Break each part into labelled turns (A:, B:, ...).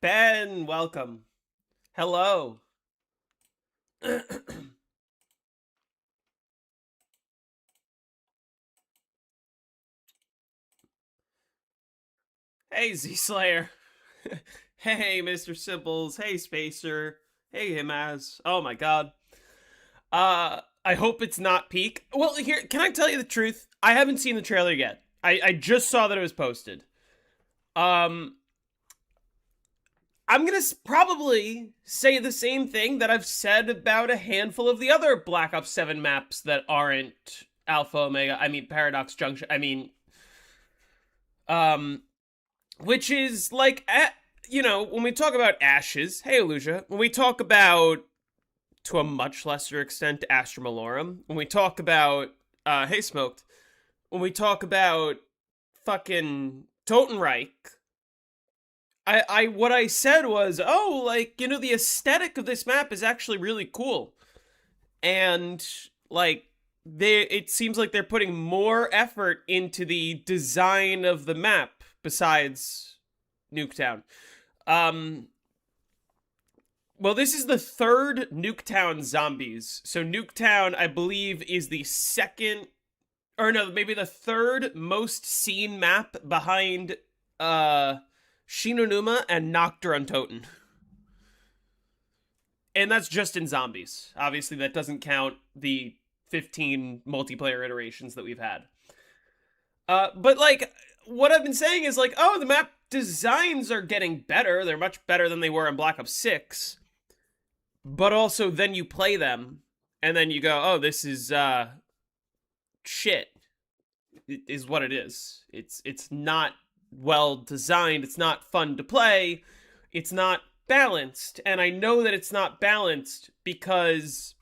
A: Ben, welcome. Hello. Hey, Z-Slayer. Hey, Mr. Sibbles. Hey, Spacer. Hey, Himaz. Oh my god. I hope it's not peak. Well, here, can I tell you the truth? I haven't seen the trailer yet. I just saw that it was posted. I'm gonna probably say the same thing that I've said about a handful of the other Black Ops 7 maps that aren't Alpha Omega. I mean, Paradox Junction. I mean, which is like, you know, when we talk about Ashes, hey, Aluja, when we talk about, to a much lesser extent, Astra Malorum, when we talk about, hey, Smoked, when we talk about fucking Totenreich, what I said was, oh, like, you know, the aesthetic of this map is actually really cool. And, like, it seems like they're putting more effort into the design of the map besides Nuketown. Well, this is the third Nuketown Zombies. So Nuketown, I believe, is the second, or no, maybe the third most seen map behind Shinonuma and Nocturne Toten. And that's just in Zombies. Obviously, that doesn't count the 15 multiplayer iterations that we've had. But, like, what I've been saying is, like, oh, the map designs are getting better. They're much better than they were in Black Ops 6. But also, then you play them, and then you go, oh, this is, shit. It is what it is. It's not well designed. It's not fun to play. It's not balanced. And I know that it's not balanced because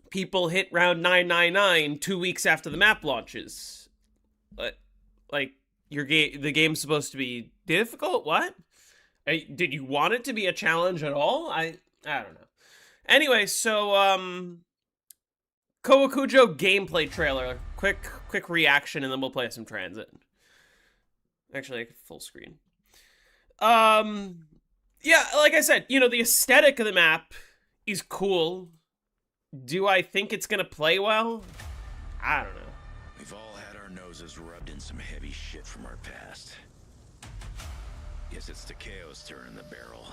A: people hit round 999 2 weeks after the map launches. But, like, the game's supposed to be difficult? What? Did you want it to be a challenge at all? I don't know. Anyway, so, Kowakujo gameplay trailer. Quick reaction, and then we'll play some Transit. Actually, full screen. Yeah, like I said, you know, the aesthetic of the map is cool. Do I think it's gonna play well? I don't know.
B: We've all had our noses rubbed in some heavy shit from our past. Guess it's Takeo's turn in the barrel.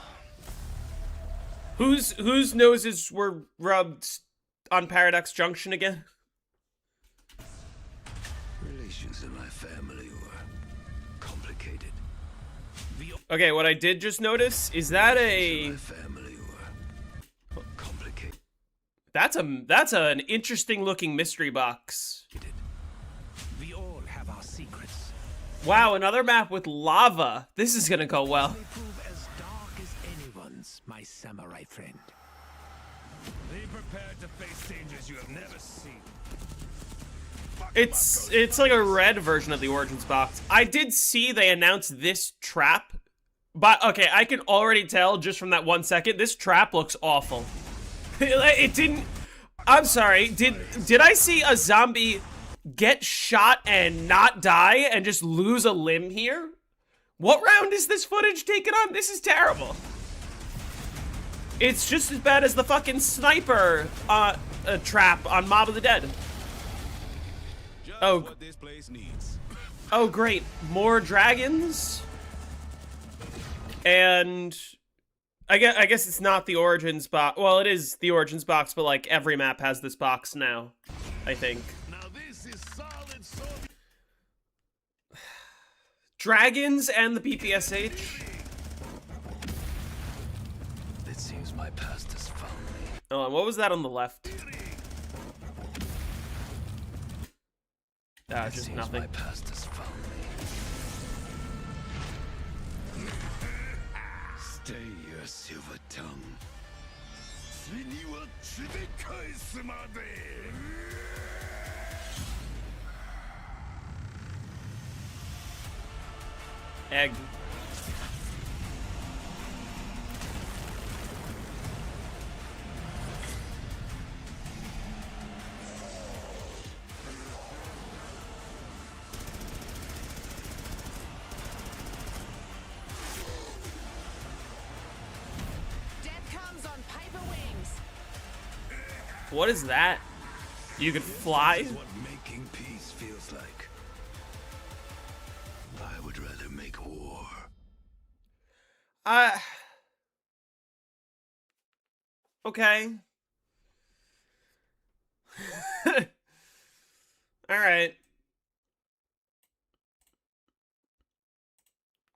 A: Whose noses were rubbed on Paradox Junction again?
B: Relations in my family were complicated.
A: Okay, what I did just notice is that a... That's an interesting looking mystery box.
B: We all have our secrets.
A: Wow, another map with lava. This is gonna go well.
B: They prove as dark as anyone's, my samurai friend. Be prepared to face dangers you have never seen.
A: It's like a red version of the Origins box. I did see they announced this trap, but okay, I can already tell just from that 1 second, this trap looks awful. It didn't... I'm sorry, did I see a zombie get shot and not die and just lose a limb here? What round is this footage taken on? This is terrible. It's just as bad as the fucking sniper trap on Mob of the Dead. Oh.
B: What this place needs.
A: Oh, great. More dragons? And I guess it's not the Origins box. Well, it is the Origins box, but like every map has this box now, I think.
B: Now this is solid.
A: Dragons and the PPSH.
B: It seems my past has found me.
A: Oh, and what was that on the left? Just nothing.
B: My past has found me. Stay your silver tongue.
A: Egg. What is that? You could fly?
B: This is what making peace feels like. I would rather make war.
A: Okay. All right.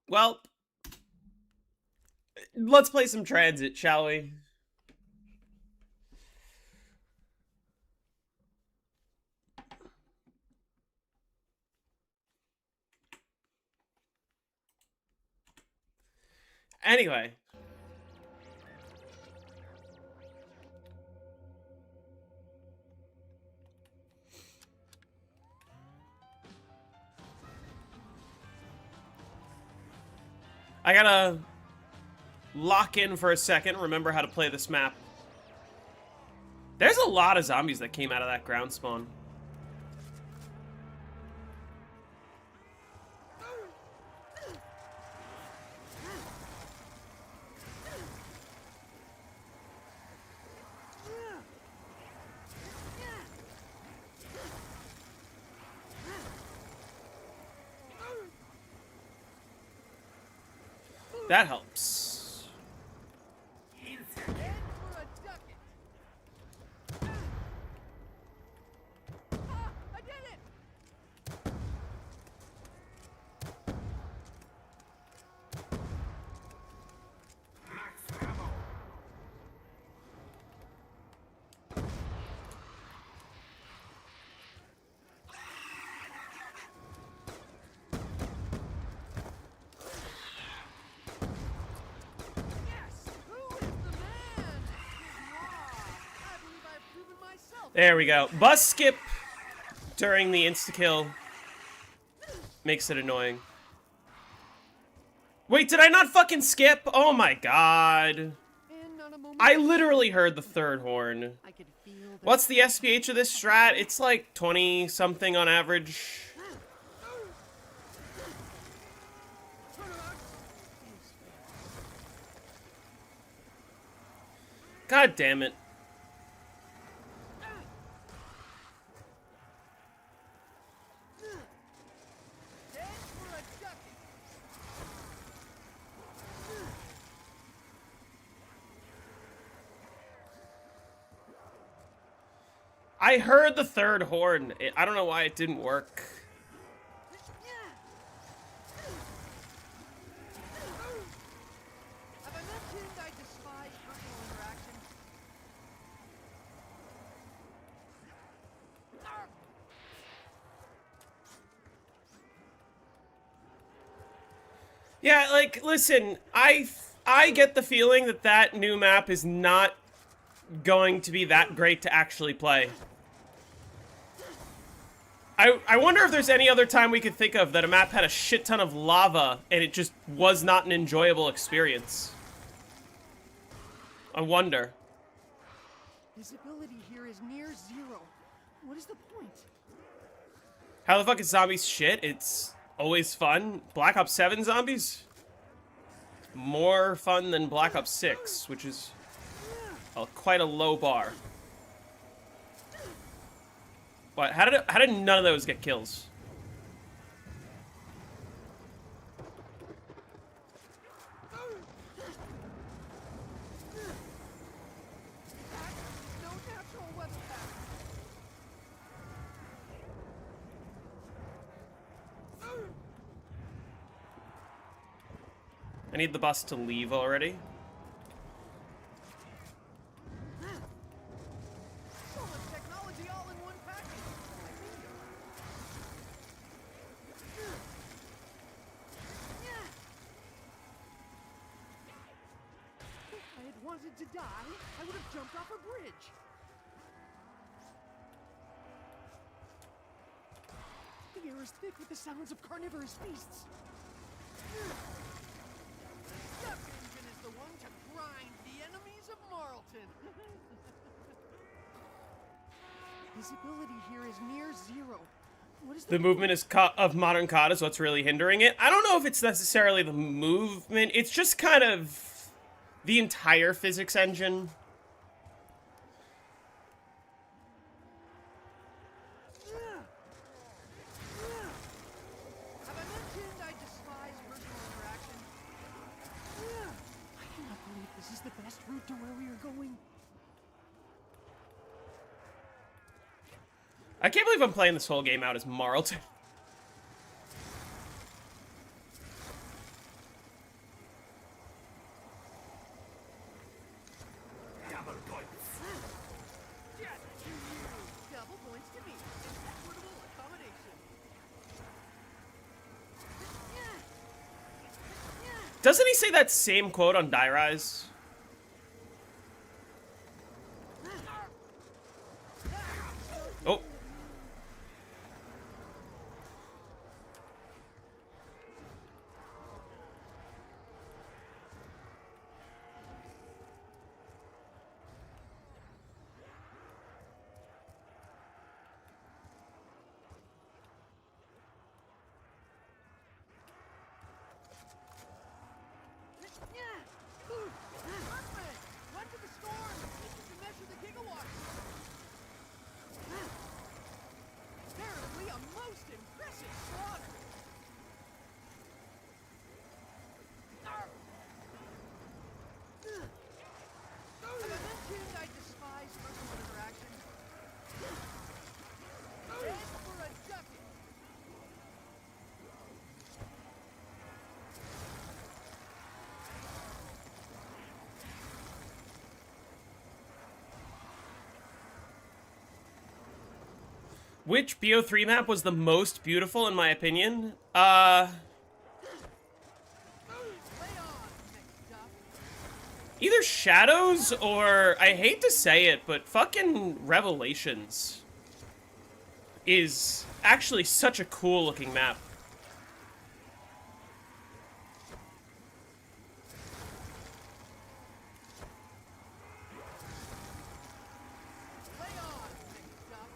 A: Well, let's play some Transit, shall we? Anyway. I gotta lock in for a second, remember how to play this map. There's a lot of zombies that came out of that ground spawn. That helps. There we go. Bus skip during the insta-kill makes it annoying. Wait, did I not fucking skip? Oh my god. I literally heard the third horn. What's the SPH of this strat? It's like 20-something on average. God damn it. I heard the third horn. I don't know why it didn't work. Yeah, like, listen, I get the feeling that that new map is not going to be that great to actually play. I wonder if there's any other time we could think of that a map had a shit ton of lava and it just was not an enjoyable experience. I wonder.
C: Visibility here is near zero. What is the point?
A: How the fuck is zombies shit? It's always fun. Black Ops 7 zombies? More fun than Black Ops 6, which is quite a low bar. What? How did none of those get kills? I need the bus to leave already.
C: To die, I would have jumped off a bridge. The air is thick with the sounds of carnivorous beasts. Duck Engine is the one to grind the enemies of Marlton. Visibility here is near zero. What is
A: The movement is of modern COD is what's really hindering it. I don't know if it's necessarily the movement. It's just kind of the entire physics engine.
C: Have I mentioned I despise personal interaction? I cannot believe this is the best route to where we are going.
A: I can't believe I'm playing this whole game out as Marlton.
B: Double points.
C: Yes, to you. Double points to me. An equitable accommodation.
A: Doesn't he say that same quote on Die Rise? Oh.
C: Perfect! Run to the storm! You can measure the gigawatts! Apparently a most impressive slaughter! Have I mentioned I despise personal interaction? Head for a ducking!
A: Which BO3 map was the most beautiful in my opinion?
C: Lay on, McDuck!
A: Either Shadows or, I hate to say it, but fucking Revelations is actually such a cool looking map.
C: Lay on, McDuck!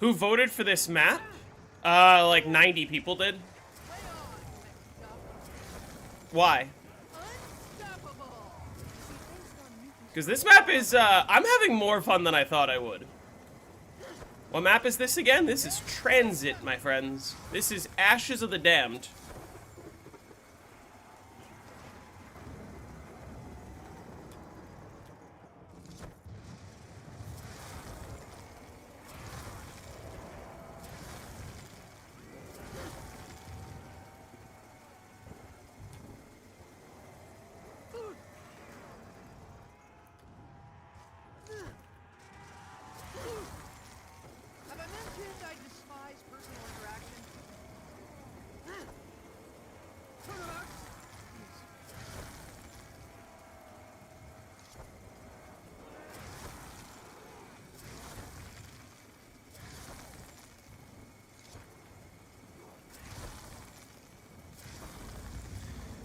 A: Who voted for this map? Like 90 people did.
C: Lay on, McDuck!
A: Why?
C: Unstoppable!
A: Because this map is, I'm having more fun than I thought I would. What map is this again? This is Transit, my friends. This is Ashes of the Damned.
C: Have I mentioned I despise personal interaction? Turn around!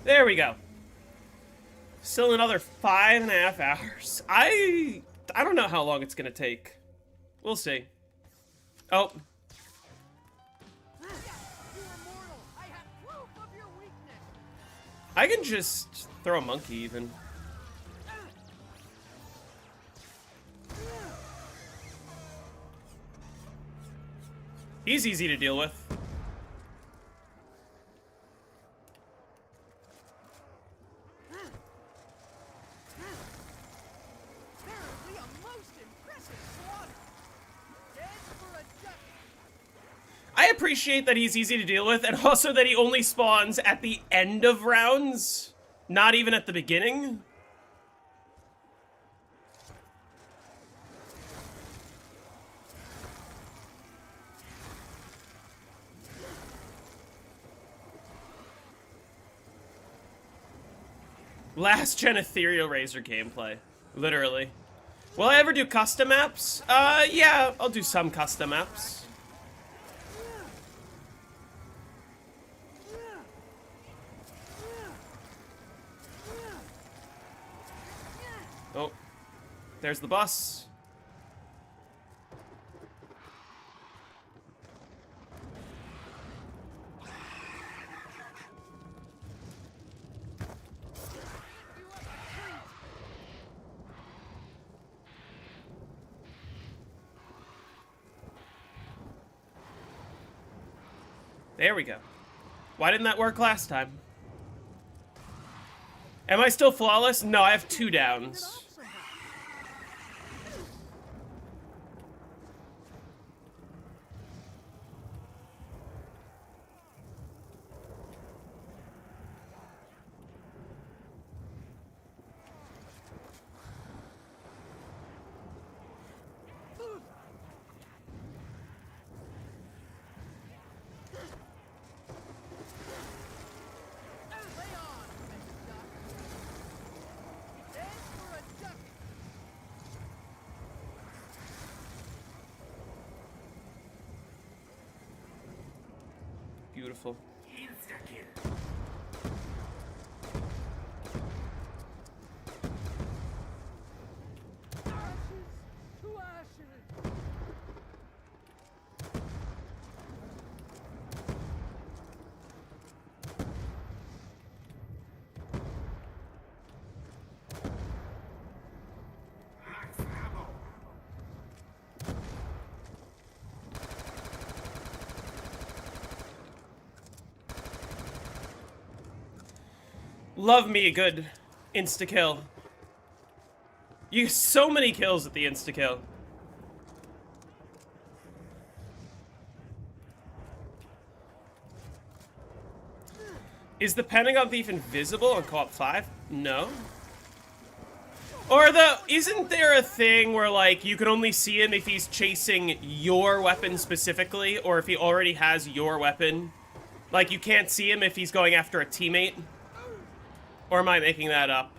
A: There we go. Still another 5.5 hours. I don't know how long it's gonna take. We'll see. Oh,
C: You are mortal! I have proof of your weakness!
A: I can just throw a monkey even. He's easy to deal with.
C: Apparently a most impressive slaughter! Dead for a duck!
A: I appreciate that he's easy to deal with, and also that he only spawns at the end of rounds, not even at the beginning. Last gen Ethereal Razor gameplay. Literally. Will I ever do custom maps? Yeah, I'll do some custom maps. Oh, there's the bus. There we go. Why didn't that work last time? Am I still flawless? No, I have 2 downs. Beautiful. Love me a good insta-kill. You get so many kills at the insta-kill. Is the Pentagon Thief invisible on Co-op 5? No. Or isn't there a thing where, like, you can only see him if he's chasing your weapon specifically, or if he already has your weapon? Like, you can't see him if he's going after a teammate? Or am I making that up?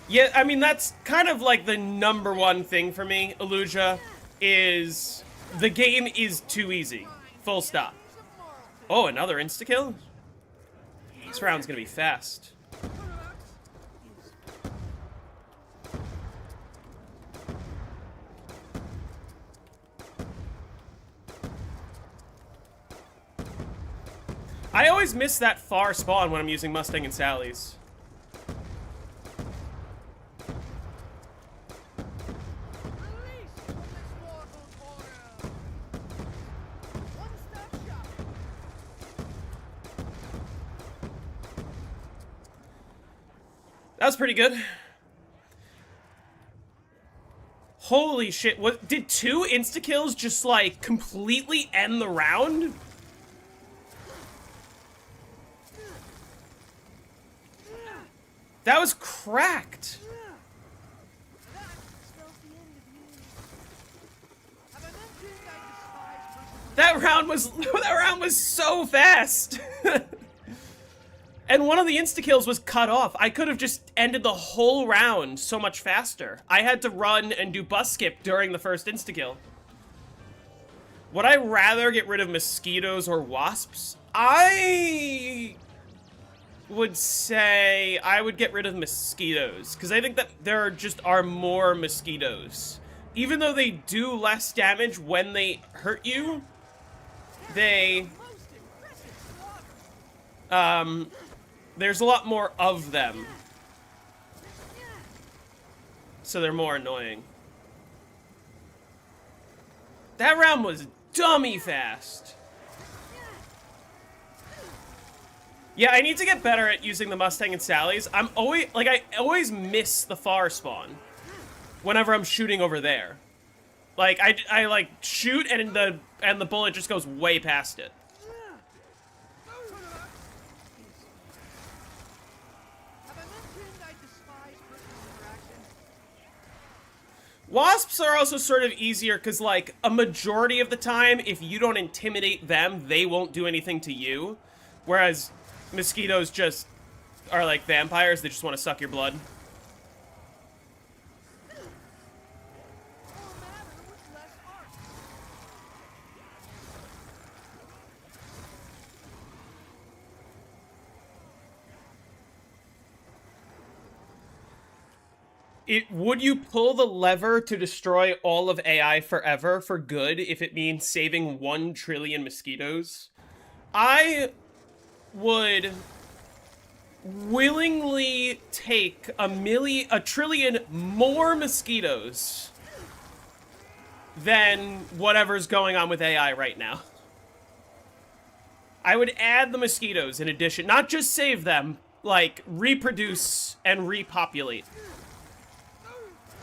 A: Yeah, I mean, that's kind of like the #1 thing for me, Illuja, is the game is too easy. Full stop. Oh, another insta-kill? This round's gonna be fast. I always miss that far spawn when I'm using Mustang and Sally's. That was pretty good. Holy shit, what did 2 insta-kills just like completely end the round? That was cracked. That round was so fast. And one of the insta-kills was cut off. I could have just ended the whole round so much faster. I had to run and do bus skip during the first insta-kill. Would I rather get rid of mosquitoes or wasps? I would say I would get rid of mosquitoes, because I think that there just are more mosquitoes. Even though they do less damage when they hurt you, they... there's a lot more of them. So they're more annoying. That round was dummy fast. Yeah, I need to get better at using the Mustang and Sally's. I always miss the far spawn whenever I'm shooting over there. Like, I like shoot and the bullet just goes way past it. Wasps are also sort of easier because, like, a majority of the time, if you don't intimidate them, they won't do anything to you. Whereas mosquitoes just are like vampires, they just want to suck your blood.
C: More matter with less art.
A: Would you pull the lever to destroy all of AI forever for good if it means saving 1 trillion mosquitoes? I would willingly take a trillion more mosquitoes than whatever's going on with AI right now. I would add the mosquitoes in addition, not just save them, like reproduce and repopulate.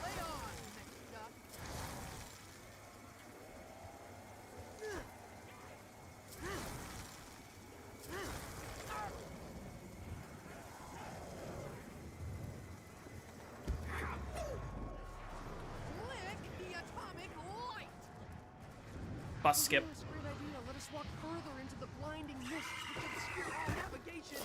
C: Lay on, next duck. Click the atomic light.
A: Bus skip.
C: It's a great idea. Let us walk further into the blinding mists which obscure our navigation.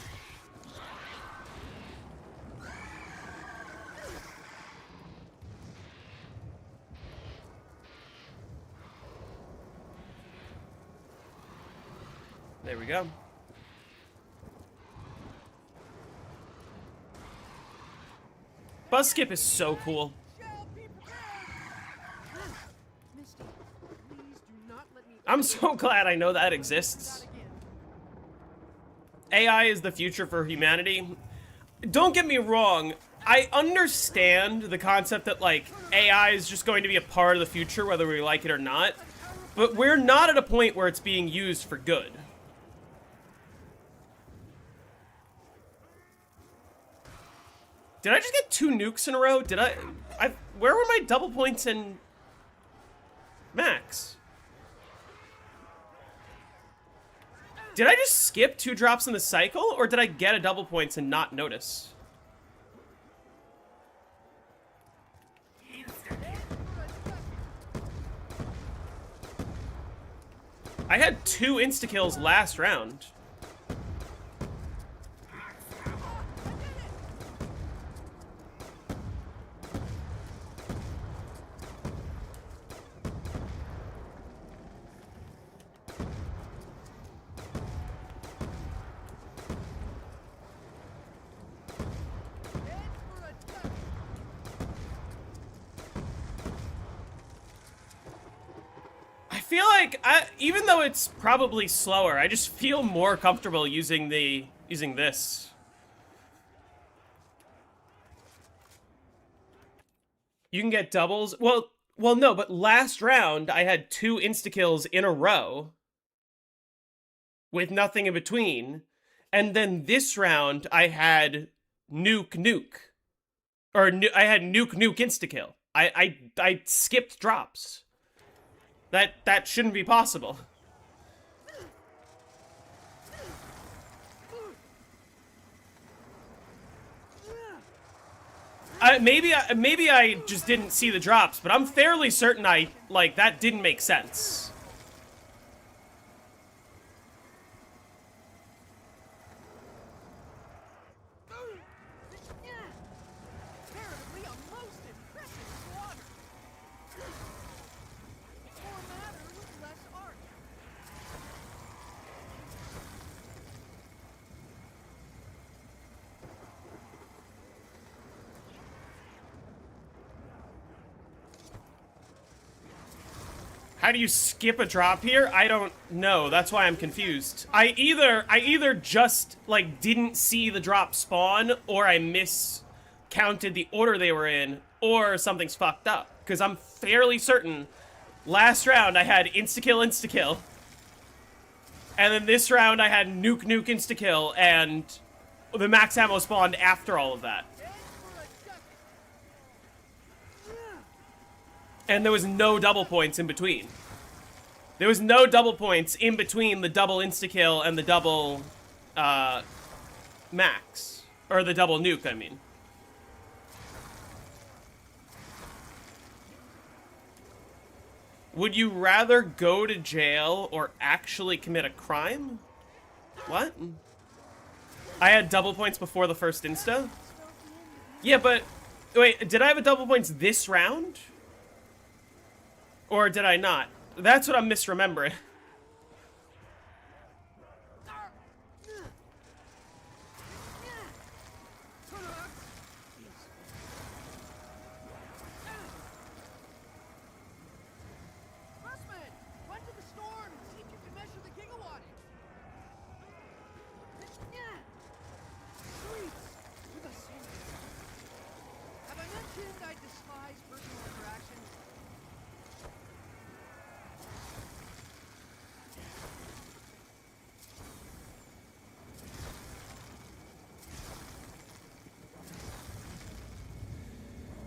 A: There we go. Bus skip is so cool.
C: Shall be prepared. Misty, please do not let me.
A: I'm so glad I know that exists.
C: That again.
A: AI is the future for humanity. Don't get me wrong, I understand the concept that, like, AI is just going to be a part of the future whether we like it or not, but we're not at a point where it's being used for good. Did I just get 2 nukes in a row? Did I where were my double points in max? Did I just skip 2 drops in the cycle, or did I get a double points and not notice? I had 2 insta-kills last round. I feel like, even though it's probably slower, I just feel more comfortable using this. You can get doubles. Well, no, but last round I had 2 insta-kills in a row with nothing in between. And then this round I had nuke. Or I had nuke insta-kill. I skipped drops. That shouldn't be possible. Maybe I just didn't see the drops, but I'm fairly certain that didn't make sense.
C: Comparatively, a most impressive slaughter. More matter with less art.
A: How do you skip a drop here? I don't know. That's why I'm confused. I either just, like, didn't see the drop spawn, or I miscounted the order they were in, or something's fucked up. Because I'm fairly certain last round I had insta-kill, and then this round I had nuke insta-kill, and the max ammo spawned after all of that. And there was no double points in between. There was no double points in between the double insta-kill and the double, max. Or the double nuke, I mean. Would you rather go to jail or actually commit a crime? What? I had double points before the first insta? Yeah, but... Wait, did I have a double points this round? Or did I not? That's what I'm misremembering.
C: Pressman, run to the storm and see if you can measure the gigawattage. Sweets, with a sandwich. Have I mentioned I despise personal interaction?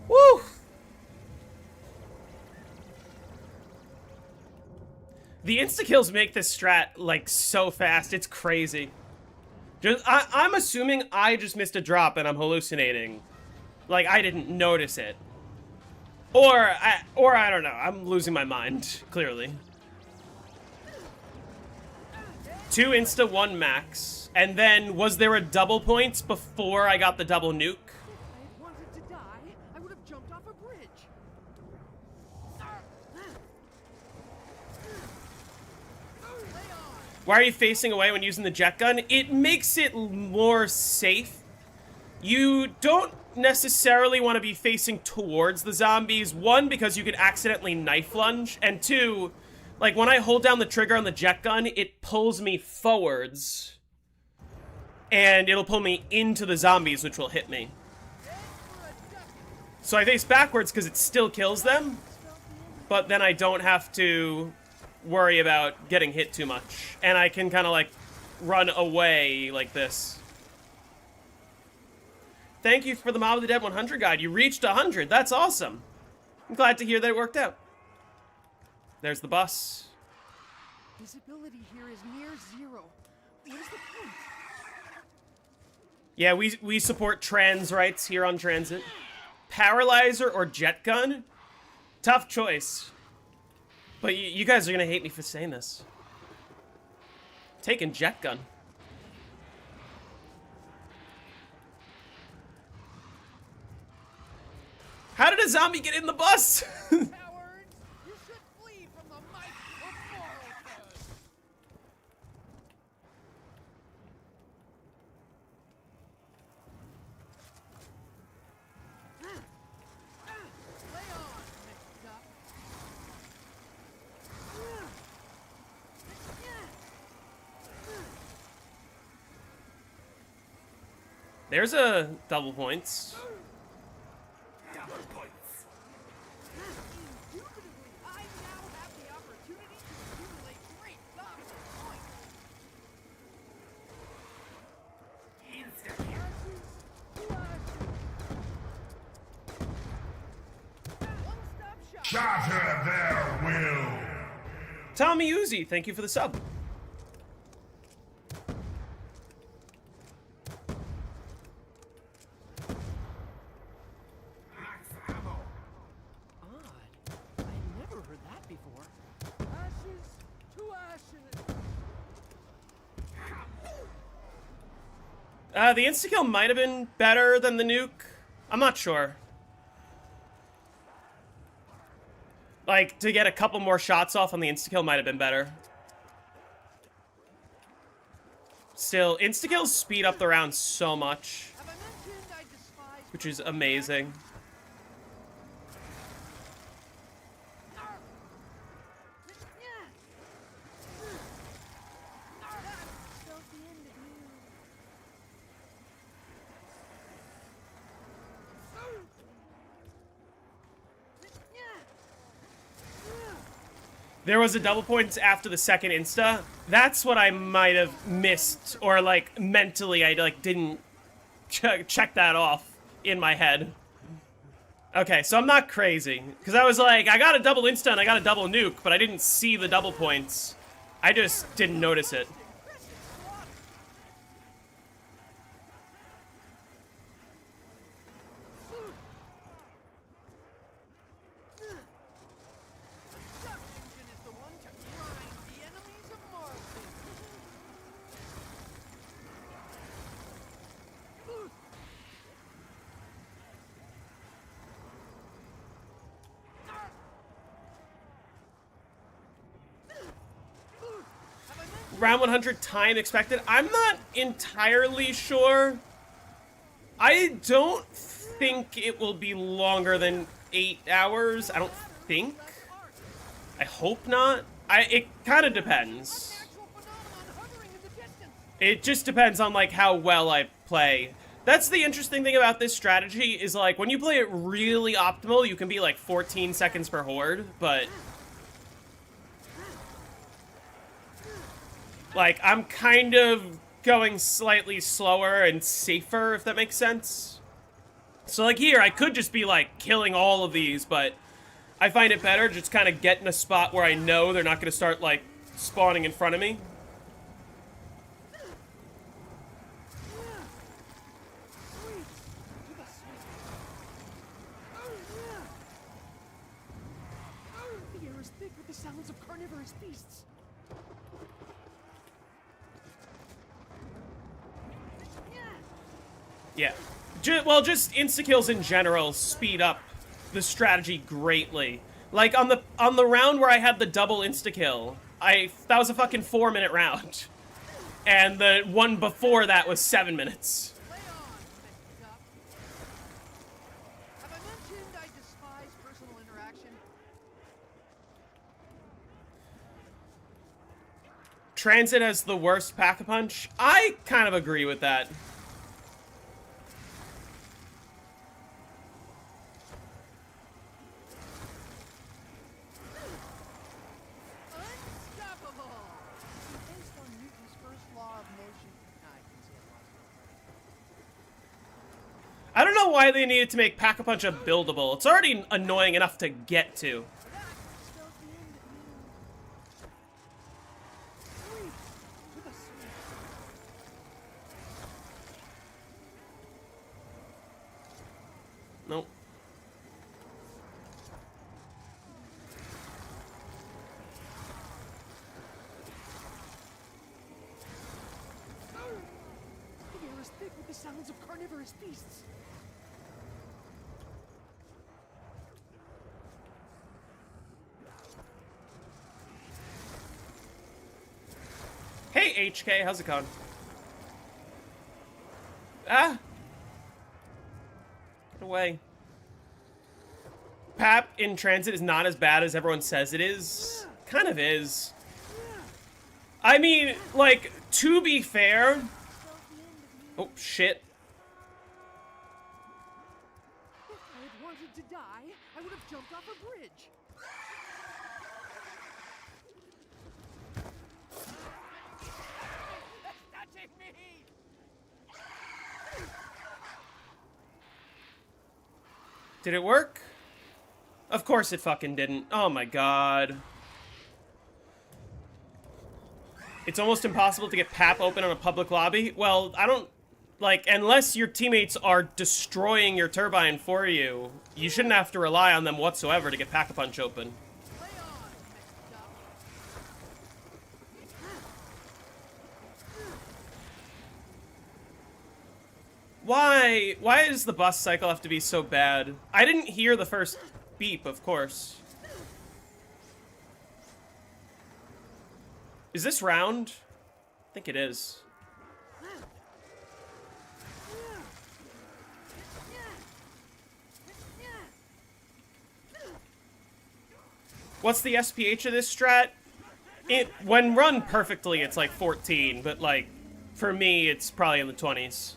A: Woo! The insta-kills make this strat, like, so fast. It's crazy. I'm assuming I just missed a drop and I'm hallucinating. Like, I didn't notice it. Or I don't know. I'm losing my mind, clearly. 2 insta, 1 max. And then, was there a double points before I got the double nuke?
C: If I had wanted to die, I would have jumped off a bridge. Lay on.
A: Why are you facing away when using the jet gun? It makes it more safe. You don't necessarily want to be facing towards the zombies. 1, because you could accidentally knife lunge. And 2, like when I hold down the trigger on the jet gun, it pulls me forwards. And it'll pull me into the zombies, which will hit me. So I face backwards because it still kills them. But then I don't have to worry about getting hit too much. And I can kind of like run away like this. Thank you for the Mob of the Dead 100 guide. You reached 100. That's awesome. I'm glad to hear that it worked out. There's the bus.
C: Visibility here is near zero. What is the point?
A: Yeah, we support trans rights here on Transit. Paralyzer or jet gun? Tough choice. But you guys are gonna hate me for saying this. Taking jet gun. How did a zombie get in the bus?
C: Cowards! You should flee from the might of moral code. Lay on, Mr. Duck.
A: There's a double points.
B: Double points.
C: Indubitably, I now have the opportunity to accumulate great dominant points. One-stop shop.
B: Shatter their will.
A: Tommy Uzi, thank you for the sub.
C: Odd. I never heard that before. Ashes to ashes.
A: The insta-kill might have been better than the nuke. I'm not sure. Like, to get a couple more shots off on the insta-kill might have been better. Still, insta-kills speed up the round so much,
C: Have I mentioned I despise
A: which is amazing.
C: Spelled the end of you.
A: There was a double points after the second insta. That's what I might have missed, or like mentally I like didn't check that off in my head. Okay, so I'm not crazy, because I was like, I got a double insta and I got a double nuke, but I didn't see the double points. I just didn't notice it. round 100 time expected. I'm not entirely sure. I don't think it will be longer than 8 hours. I don't think. I hope not. It kind of depends.
C: Actual phenomenon hovering in the distance.
A: It just depends on, like, how well I play. That's the interesting thing about this strategy is, like, when you play it really optimal, you can be, like, 14 seconds per horde, but... like, I'm kind of going slightly slower and safer, if that makes sense. So, like, here, I could just be, like, killing all of these, but I find it better to just kind of get in a spot where I know they're not going to start, like, spawning in front of me.
C: The air is thick with the sounds of carnivorous beasts.
A: Yeah. Well, just insta-kills in general speed up the strategy greatly. Like, on the round where I had the double insta-kill, that was a fucking 4-minute round. And the one before that was 7 minutes.
C: Play on, Mr. Duck. Have I mentioned I despise personal interaction?
A: Transit has the worst pack-a-punch. I kind of agree with that.
C: Unstoppable! Based on Newton's first law of motion. Nah, I can say it
A: I don't know why they needed to make pack-a-punch unbuildable. It's already annoying enough to get to.
C: spelled the end of you. Sweet! With a sweet.
A: Nope.
C: The air is thick with the sounds of carnivorous beasts.
A: Hey, HK, how's it going? Ah! Get away. Pap in transit is not as bad as everyone says it is. Kind of is. I mean, like, to be fair... Oh, shit.
C: If I had wanted to die, I would have jumped off a bridge. That's touching me!
A: Did it work? Of course it fucking didn't. Oh my god. It's almost impossible to get Pap open on a public lobby. Well, I don't... like, unless your teammates are destroying your turbine for you, you shouldn't have to rely on them whatsoever to get Pack-a-Punch open.
C: Play on, Mr. Duck.
A: Why does the bus cycle have to be so bad? I didn't hear the first beep, of course. Is this round? I think it is. What's the SPH of this strat? When run perfectly, it's like 14, but like, for me, it's probably in the 20s.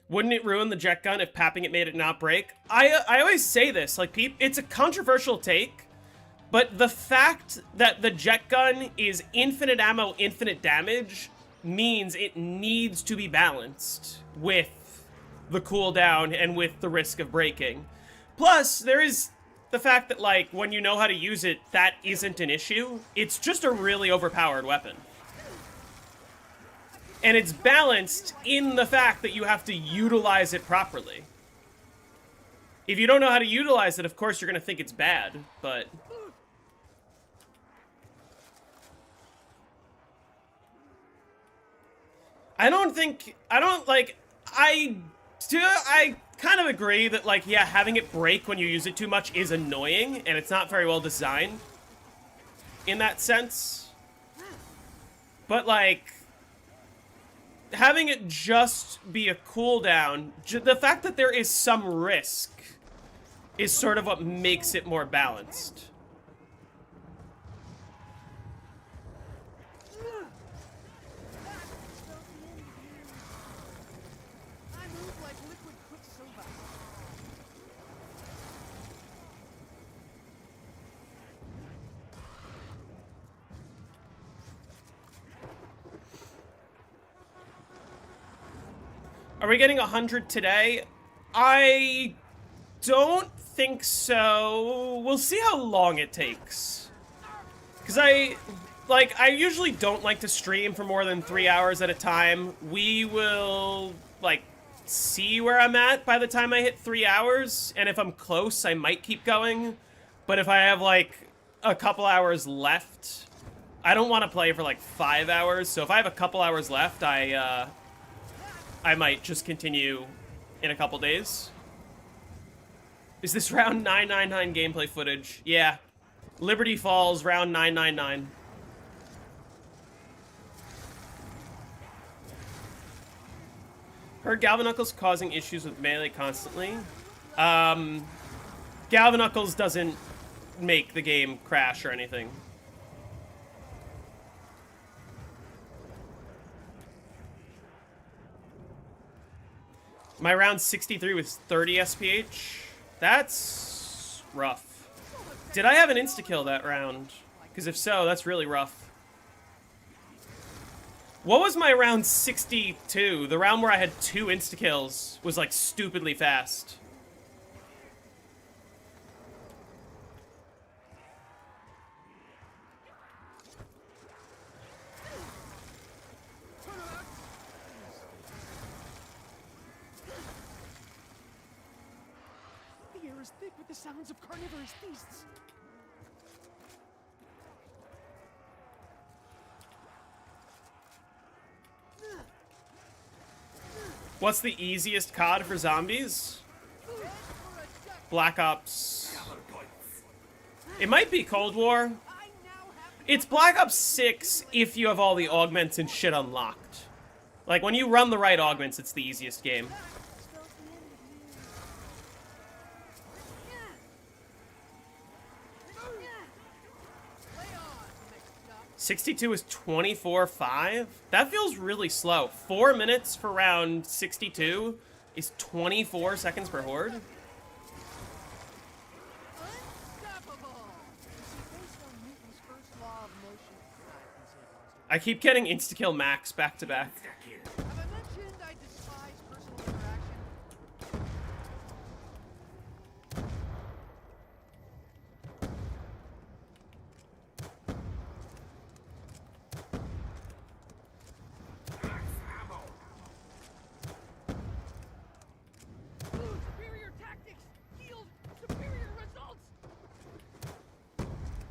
A: Wouldn't it ruin the jet gun if papping it made it not break? I always say this, like, it's a controversial take, but the fact that the jet gun is infinite ammo, infinite damage, means it needs to be balanced with the cooldown and with the risk of breaking. Plus, there is the fact that, like, when you know how to use it, that isn't an issue. It's just a really overpowered weapon. And it's balanced in the fact that you have to utilize it properly. If you don't know how to utilize it, of course you're gonna think it's bad, but... I kind of agree that, like, yeah, having it break when you use it too much is annoying, and it's not very well designed in that sense. But, like, having it just be a cooldown, the fact that there is some risk is sort of what makes it more balanced.
C: I move like liquid quicksilver.
A: Are we getting 100 today? I don't think so. We'll see how long it takes. Because I usually don't like to stream for more than 3 hours at a time. We will, like, see where I'm at by the time I hit 3 hours. And if I'm close, I might keep going. But if I have, like, a couple hours left, I don't want to play for, like, 5 hours. So if I have a couple hours left, I might just continue in a couple days. Is this round 999 gameplay footage? Yeah. Liberty Falls, round 999. Heard Galvanuckles causing issues with melee constantly. Galvanuckles doesn't make the game crash or anything. My round 63 was 30 SPH. That's rough. Did I have an insta-kill that round? Because if so, that's really rough. What was my round 62? The round where I had 2 insta-kills was, like, stupidly fast.
C: The air is thick with the sounds of carnivorous beasts.
A: What's the easiest COD for zombies? Black Ops. It might be Cold War. It's Black Ops 6 if you have all the augments and shit unlocked. Like, when you run the right augments, it's the easiest game. 62 is 24.5? That feels really slow. 4 minutes for round 62 is 24 seconds per horde? I keep getting insta-kill max back to back.
C: Have I mentioned I despise personal interaction? Superior tactics yield superior results.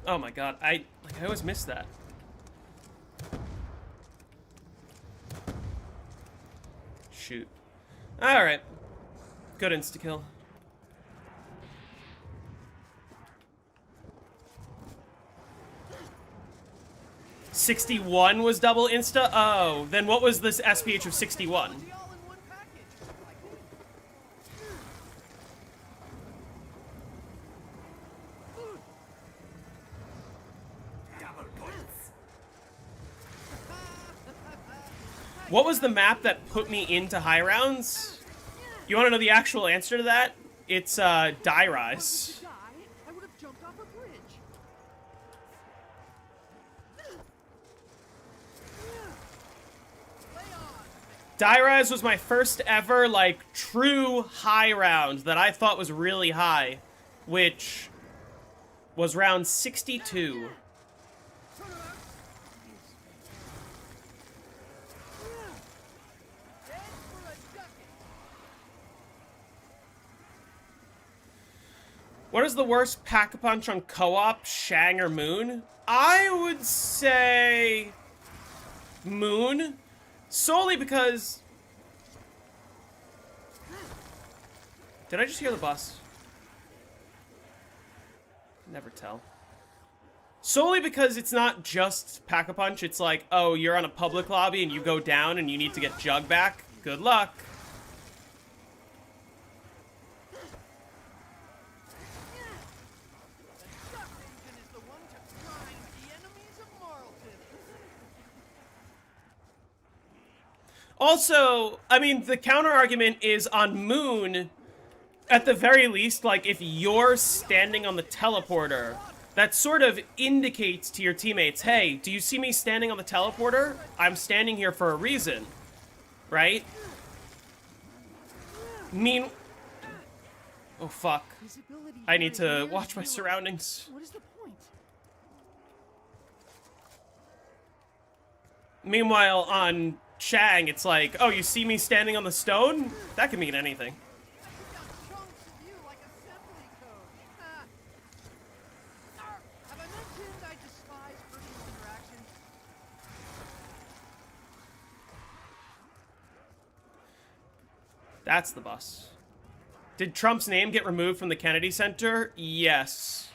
A: Oh my god, I always miss that. Shoot. Alright. Good insta-kill. $61 was double insta? Oh, then what was this SPH of 61?
C: The all-in-one package.
A: What was the map that put me into high rounds? You want to know the actual answer to that? It's, Die Rise.
C: Die, I would have jumped off a bridge. Lay on.
A: Die Rise was my first ever, like, true high round that I thought was really high, which was round 62. What is the worst pack-a-punch on co-op, Shang or Moon? I would say Moon, solely because Did I just hear the bus? Never tell. Solely because it's not just Pack-a-Punch. It's like, oh, you're on a public lobby and you go down and you need to get Jug back. Good luck. Also, I mean, the counter argument is on Moon, at the very least, like, if you're standing on the teleporter, that sort of indicates to your teammates, hey, do you see me standing on the teleporter? I'm standing here for a reason, right? Oh, fuck. I need to watch my surroundings.
C: What is the point?
A: Meanwhile, on Chang, it's like, oh, you see me standing on the stone? That could mean anything. That's the bus. Did Trump's name get removed from the Kennedy Center? Yes.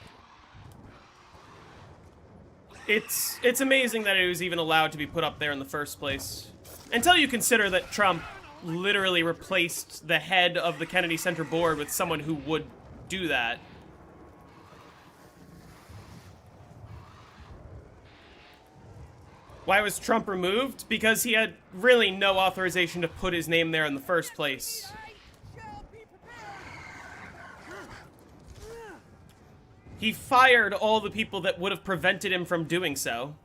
A: It's amazing that it was even allowed to be put up there in the first place. Until you consider that Trump literally replaced the head of the Kennedy Center board with someone who would do that. Why was Trump removed? Because he had really no authorization to put his name there in the first place. He fired all the people that would have prevented him from doing so.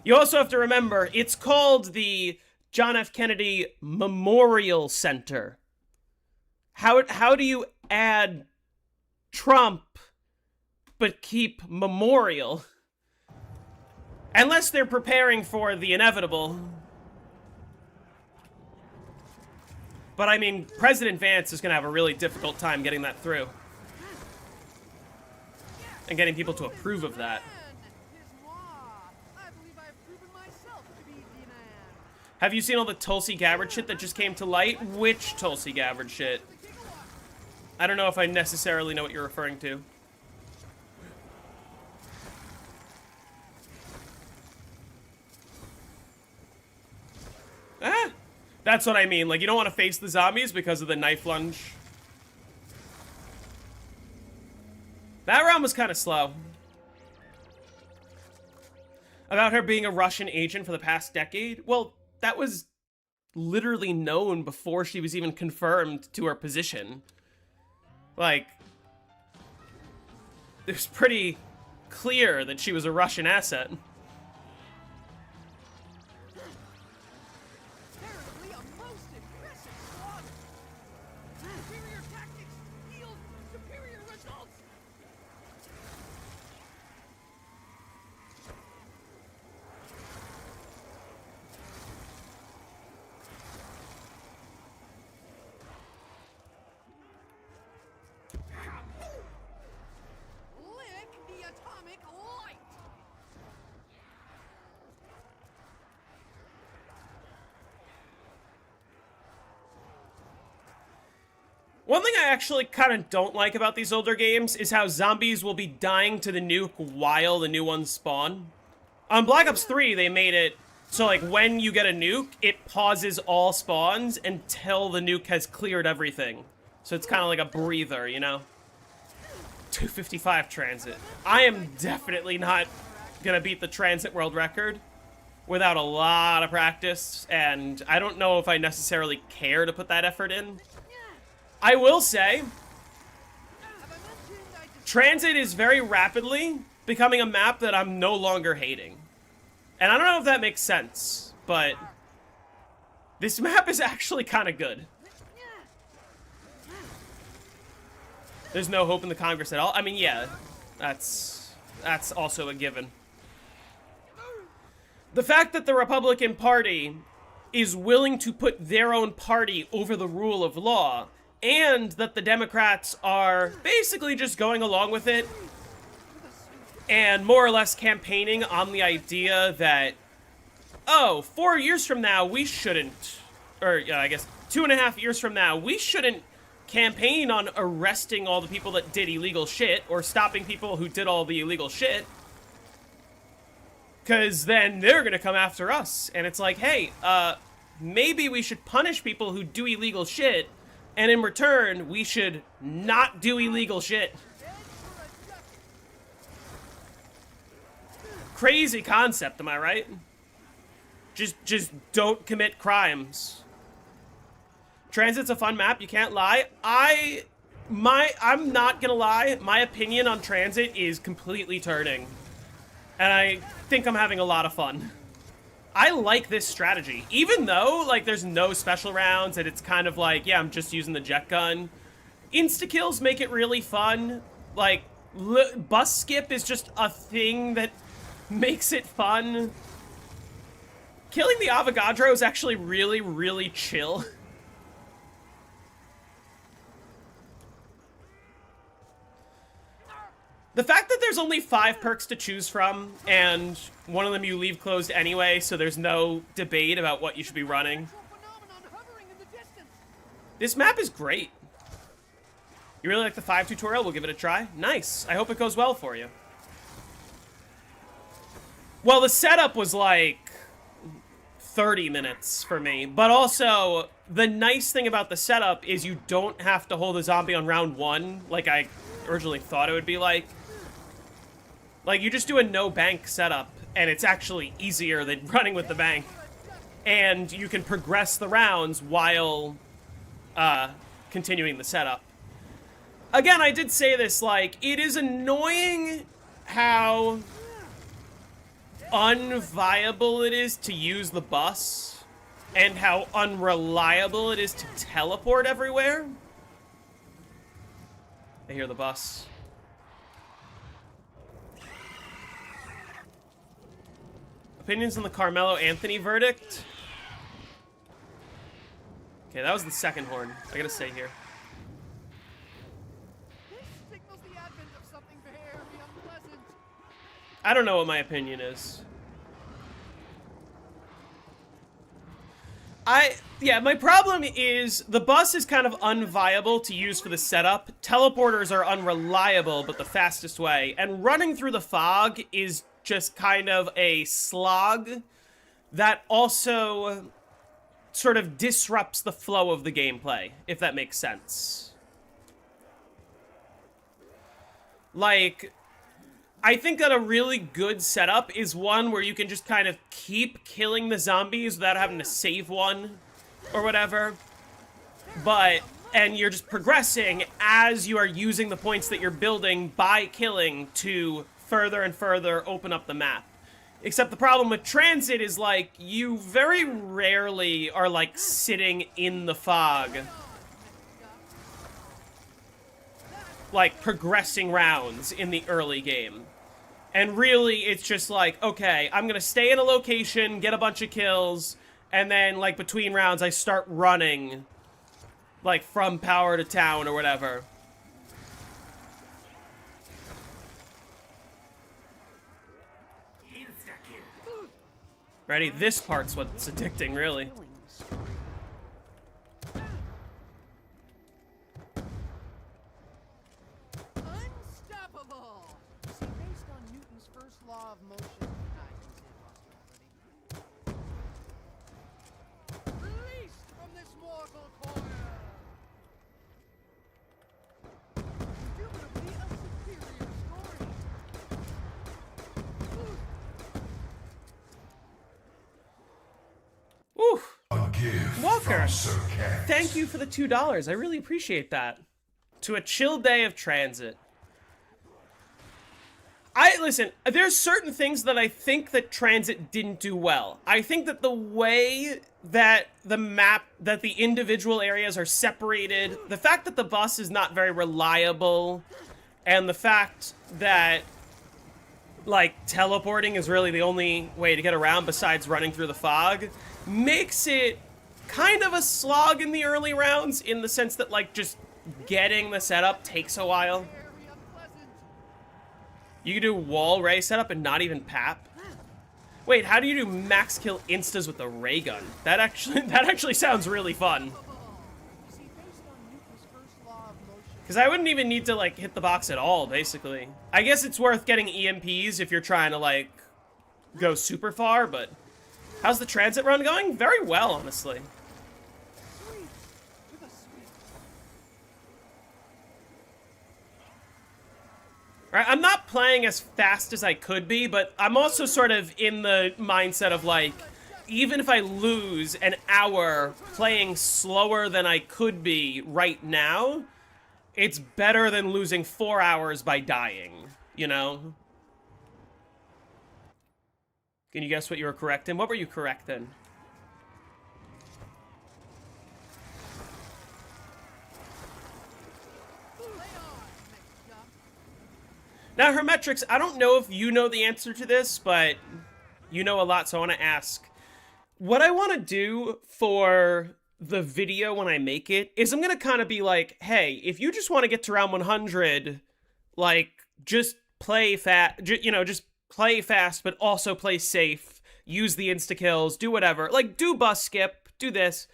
A: You also have to remember, it's called the John F. Kennedy Memorial Center. How do you add Trump but keep memorial? Unless they're preparing for the inevitable. But I mean, President Vance is going to have a really difficult time getting that through. And getting people to approve of that. Have you seen all the Tulsi Gabbard shit that just came to light? Which Tulsi Gabbard shit? I don't know if I necessarily know what you're referring to. Ah! That's what I mean. Like, you don't want to face the zombies because of the knife lunge. That round was kind of slow. About her being a Russian agent for the past decade? Well, that was literally known before she was even confirmed to her position. Like, it was pretty clear that she was a Russian asset. One thing I actually kind of don't like about these older games is how zombies will be dying to the nuke while the new ones spawn. On Black Ops 3, they made it so, like, when you get a nuke, it pauses all spawns until the nuke has cleared everything. So it's kind of like a breather, you know? 255 transit. I am definitely not gonna beat the transit world record without a lot of practice, and I don't know if I necessarily care to put that effort in. I will say, Transit is very rapidly becoming a map that I'm no longer hating. And I don't know if that makes sense, but this map is actually kind of good. There's no hope in the Congress at all. I mean, yeah, that's also a given. The fact that the Republican Party is willing to put their own party over the rule of law, and that the Democrats are basically just going along with it and more or less campaigning on the idea that oh, 4 years from now, we shouldn't, or yeah, I guess 2.5 years from now, we shouldn't campaign on arresting all the people that did illegal shit or stopping people who did all the illegal shit. Because then they're going to come after us. And it's like, hey, maybe we should punish people who do illegal shit, and in return, we should not do illegal shit. Crazy concept, am I right? Just don't commit crimes. Transit's a fun map, you can't lie. I'm not gonna lie, my opinion on Transit is completely turning. And I think I'm having a lot of fun. I like this strategy. Even though, like, there's no special rounds and it's kind of like, yeah, I'm just using the jet gun. Insta-kills make it really fun. Like, bus skip is just a thing that makes it fun. Killing the Avogadro is actually really, really chill. The fact that there's only 5 perks to choose from, and one of them you leave closed anyway, so there's no debate about what you should be running. This map is great. You really like the 5 tutorial? We'll give it a try. Nice. I hope it goes well for you. Well, the setup was like 30 minutes for me, but also the nice thing about the setup is you don't have to hold a zombie on round 1 like I originally thought it would be like. Like, you just do a no bank setup, and it's actually easier than running with the bank. And you can progress the rounds while continuing the setup. Again, I did say this, like, it is annoying how unviable it is to use the bus, and how unreliable it is to teleport everywhere. I hear the bus. Opinions on the Carmelo Anthony verdict? Okay, that was the second horn. I gotta stay here.
C: This signals the advent of something very unpleasant.
A: I don't know what my opinion is. Yeah, my problem is the bus is kind of unviable to use for the setup. Teleporters are unreliable, but the fastest way. And running through the fog is just kind of a slog that also sort of disrupts the flow of the gameplay, if that makes sense. Like, I think that a really good setup is one where you can just kind of keep killing the zombies without having to save one or whatever. And you're just progressing as you are using the points that you're building by killing to further and further open up the map. Except the problem with Transit is, like, you very rarely are, like, sitting in the fog. Like, progressing rounds in the early game. And really, it's just like, okay, I'm gonna stay in a location, get a bunch of kills, and then, like, between rounds, I start running, like, from power to town or whatever. Ready? This part's what's addicting, really.
C: Unstoppable! See, based on Newton's first law of motion, I can say possibility. Released from this mortal coil! Indubitably a superior story.
A: Woo!
D: A gift
A: Walker,
D: from Sir Cat.
A: thank you for the $2. I really appreciate that. To a chill day of Transit. Listen, there's certain things that I think that Transit didn't do well. I think that the way that the map, that the individual areas are separated, the fact that the bus is not very reliable, and the fact that, like, teleporting is really the only way to get around besides running through the fog, makes it kind of a slog in the early rounds, in the sense that, like, just getting the setup takes a while.
C: Very unpleasant.
A: You can do wall ray setup and not even pap. Wait, how do you do max kill instas with the ray gun? That actually sounds really fun.
C: You see, based on Newton's first law of motion,
A: Because I wouldn't even need to, like, hit the box at all, basically. I guess it's worth getting EMPs if you're trying to, like, go super far, but... How's the transit run going? Very well, honestly.
C: sweep with a sweep.
A: Alright, I'm not playing as fast as I could be, but I'm also sort of in the mindset of, like, even if I lose an hour playing slower than I could be right now, it's better than losing 4 hours by dying, you know? Can you guess what you were correct in? What were you correct in?
C: Lay on, next jump.
A: Now, Hermetrix, I don't know if you know the answer to this, but you know a lot, so I want to ask. What I want to do for the video when I make it is I'm going to kind of be like, hey, if you just want to get to round 100, like, just play fast, just play fast, but also play safe, use the insta-kills, do whatever. Like, do bus skip, do this.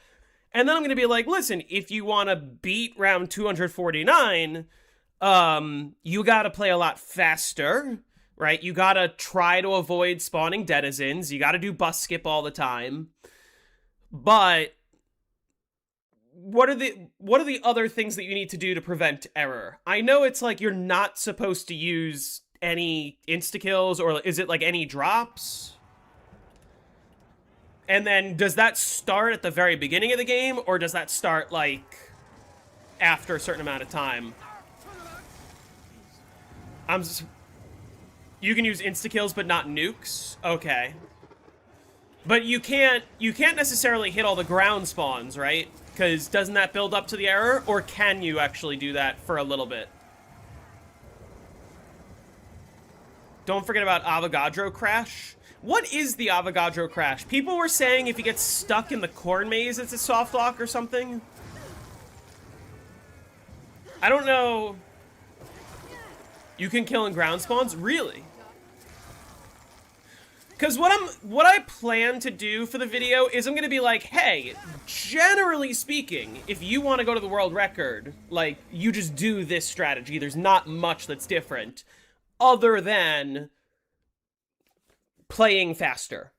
A: And then I'm going to be like, listen, if you want to beat round 249, you got to play a lot faster, right? You got to try to avoid spawning denizens. You got to do bus skip all the time. But what are the other things that you need to do to prevent error? I know it's like you're not supposed to use any insta-kills, or is it like any drops? And then does that start at the very beginning of the game, or does that start like after a certain amount of time? You can use insta-kills but not nukes? Okay. But you can't necessarily hit all the ground spawns, right? Because doesn't that build up to the error? Or can you actually do that for a little bit? Don't forget about Avogadro Crash. What is the Avogadro Crash? People were saying if you get stuck in the corn maze, it's a soft lock or something. I don't know. You can kill in ground spawns? Really? Because what I plan to do for the video is I'm going to be like, hey, generally speaking, if you want to go to the world record, like, you just do this strategy. There's not much that's different other than playing faster,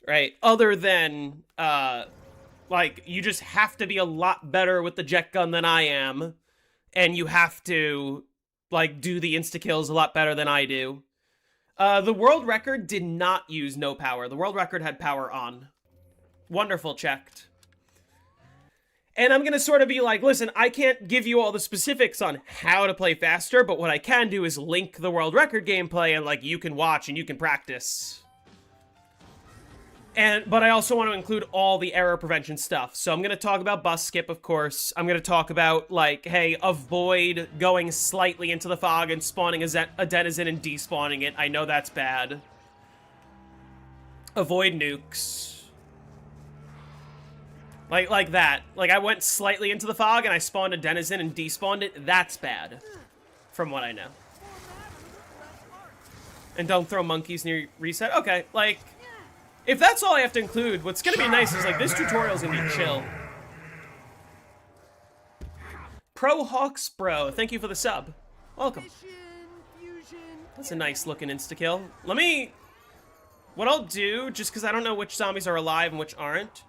A: right? Other than, like, you just have to be a lot better with the jet gun than I am, and you have to, like, do the insta-kills a lot better than I do. The world record did not use no power. The world record had power on. Wonderful, checked. And I'm going to sort of be like, listen, I can't give you all the specifics on how to play faster, but what I can do is link the world record gameplay and, like, you can watch and you can practice. But I also want to include all the error prevention stuff. So I'm going to talk about bus skip, of course. I'm going to talk about, like, hey, avoid going slightly into the fog and spawning a denizen and despawning it. I know that's bad. Avoid nukes. Like that. Like, I went slightly into the fog and I spawned a denizen and despawned it. That's bad. From what I know. And don't throw monkeys near reset. Okay, like, if that's all I have to include, what's gonna be nice is, like, this tutorial's gonna be chill. Pro Hawks Bro, thank you for the sub. Welcome. That's a nice looking insta-kill. What I'll do, just because I don't know which zombies are alive and which aren't,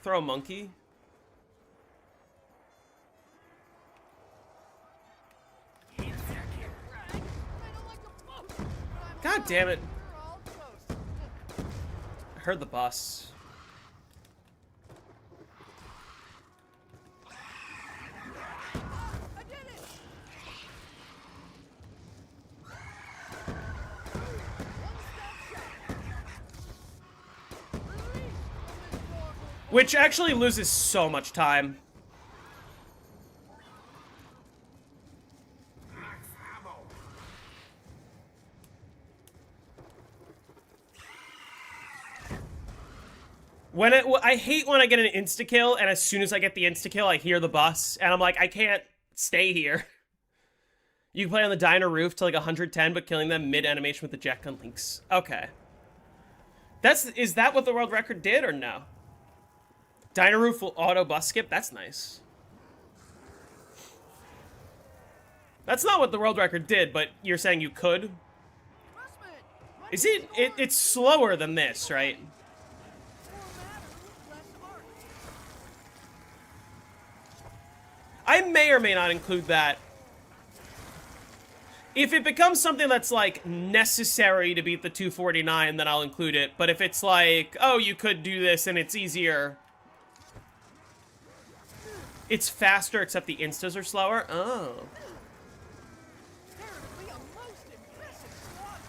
A: throw a monkey. God damn it. I heard the bus. Which actually loses so much time. I hate when I get an insta-kill, and as soon as I get the insta-kill, I hear the bus, and I'm like, I can't stay here. You can play on the diner roof to like 110, but killing them mid-animation with the jet gun links. Okay. Is that what the world record did or no? Dino Roof will auto bus skip? That's nice. That's not what the world record did, but you're saying you could?
C: Pressman,
A: Is it's slower than this, right?
C: more matter with less art.
A: I may or may not include that. If it becomes something that's, like, necessary to beat the 249, then I'll include it. But if it's like, oh, you could do this and it's easier. It's faster, except the instas are slower. Oh.
C: Apparently a most impressive slaughter.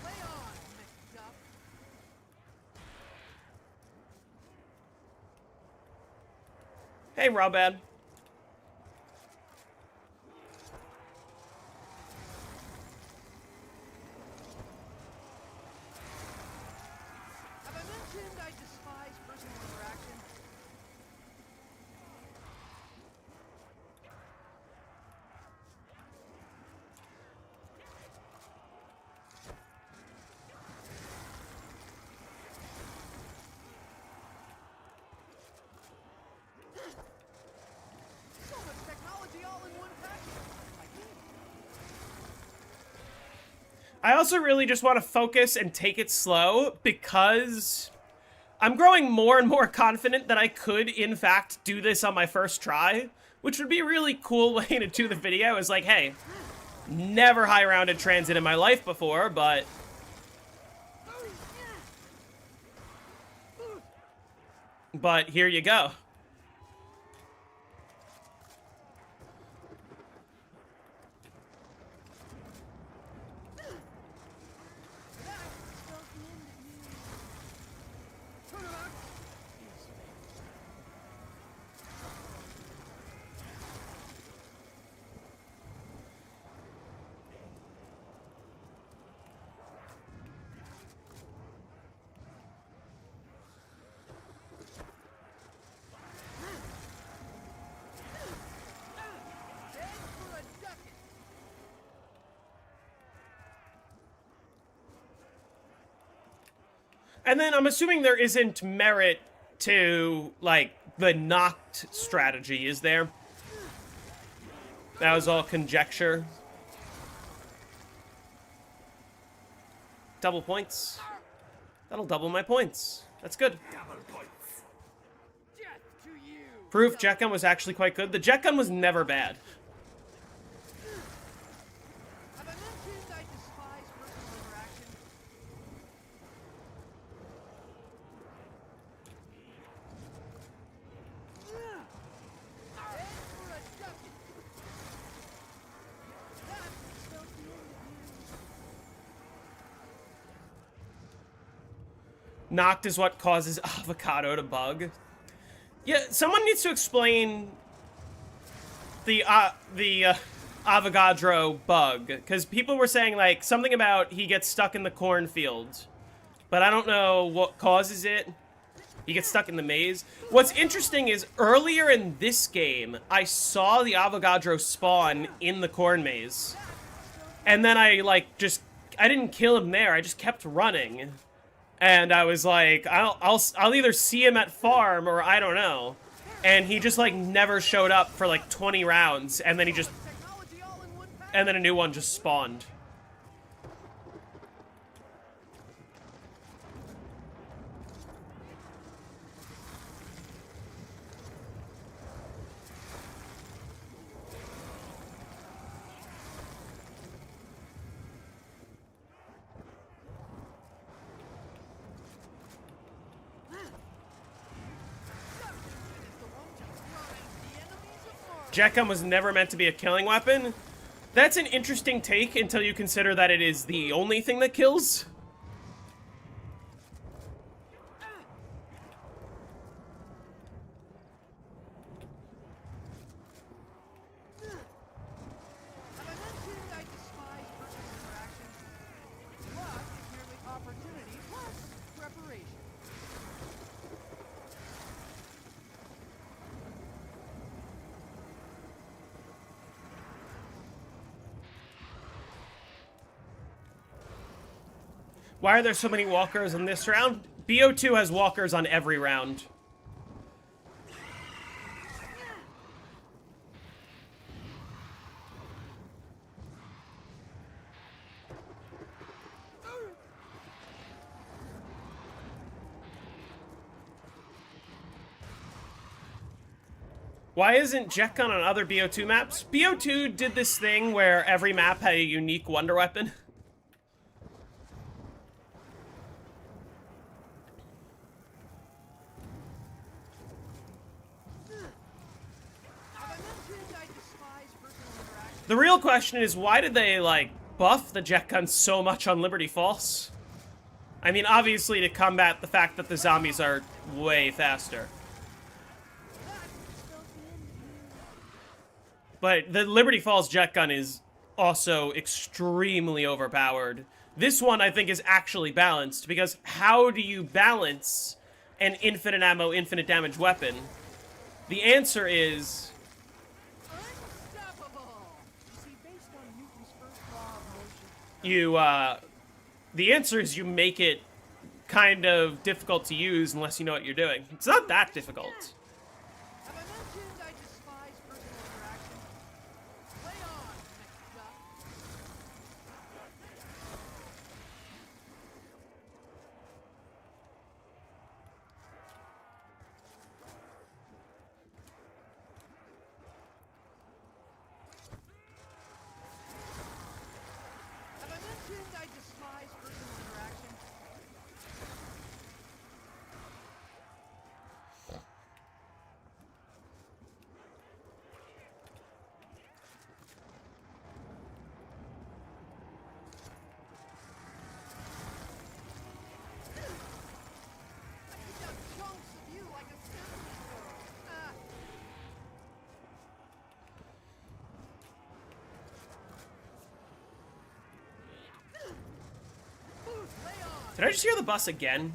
C: Play on, McDuck.
A: Hey, Robad.
C: Have I mentioned I despise personal interaction? So much technology all in one package. I can't.
A: I also really just want to focus and take it slow because I'm growing more and more confident that I could, in fact, do this on my first try, which would be a really cool way to do the video. Is like, hey, never high-rounded transit in my life before, but here you go. And then I'm assuming there isn't merit to, like, the knocked strategy, is there? That was all conjecture. Double points. That'll double my points. That's good.
C: Death to you.
A: Proof jet gun was actually quite good. The jet gun was never bad.
C: Have I mentioned I despise personal interaction? Head for a ducket. That spells the end of you.
A: Knocked is what causes avocado to bug. Yeah, someone needs to explain the Avogadro bug, because people were saying, like, something about he gets stuck in the cornfield, but I don't know what causes it. He gets stuck in the maze. What's interesting is, earlier in this game, I saw the Avogadro spawn in the corn maze, and then I didn't kill him there, I just kept running. And I was like, I'll either see him at farm or I don't know. And he just, like, never showed up for, like, 20 rounds, and then
C: Technology all in one package.
A: and then a new one just spawned. Jet gun was never meant to be a killing weapon. That's an interesting take until you consider that it is the only thing that kills.
C: Have I mentioned I despise personal interaction? Luck is merely opportunity plus preparation.
A: Why are there so many walkers in this round? BO2 has walkers on every round. Why isn't Jetgun on other BO2 maps? BO2 did this thing where every map had a unique wonder weapon. The real question is, why did they, like, buff the Jetgun so much on Liberty Falls? I mean, obviously to combat the fact that the zombies are way faster. But the Liberty Falls Jetgun is also extremely overpowered. This one, I think, is actually balanced, because how do you balance an infinite ammo, infinite damage weapon? The answer is... the answer is you make it kind of difficult to use unless you know what you're doing. It's not that difficult. Did I just hear the bus again?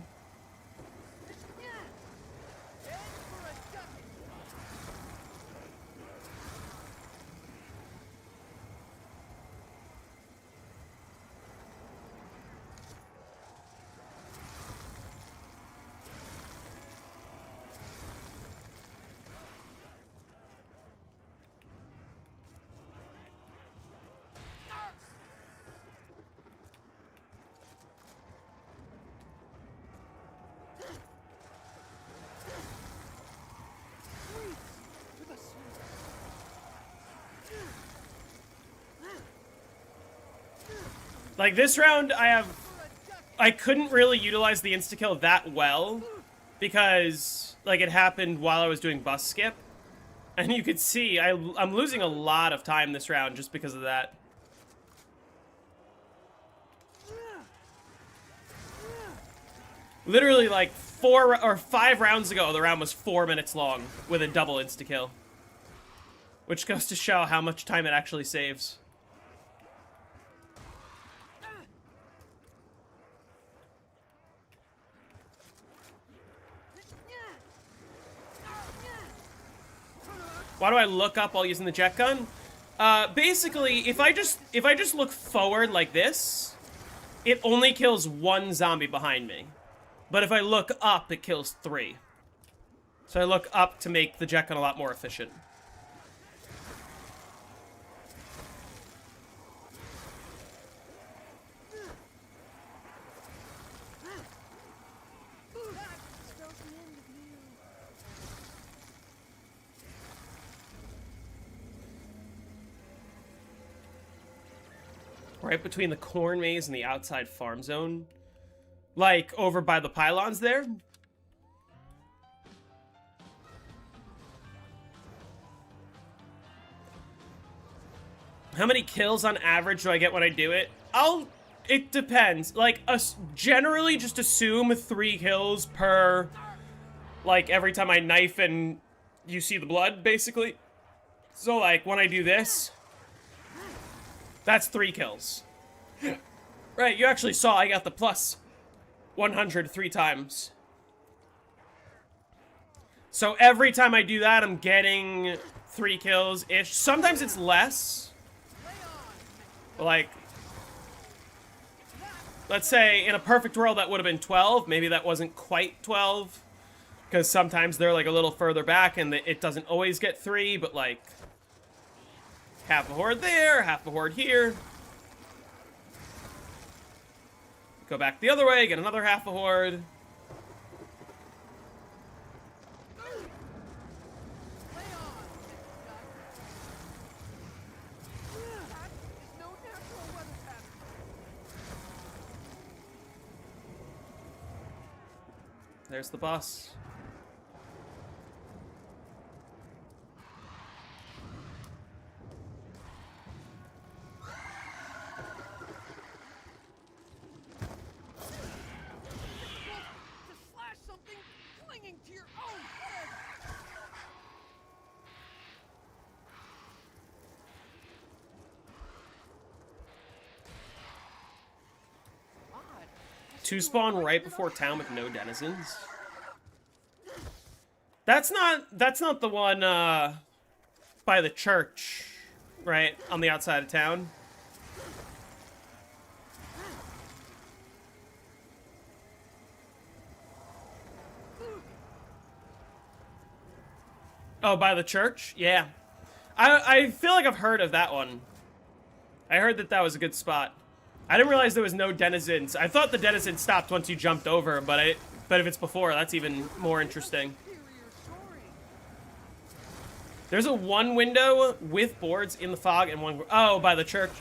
A: Like, this round, I couldn't really utilize the insta-kill that well, because, like, it happened while I was doing bus skip. And you could see, I'm losing a lot of time this round just because of that. Literally, like, 4 or 5 rounds ago, the round was 4 minutes long with a double insta-kill. Which goes to show how much time it actually saves. Why do I look up while using the jet gun? Basically, if I just look forward like this, it only kills 1 zombie behind me. But if I look up, it kills 3. So I look up to make the jet gun a lot more efficient. Right between the corn maze and the outside farm zone. Like, over by the pylons there. How many kills on average do I get when I do it? It depends. Like, generally just assume 3 kills per, like, every time I knife and you see the blood, basically. So, like, when I do this, that's 3 kills. Right, you actually saw I got the plus 100 3 times. So every time I do that, I'm getting 3 kills-ish. Sometimes it's less. Like let's say in a perfect world that would have been 12. Maybe that wasn't quite 12. Because sometimes they're like a little further back and it doesn't always get 3, but like half a horde there, half a horde here. Go back the other way, get another half a horde. There's the boss. Two spawn right before town with no denizens. That's not the one by the church, right? On the outside of town. Oh, by the church? Yeah. I feel like I've heard of that one. I heard that was a good spot. I didn't realize there was no denizens. I thought the denizens stopped once you jumped over, but if it's before, that's even more interesting. There's a one window with boards in the fog and one... Oh, by the church.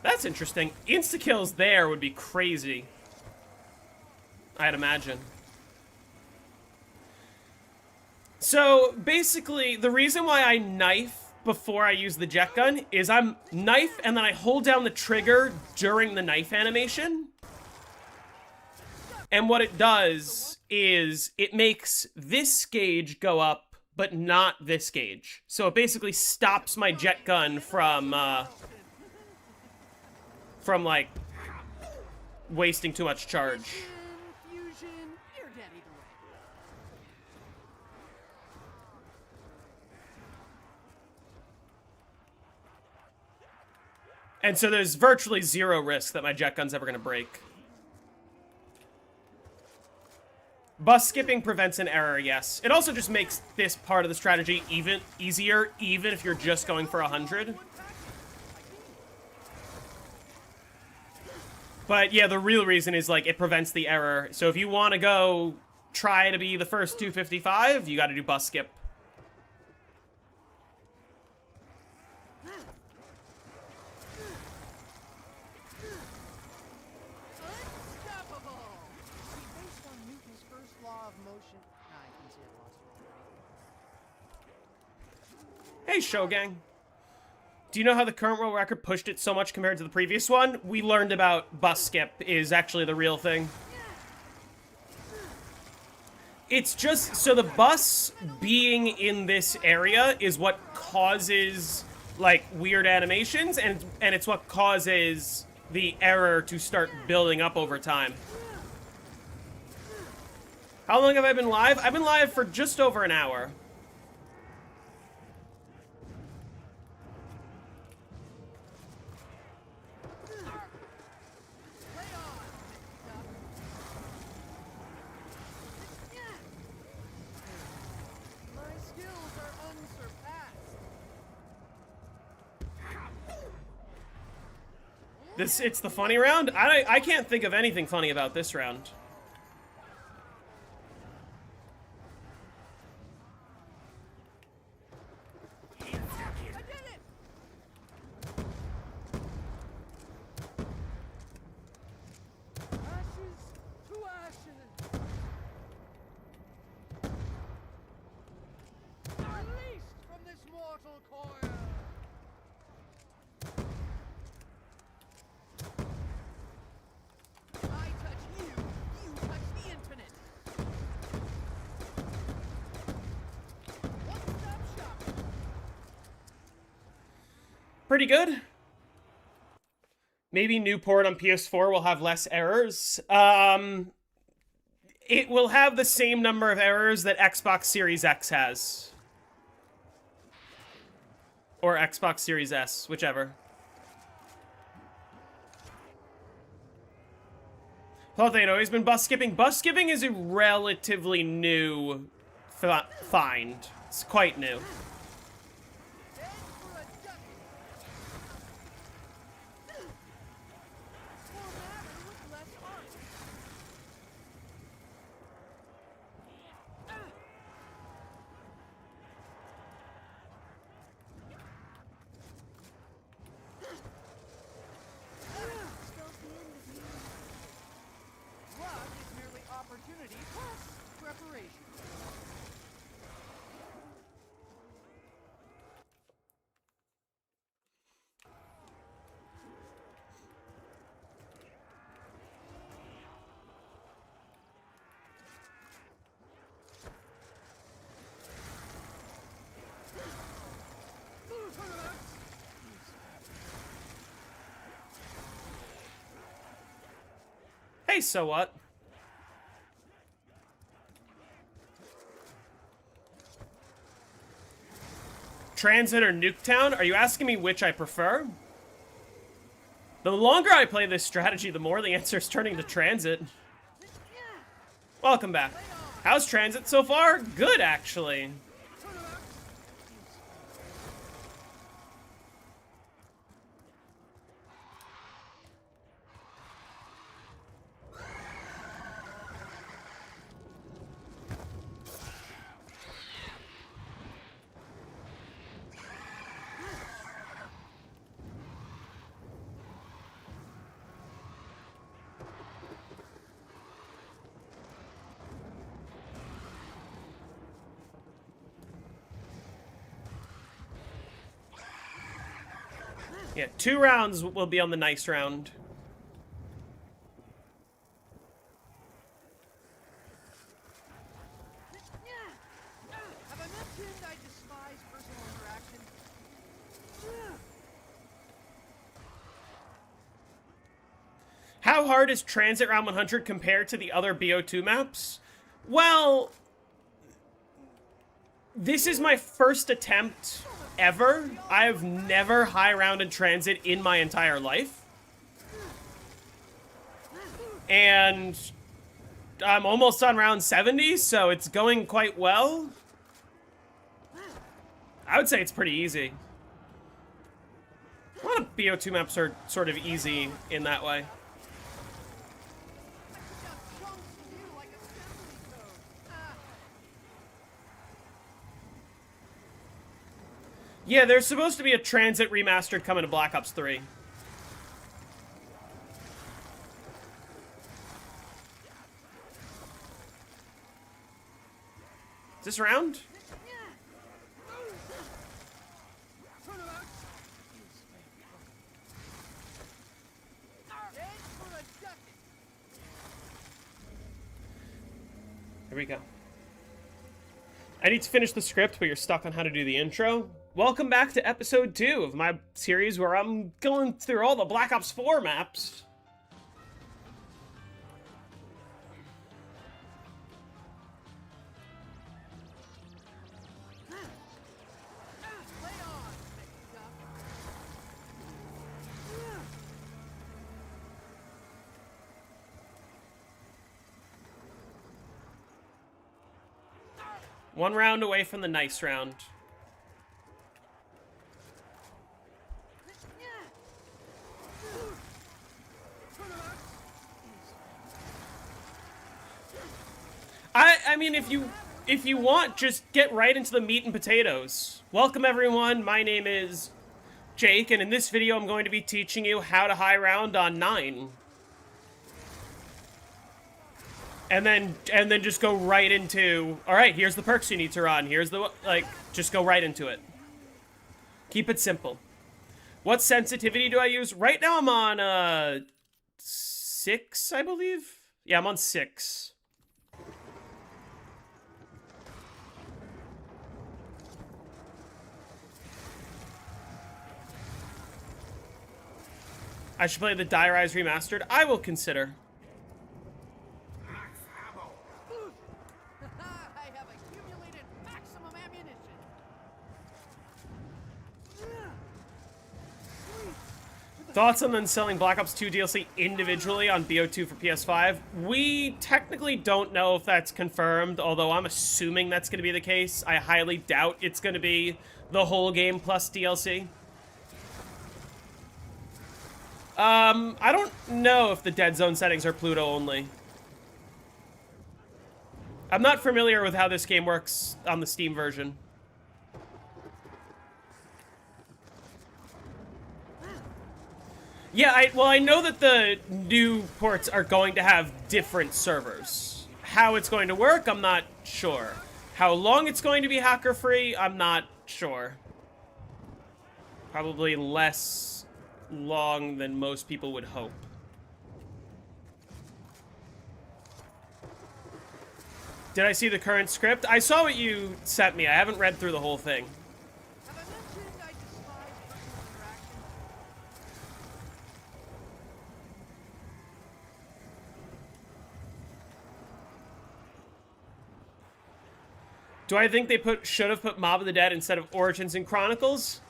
A: That's interesting. Insta-kills there would be crazy. I'd imagine. So, basically, the reason why I knife before I use the jet gun is I'm knife and then I hold down the trigger during the knife animation. And what it does is it makes this gauge go up, but not this gauge. So it basically stops my jet gun from like wasting too much charge. And so there's virtually zero risk that my jet gun's ever going to break. Bus skipping prevents an error, yes. It also just makes this part of the strategy easier, even if you're just going for 100. But yeah, the real reason is like it prevents the error. So if you want to go try to be the first 255, you got to do bus skip. Hey, Shogang. Do you know how the current world record pushed it so much compared to the previous one? We learned about bus skip is actually the real thing. It's just, so the bus being in this area is what causes, like, weird animations, and it's what causes the error to start building up over time. How long have I been live? I've been live for just over an hour. It's the funny round? I can't think of anything funny about this round. Pretty good. Maybe new port on PS4 will have less errors. It will have the same number of errors that Xbox Series X has. Or Xbox Series S, whichever. Thought they'd always been bus skipping. Bus skipping is a relatively new find. It's quite new.
C: Opportunity plus preparation.
A: Hey, so what? Transit or Nuketown? Are you asking me which I prefer? The longer I play this strategy, the more the answer is turning to Transit. Welcome back. How's Transit so far? Good, actually. Yeah, 2 rounds will be on the nice round.
C: Have I mentioned I despise personal interaction?
A: How hard is Transit Round 100 compared to the other BO2 maps? Well, this is my first attempt ever. I've never high rounded Transit in my entire life. And I'm almost on round 70, so it's going quite well. I would say it's pretty easy. A lot of BO2 maps are sort of easy in that way. Yeah, there's supposed to be a Transit remastered coming to Black Ops 3. Is this round? Here we go. I need to finish the script, but you're stuck on how to do the intro. Welcome back to episode 2 of my series where I'm going through all the Black Ops 4 maps. One round away from the nice round. I mean, if you want, just get right into the meat and potatoes. Welcome everyone, my name is Jake, and in this video I'm going to be teaching you how to high round on 9. And then just go right into, alright, here's the perks you need to run, here's the, like, just go right into it. Keep it simple. What sensitivity do I use? Right now I'm on, 6, I believe? Yeah, I'm on 6. I should play the Die Rise Remastered. I will consider.
C: I have accumulated maximum ammunition.
A: Thoughts on them selling Black Ops 2 DLC individually on BO2 for PS5? We technically don't know if that's confirmed, although I'm assuming that's going to be the case. I highly doubt it's going to be the whole game plus DLC. I don't know if the Dead Zone settings are Pluto only. I'm not familiar with how this game works on the Steam version. Yeah, I know that the new ports are going to have different servers. How it's going to work, I'm not sure. How long it's going to be hacker-free, I'm not sure. Probably less long than most people would hope. Did I see the current script? I saw what you sent me. I haven't read through the whole thing.
C: Have I mentioned I despise personal interaction?
A: Do I think they should have put Mob of the Dead instead of Origins and Chronicles?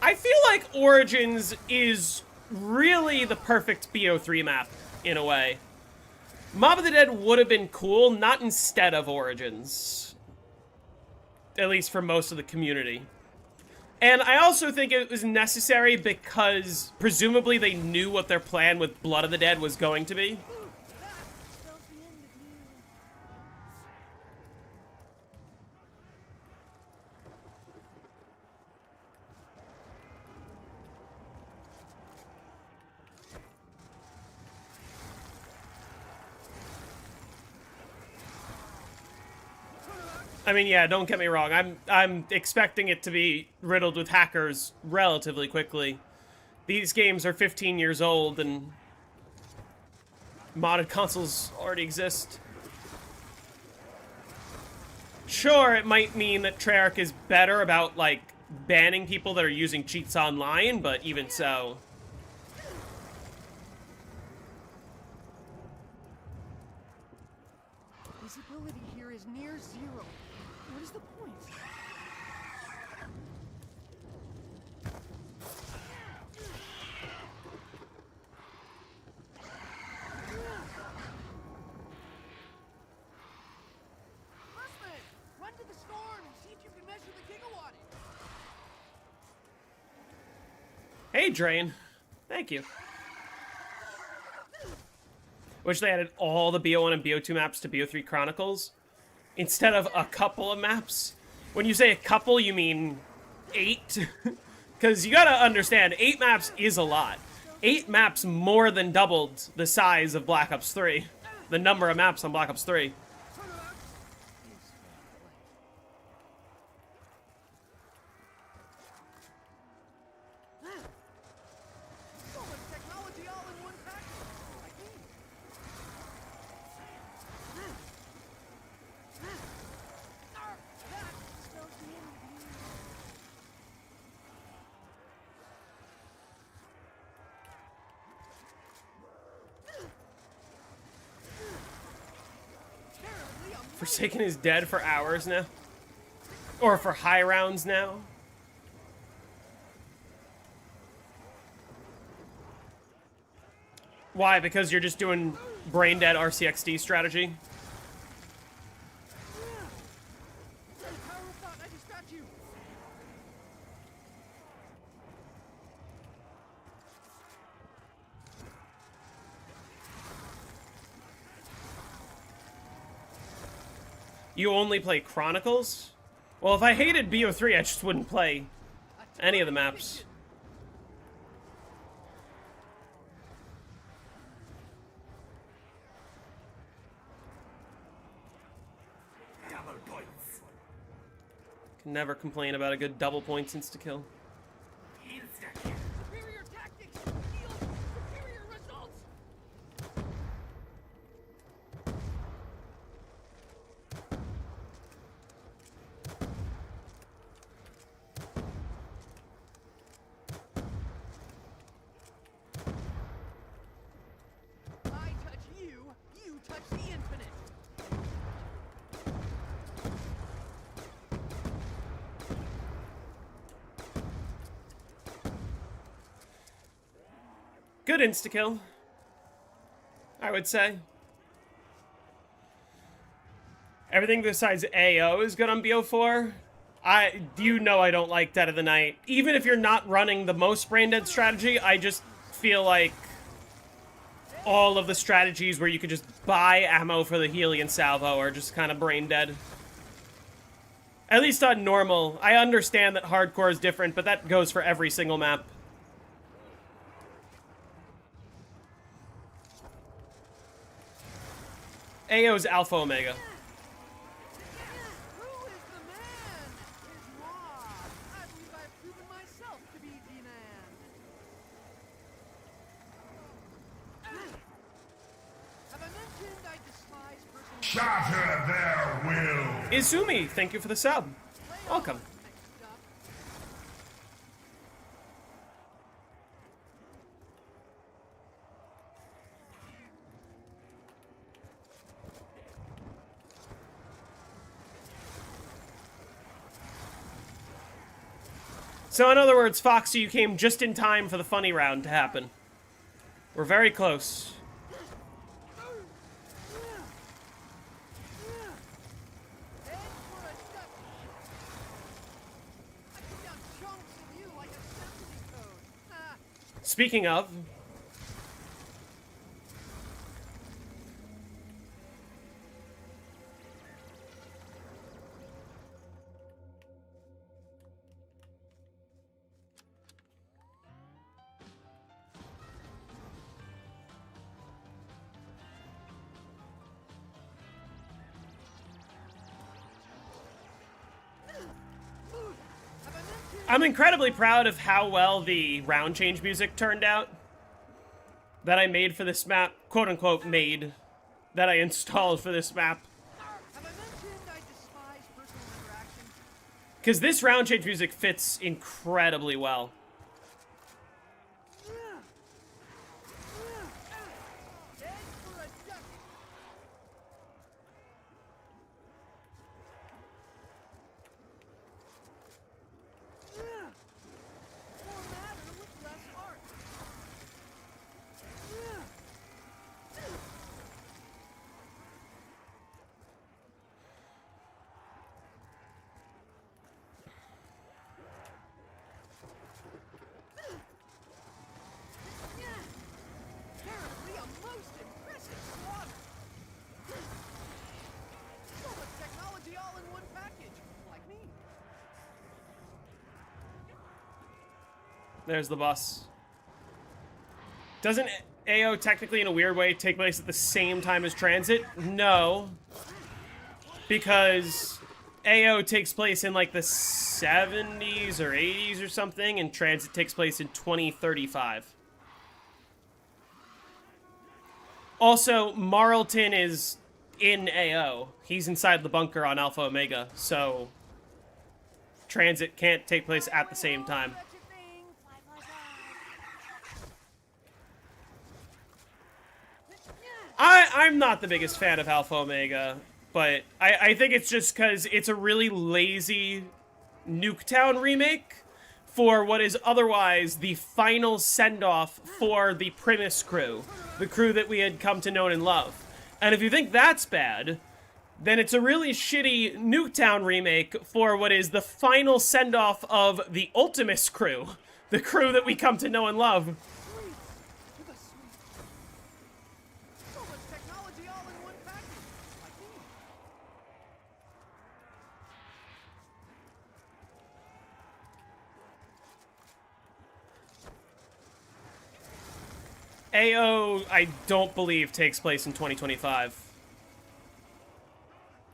A: I feel like Origins is really the perfect BO3 map, in a way. Mob of the Dead would have been cool, not instead of Origins. At least for most of the community. And I also think it was necessary because presumably they knew what their plan with Blood of the Dead was going to be.
C: That spells the end of you.
A: I mean, yeah, don't get me wrong. I'm expecting it to be riddled with hackers relatively quickly. These games are 15 years old and modded consoles already exist. Sure, it might mean that Treyarch is better about, like, banning people that are using cheats online, but even so.
C: Visibility here is near zero. What is the point? Freshman, run to the storm and see if you can measure the gigawattage.
A: Hey, Drain. Thank you. Wish they added all the BO1 and BO2 maps to BO3 Chronicles instead of a couple of maps. When you say a couple, you mean 8? Because you gotta understand, 8 maps is a lot. 8 maps more than doubled the size of Black Ops 3. The number of maps on Black Ops 3.
C: So much technology all in one package. I think. That spells the end of you. Terribly unlucky.
A: Forsaken is dead for hours now. Or for high rounds now. Why? Because you're just doing brain dead RCXD strategy?
C: Power of thought, I dispatch you.
A: You only play Chronicles? Well, if I hated BO3, I just wouldn't play any of the maps.
B: Double points.
A: Can never complain about a good double points insta-kill.
B: Insta-kill.
C: Superior tactics yield superior results. I touch you, you touch the infinite.
A: good insta-kill, I would say. Everything besides AO is good on BO4. You know I don't like Dead of the Night. Even if you're not running the most brain-dead strategy, I just feel like all of the strategies where you could just buy ammo for the Helion salvo are just kind of brain-dead. At least on normal. I understand that hardcore is different, but that goes for every single map. AO's Alpha Omega.
C: Who is the man? Is moi. I believe I've proven myself to be the man. Have I mentioned I despise personal...
B: Shatter their will!
A: Izumi, thank you for the sub. Welcome.
C: Next up.
A: So in other words, Foxy, you came just in time for the funny round to happen. We're very close.
C: Head for a duck. I put down chunks of you like assembly code. Ah,
A: Speaking of,
C: have I mentioned...
A: I'm incredibly proud of how well the round change music turned out that I made for this map, quote-unquote made, that I installed for this map.
C: Have I mentioned I despise personal interaction?
A: Because this round change music fits incredibly well.
C: Head for a duck. More matter with less art. Apparently a most impressive slaughter. So much technology all in one package. Like me.
A: There's the bus. Doesn't AO technically, in a weird way, take place at the same time as Transit? No. Because AO takes place in, like, the 70s or 80s or something, and Transit takes place in 2035. Also, Marlton is in AO. He's inside the bunker on Alpha Omega, so Transit can't take place at the same time.
C: Such a thing. Fly, fly, fly.
A: I'm not the biggest fan of Alpha Omega, but I think it's just because it's a really lazy Nuketown remake for what is otherwise the final send-off for the Primus crew, the crew that we had come to know and love. And if you think that's bad, then it's a really shitty Nuketown remake for what is the final send-off of the Ultimus crew, the crew that we come to know and love.
C: Sweet. To the sweet. So much technology all in one package. Like me.
A: AO, I don't believe, takes place in 2025.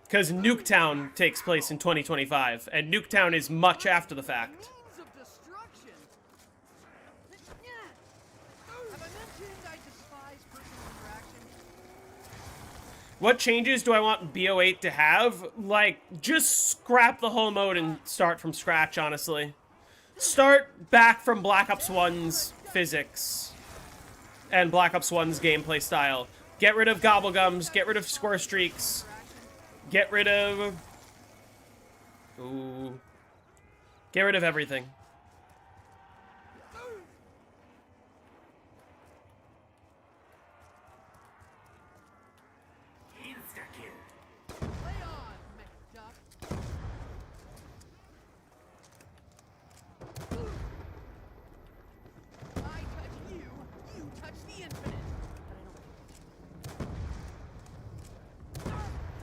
A: Because Nuketown takes place in 2025, and Nuketown is much after the fact.
C: Means of destruction. Have I mentioned I despise personal interaction?
A: What changes do I want BO8 to have? Like, just scrap the whole mode and start from scratch, honestly. Start back from Black Ops 1's physics and Black Ops 1's gameplay style. Get rid of Gobblegums, get rid of Score Streaks, get rid of... Ooh. Get rid of everything.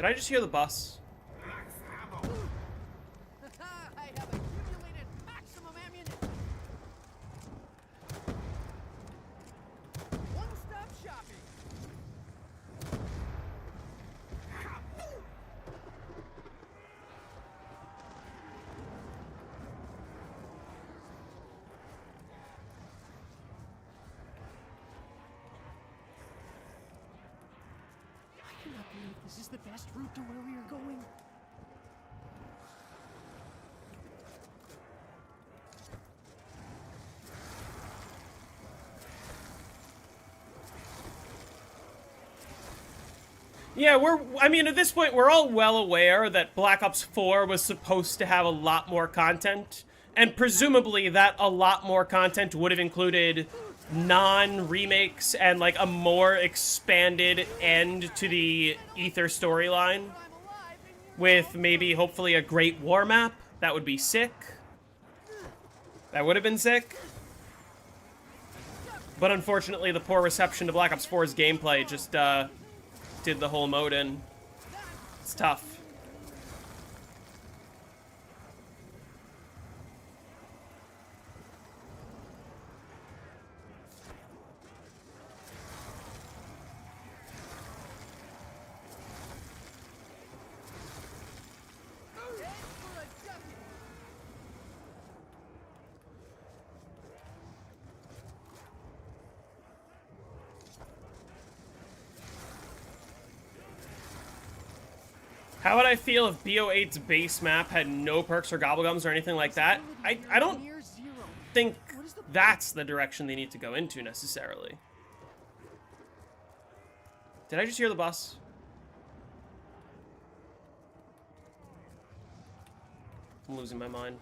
A: Did I just hear the bus?
C: I have accumulated maximum ammunition. One-stop shopping. I cannot believe this is the best route to where we are going.
A: Yeah, I mean, at this point, we're all well aware that Black Ops 4 was supposed to have a lot more content, and presumably that a lot more content would have included non-remakes and, like, a more expanded end to the Ether storyline, with maybe, hopefully, a Great War map. That would be sick. That would have been sick. But unfortunately, the poor reception to Black Ops 4's gameplay just, did the whole mode in. It's tough. How would I feel if BO8's base map had no perks or gobblegums or anything like that? I don't think that's the direction they need to go into necessarily. Did I just hear the bus? I'm losing my mind.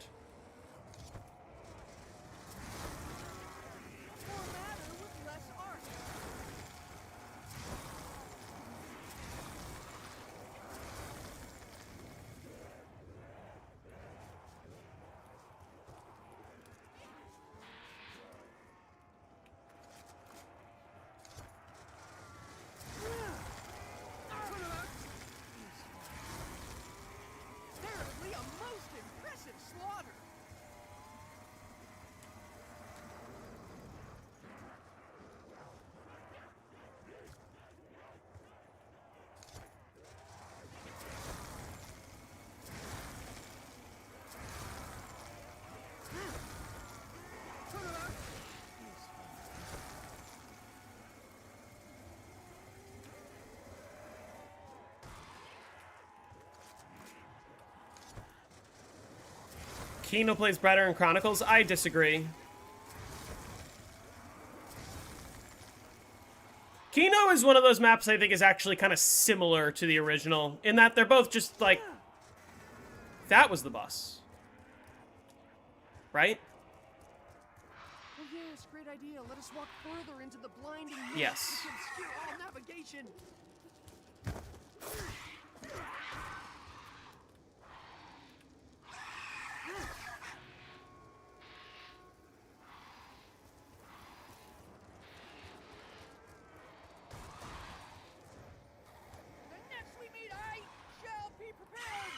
A: Kino plays better in Chronicles? I disagree. Kino is one of those maps I think is actually kind of similar to the original, in that they're both just, like... That was the bus. Right?
C: Oh yes, great idea. Let us walk further into the blinding mist
A: Yes.
C: to obscure all navigation. The next we meet, I shall be prepared.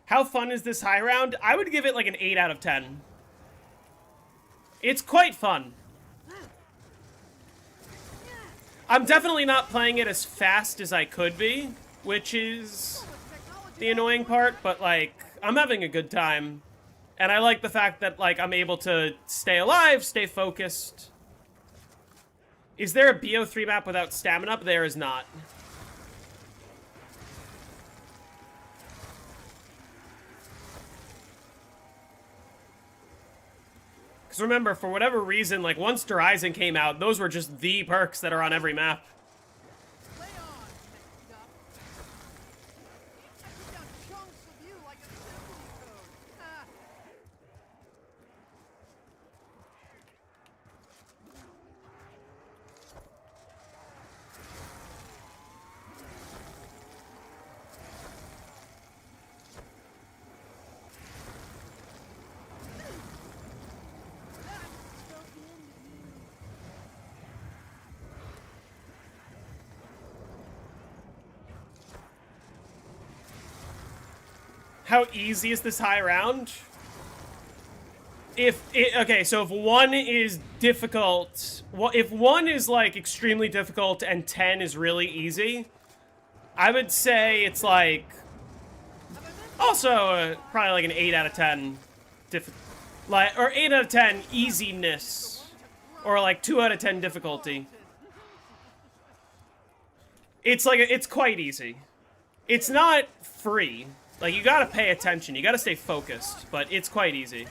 A: How fun is this high round? I would give it like an 8 out of 10. It's quite fun. I'm definitely not playing it as fast as I could be, which is the annoying part, but like, I'm having a good time. And I like the fact that like, I'm able to stay alive, stay focused. Is there a BO3 map without stamina? There is not. Because remember, for whatever reason, like, once Horizon came out, those were just the perks that are on every map.
C: Lay on, mixed up. I put down chunks of you like a symphony code. Ah. That spells the end of you.
A: How easy is this high round? Okay, so if 1 is difficult, well, if 1 is like extremely difficult and 10 is really easy, I would say it's like also probably like an 8 out of 10 or 8 out of 10 easiness, or like 2 out of 10 difficulty. It's like it's quite easy. It's not free. Like, you gotta pay attention, you gotta stay focused, but it's quite easy.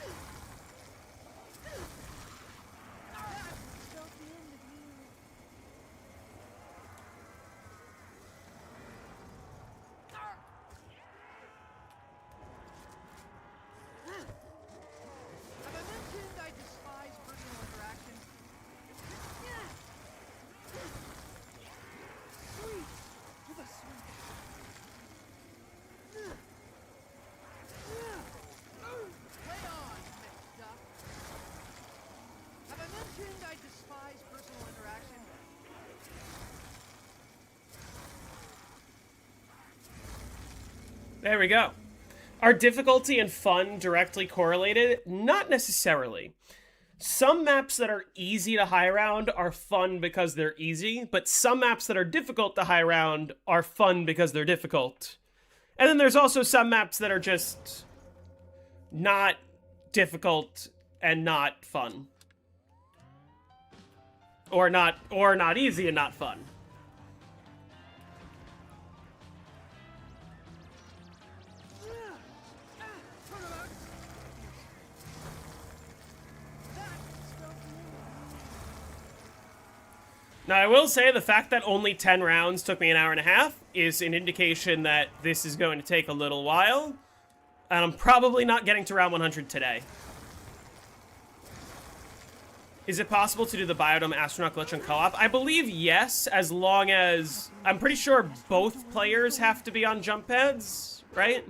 A: There we go. Are difficulty and fun directly correlated? Not necessarily. Some maps that are easy to high round are fun because they're easy, but some maps that are difficult to high round are fun because they're difficult. And then there's also some maps that are just not difficult and not fun. Or not easy and not fun. Now, I will say the fact that only 10 rounds took me an hour and a half is an indication that this is going to take a little while, and I'm probably not getting to round 100 today. Is it possible to do the Biodome Astronaut glitch on co-op? I believe yes, as long as... I'm pretty sure both players have to be on jump pads, right?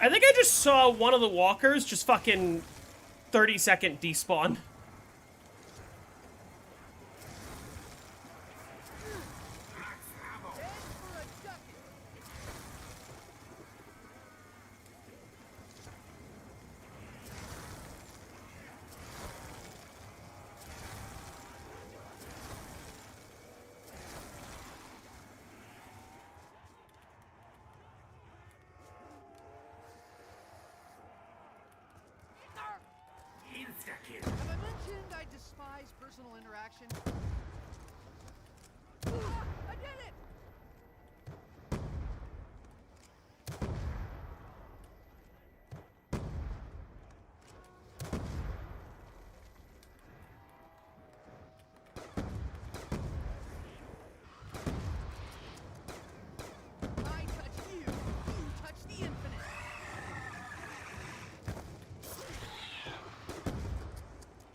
A: I think I just saw one of the walkers just fucking 30-second despawn.
C: Have I mentioned I despise personal interaction? I did it! I touch you, you touch the infinite.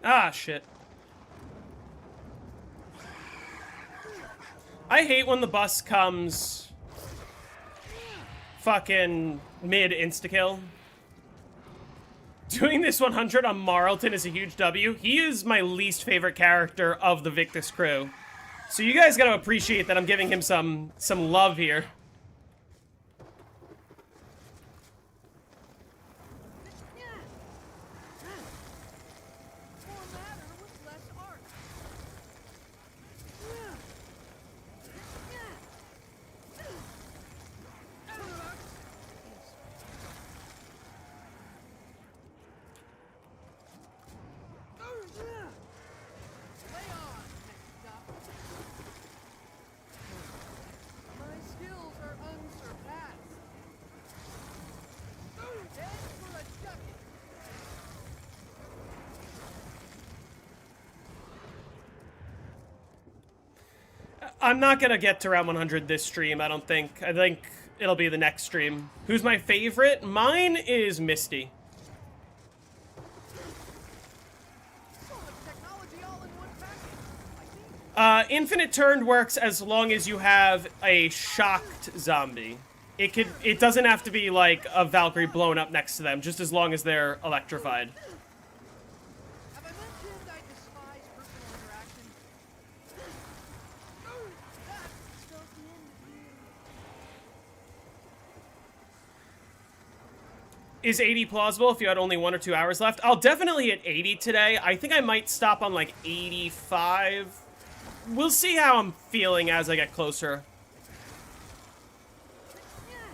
A: Ah, shit. I hate when the bus comes fucking mid insta-kill. Doing this 100 on Marlton is a huge W. He is my least favorite character of the Victus crew. So you guys gotta appreciate that I'm giving him some love here. I'm not gonna get to round 100 this stream, I don't think. I think it'll be the next stream. Who's my favorite? Mine is Misty.
C: Solid technology all in one package. I think.
A: Infinite turn works as long as you have a shocked zombie. It doesn't have to be like a Valkyrie blown up next to them, just as long as they're electrified.
C: Have I mentioned I despise personal interaction? That spells the end of you.
A: Is 80 plausible if you had only 1 or 2 hours left? I'll definitely hit 80 today. I think I might stop on like 85. We'll see how I'm feeling as I get closer.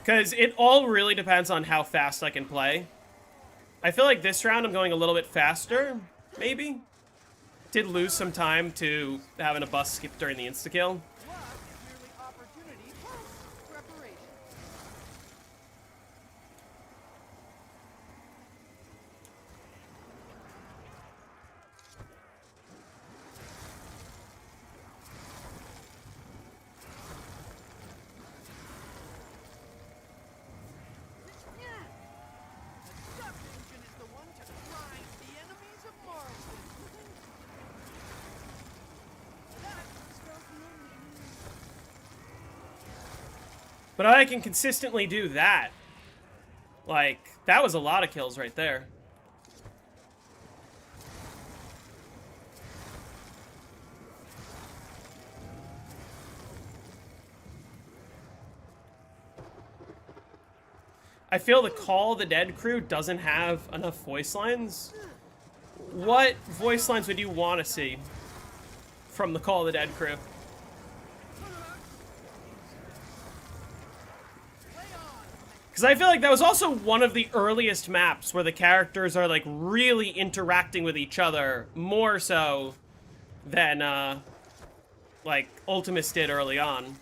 A: Because it all really depends on how fast I can play. I feel like this round I'm going a little bit faster, maybe? Did lose some time to having a bus skip during the insta-kill.
C: Luck is merely opportunity plus preparation. The Duck engine is the one to grind the enemies of Marlton. That spells the end of you.
A: But I can consistently do that. Like, that was a lot of kills right there. I feel the Call of the Dead crew doesn't have enough voice lines. What voice lines would you want to see from the Call of the Dead crew? Because I feel like that was also one of the earliest maps where the characters are like really interacting with each other more so than like Ultimus did early on.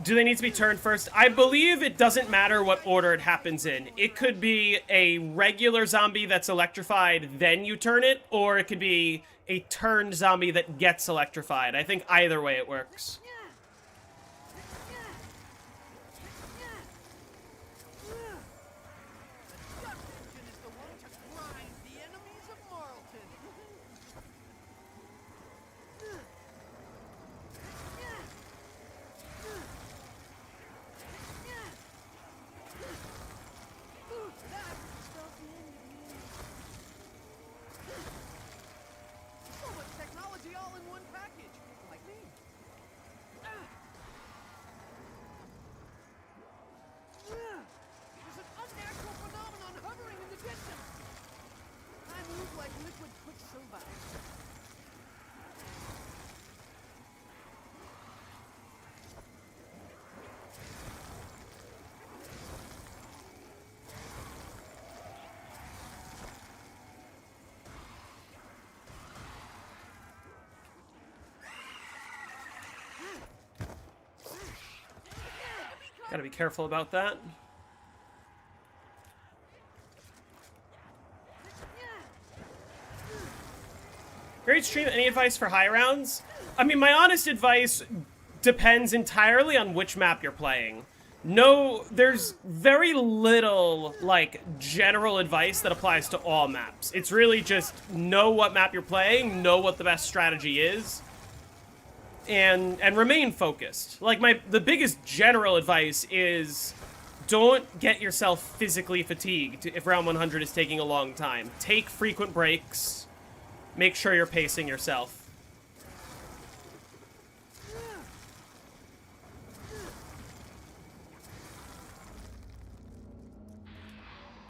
A: Do they need to be turned first? I believe it doesn't matter what order it happens in. It could be a regular zombie that's electrified, then you turn it, or it could be a turned zombie that gets electrified. I think either way it works.
C: The Duck engine is the one to grind the enemies of Marlton. That spells the end of you. So much technology all in one package. Like me. There's an unnatural phenomenon hovering in the distance. I move like liquid quicksilver.
A: Gotta be careful about that. Great stream. Any advice for high rounds? I mean, my honest advice depends entirely on which map you're playing. No, there's very little, like, general advice that applies to all maps. It's really just know what map you're playing, know what the best strategy is, and remain focused. Like, the biggest general advice is don't get yourself physically fatigued if round 100 is taking a long time. Take frequent breaks. Make sure you're pacing yourself.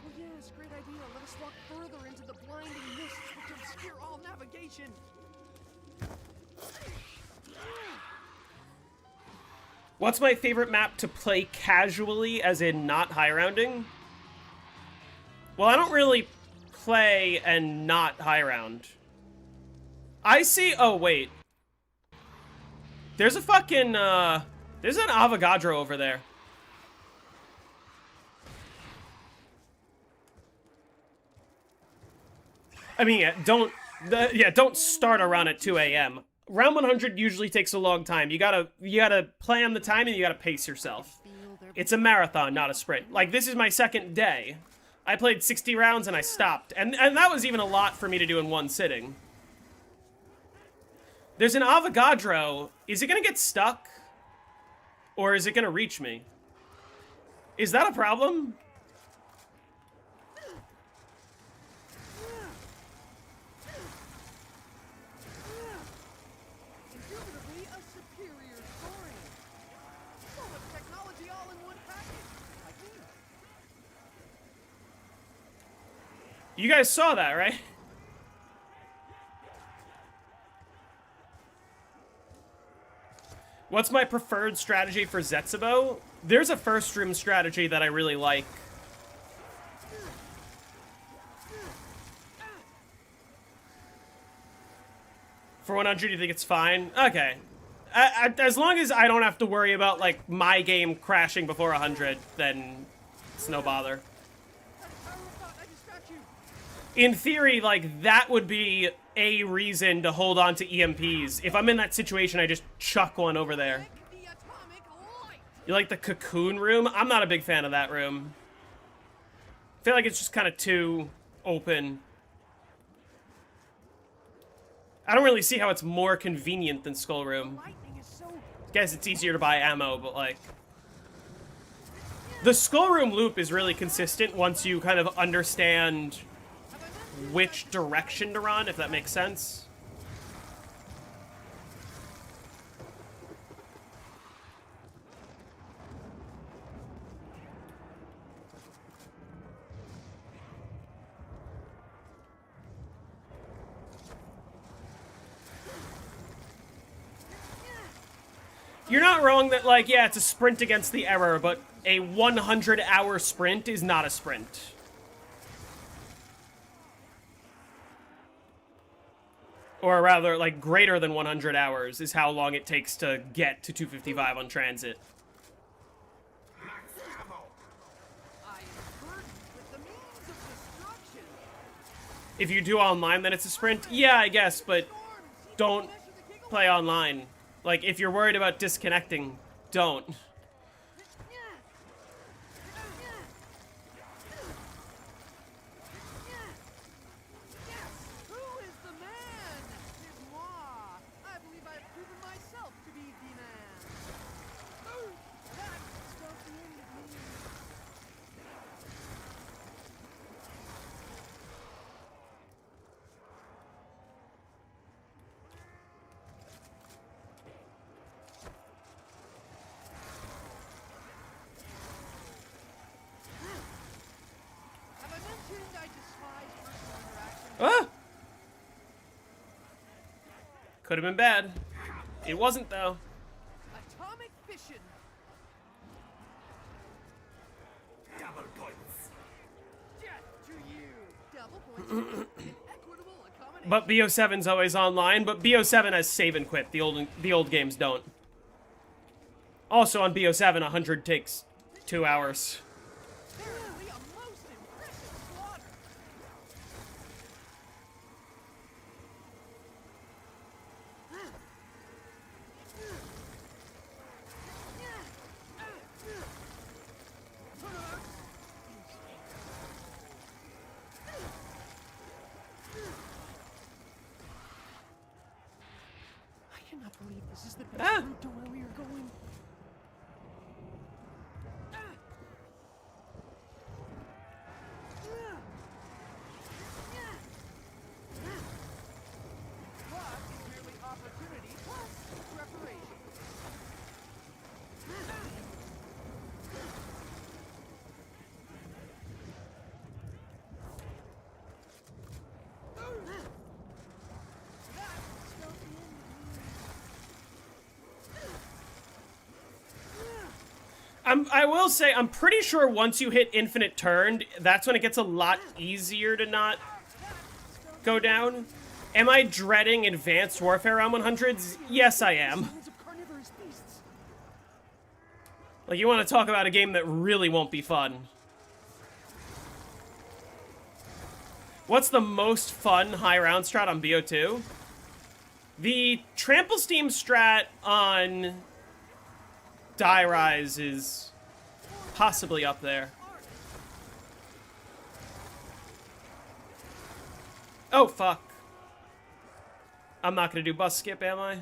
C: Oh yes, great idea. Let us walk further into the blinding mists which obscure all navigation.
A: What's my favorite map to play casually, as in not high rounding? Well, I don't really play and not high round. I see. Oh, wait. There's a fucking, there's an Avogadro over there. I mean, yeah, don't Yeah, don't start a run at 2 a.m. Round 100 usually takes a long time. You gotta plan the time and you gotta pace yourself. It's a marathon, not a sprint. Like, this is my second day. I played 60 rounds and I stopped. And that was even a lot for me to do in one sitting. There's an Avogadro. Is it gonna get stuck? Or is it gonna reach me? Is that a problem?
C: Indubitably a superior story. So much technology all in one package. Like me.
A: You guys saw that, right? What's my preferred strategy for Zetsubo? There's a first room strategy that I really like. For 100, you think it's fine? Okay. As long as I don't have to worry about, like, my game crashing before 100, then it's no bother. In theory, like, that would be a reason to hold on to EMPs. If I'm in that situation, I just chuck one over there. You like the cocoon room? I'm not a big fan of that room. I feel like it's just kind of too open. I don't really see how it's more convenient than Skull Room. Guess it's easier to buy ammo, but like... The Skull Room loop is really consistent once you kind of understand which direction to run, if that makes sense. You're not wrong that, like, yeah, it's a sprint against the error, but a 100-hour sprint is not a sprint. Or rather, like, greater than 100 hours is how long it takes to get to 255 on transit. If you do online, then it's a sprint? Yeah, I guess, but don't play online. Like, if you're worried about disconnecting, don't. Ah! Could have been bad. It wasn't, though.
C: Atomic fission.
B: Double points.
C: Death to you. Double points. Inequitable accommodation.
A: But BO7's always online, but BO7 has save and quit. The old games don't. Also on BO7, 100 takes 2 hours.
C: Apparently a most impressive slaughter. I cannot believe this is the best route to where we are going. Luck is merely opportunity plus preparation.
A: I will say, I'm pretty sure once you hit infinite turn, that's when it gets a lot easier to not go down. Am I dreading Advanced Warfare on 100s? Yes, I am. Like, you want to talk about a game that really won't be fun. What's the most fun high round strat on BO2? The trample steam strat on Die Rise is possibly up there. Oh, fuck. I'm not gonna do bus skip, am I?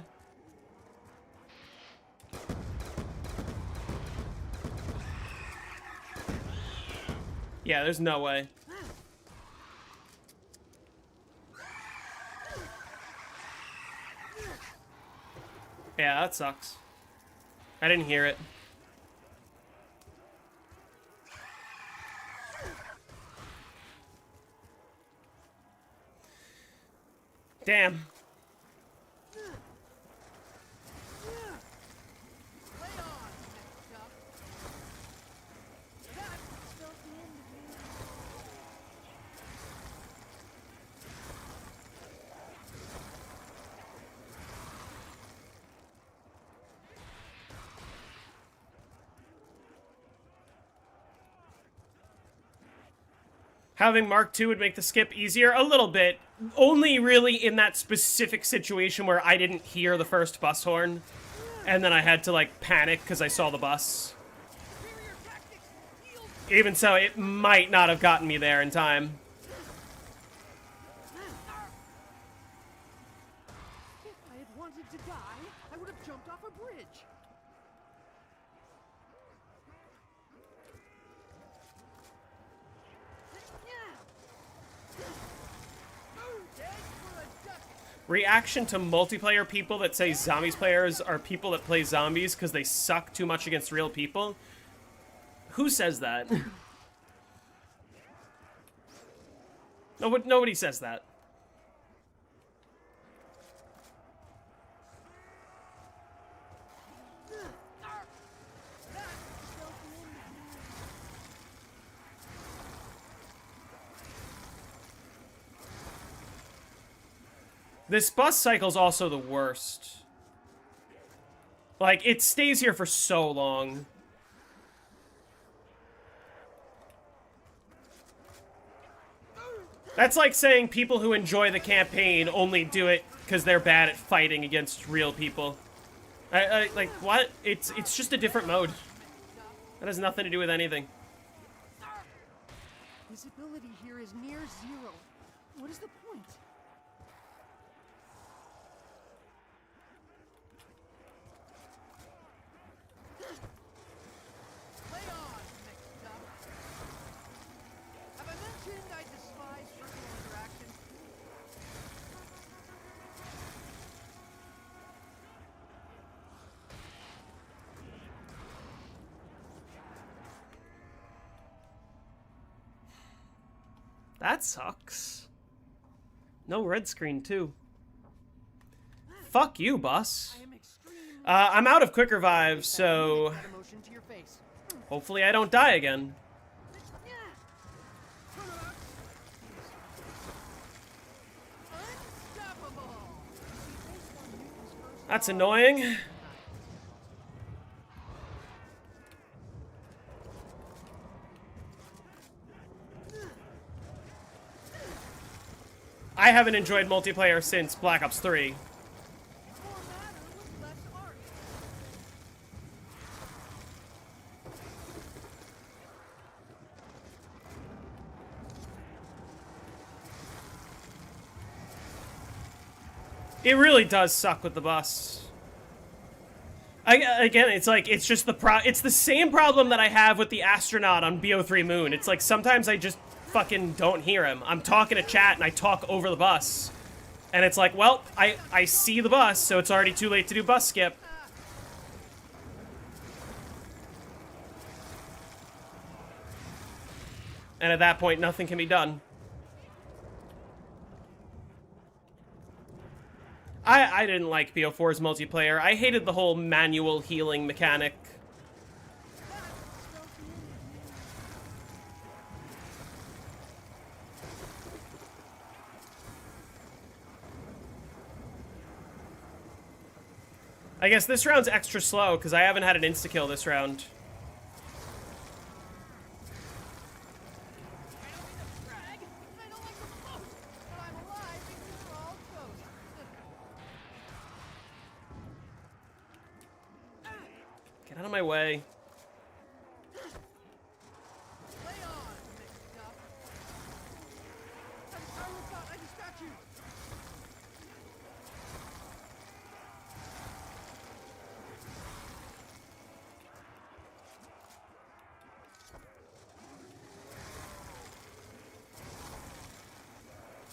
A: Yeah, there's no way. Yeah, that sucks. I didn't hear it. Damn.
C: Play on, next up. That spells the end of me.
A: Having Mark II would make the skip easier a little bit. Only really in that specific situation where I didn't hear the first bus horn. And then I had to, like, panic because I saw the bus.
C: Superior tactics yield.
A: Even so, it might not have gotten me there in time.
C: If I had wanted to die, I would have jumped off a bridge. Dead for a duck.
A: Reaction to multiplayer people that say zombies players are people that play zombies because they suck too much against real people. Who says that? Nobody says that. This bus cycle's also the worst. Like, it stays here for so long. That's like saying people who enjoy the campaign only do it because they're bad at fighting against real people. Like, what? It's just a different mode. That has nothing to do with anything.
C: Visibility here is near zero. What is the point? Play on, next up. Have I mentioned I despise personal interaction?
A: That sucks. No red screen, too. Fuck you, boss.
C: I am extremely
A: I'm out of quick revive, so
C: that emotion to your face.
A: hopefully I don't die again.
C: Unstoppable.
A: That's annoying. I haven't enjoyed multiplayer since Black Ops 3.
C: More matter with less art.
A: It really does suck with the bus. Again, it's like, it's just it's the same problem that I have with the astronaut on BO3 Moon. It's like, sometimes I just fucking don't hear him. I'm talking to chat and I talk over the bus. And it's like, well, I see the bus, so it's already too late to do bus skip. And at that point, nothing can be done. I didn't like BO4's multiplayer. I hated the whole manual healing mechanic. I guess this round's extra slow because I haven't had an insta-kill this round.
C: I don't like the
A: Out of my way.
C: Lay on, mixed up. I dispatch you.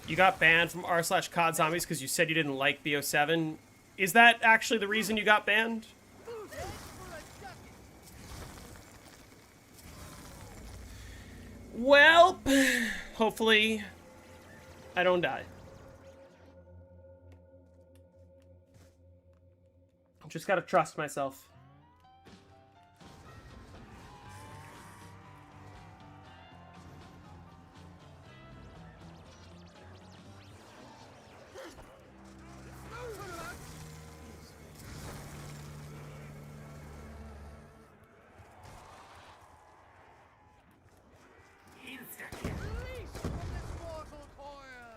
A: You got banned from r/COD Zombies because you said you didn't like BO7. Is that actually the reason you got banned?
C: Who's head for a ducking?
A: Well, hopefully I don't die. Just gotta trust myself.
C: Release from this mortal coil.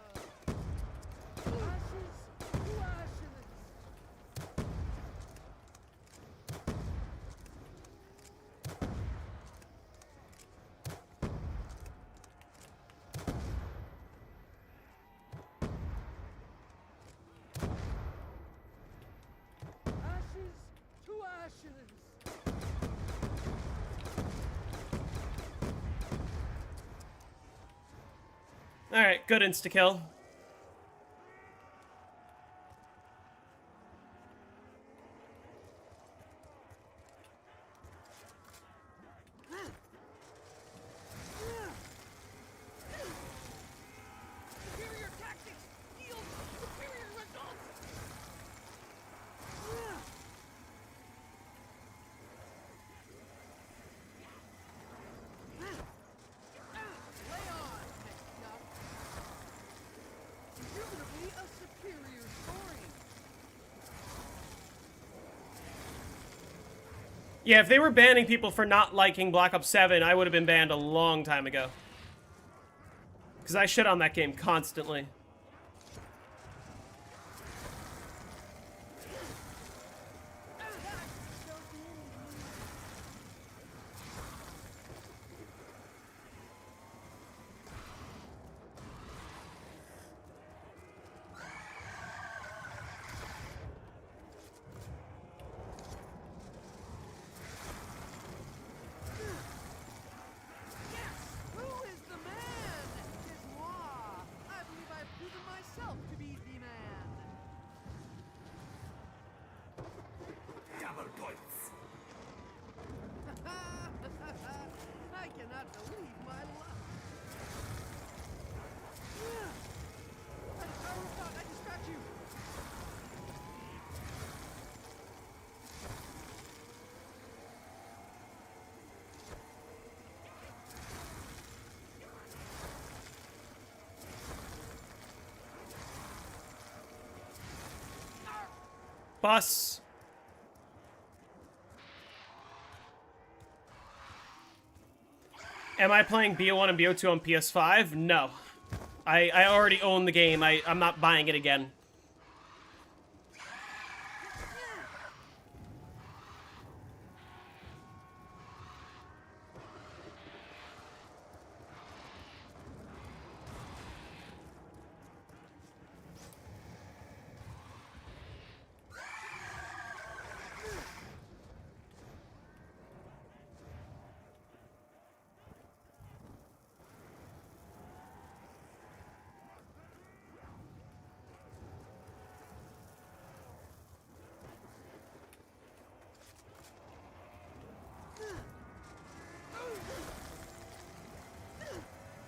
C: Ashes to ashes. Ashes to ashes.
A: Alright, good insta-kill.
C: Superior tactics yield superior results. Lay on, mixed up. Indubitably a superior story.
A: Yeah, if they were banning people for not liking Black Ops 7, I would have been banned a long time ago. Because I shit on that game constantly.
C: Who is the man? Tis moi. I believe I've proven myself to be the man.
B: Double points.
C: I cannot believe my luck. I dispatch you.
A: Bus. Am I playing BO1 and BO2 on PS5? No. I already own the game. I'm not buying it again.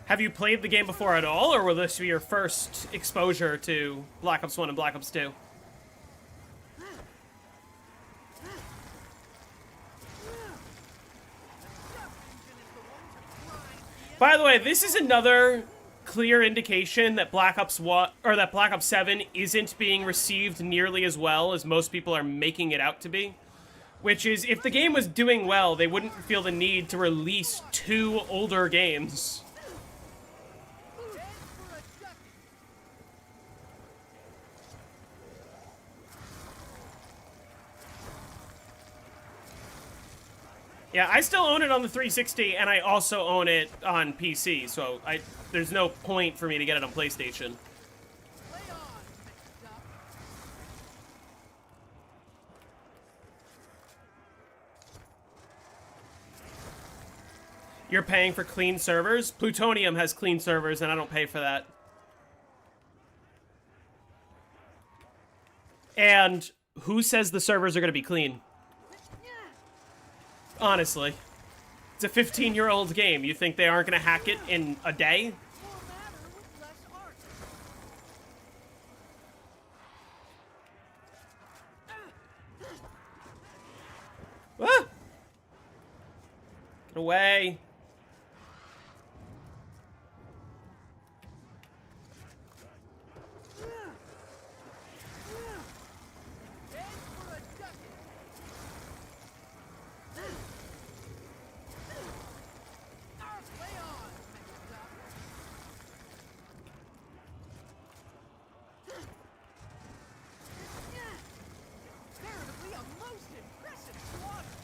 A: Have you played the game before at all, or will this be your first exposure to Black Ops 1 and Black Ops 2? By the way, this is another clear indication that Black Ops 1 or that Black Ops 7 isn't being received nearly as well as most people are making it out to be. Which is, if the game was doing well, they wouldn't feel the need to release 2 older games. Yeah, I still own it on the 360, and I also own it on PC, so there's no point for me to get it on PlayStation.
C: Play on, mixed up.
A: You're paying for clean servers? Plutonium has clean servers, and I don't pay for that. And who says the servers are going to be clean? Honestly. It's a 15-year-old game. You think they aren't going to hack it in a day?
C: More matter with less art.
A: Ah! Get away.
C: Head for a ducat. Play on, mixed up. Comparatively a most impressive slaughter.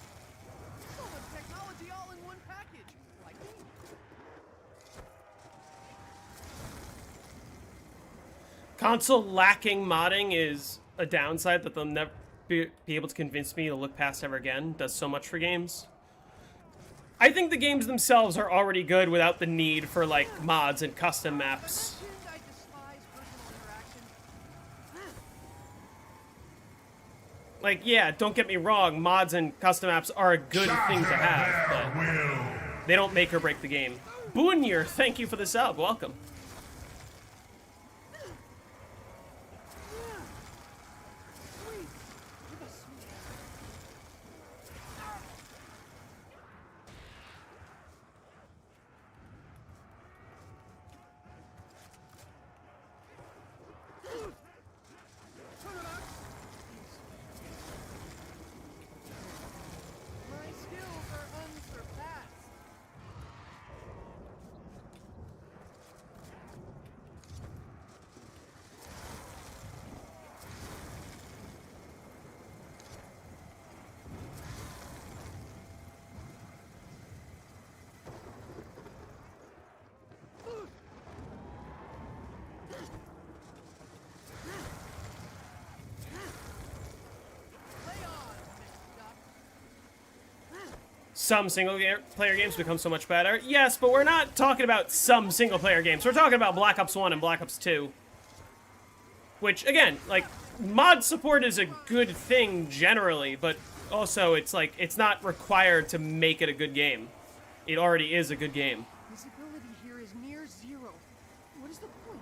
C: So much technology all in one package. Like me.
A: Console lacking modding is a downside that they'll never be able to convince me to look past ever again. Does so much for games. I think the games themselves are already good without the need for, like, mods and custom maps.
C: I mentioned I despise personal interaction.
A: Like, yeah, don't get me wrong, mods and custom maps are a good thing to have, but they don't make or break the game. Boonyer, thank you for the sub. Welcome.
C: Sweet. With a sweet. My skills are unsurpassed. Play on, mixed up.
A: Some single-player games become so much better. Yes, but we're not talking about some single-player games. We're talking about Black Ops 1 and Black Ops 2. Which, again, like, mod support is a good thing generally, but also it's like, it's not required to make it a good game. It already is a good game.
C: Visibility here is near zero. What is the point?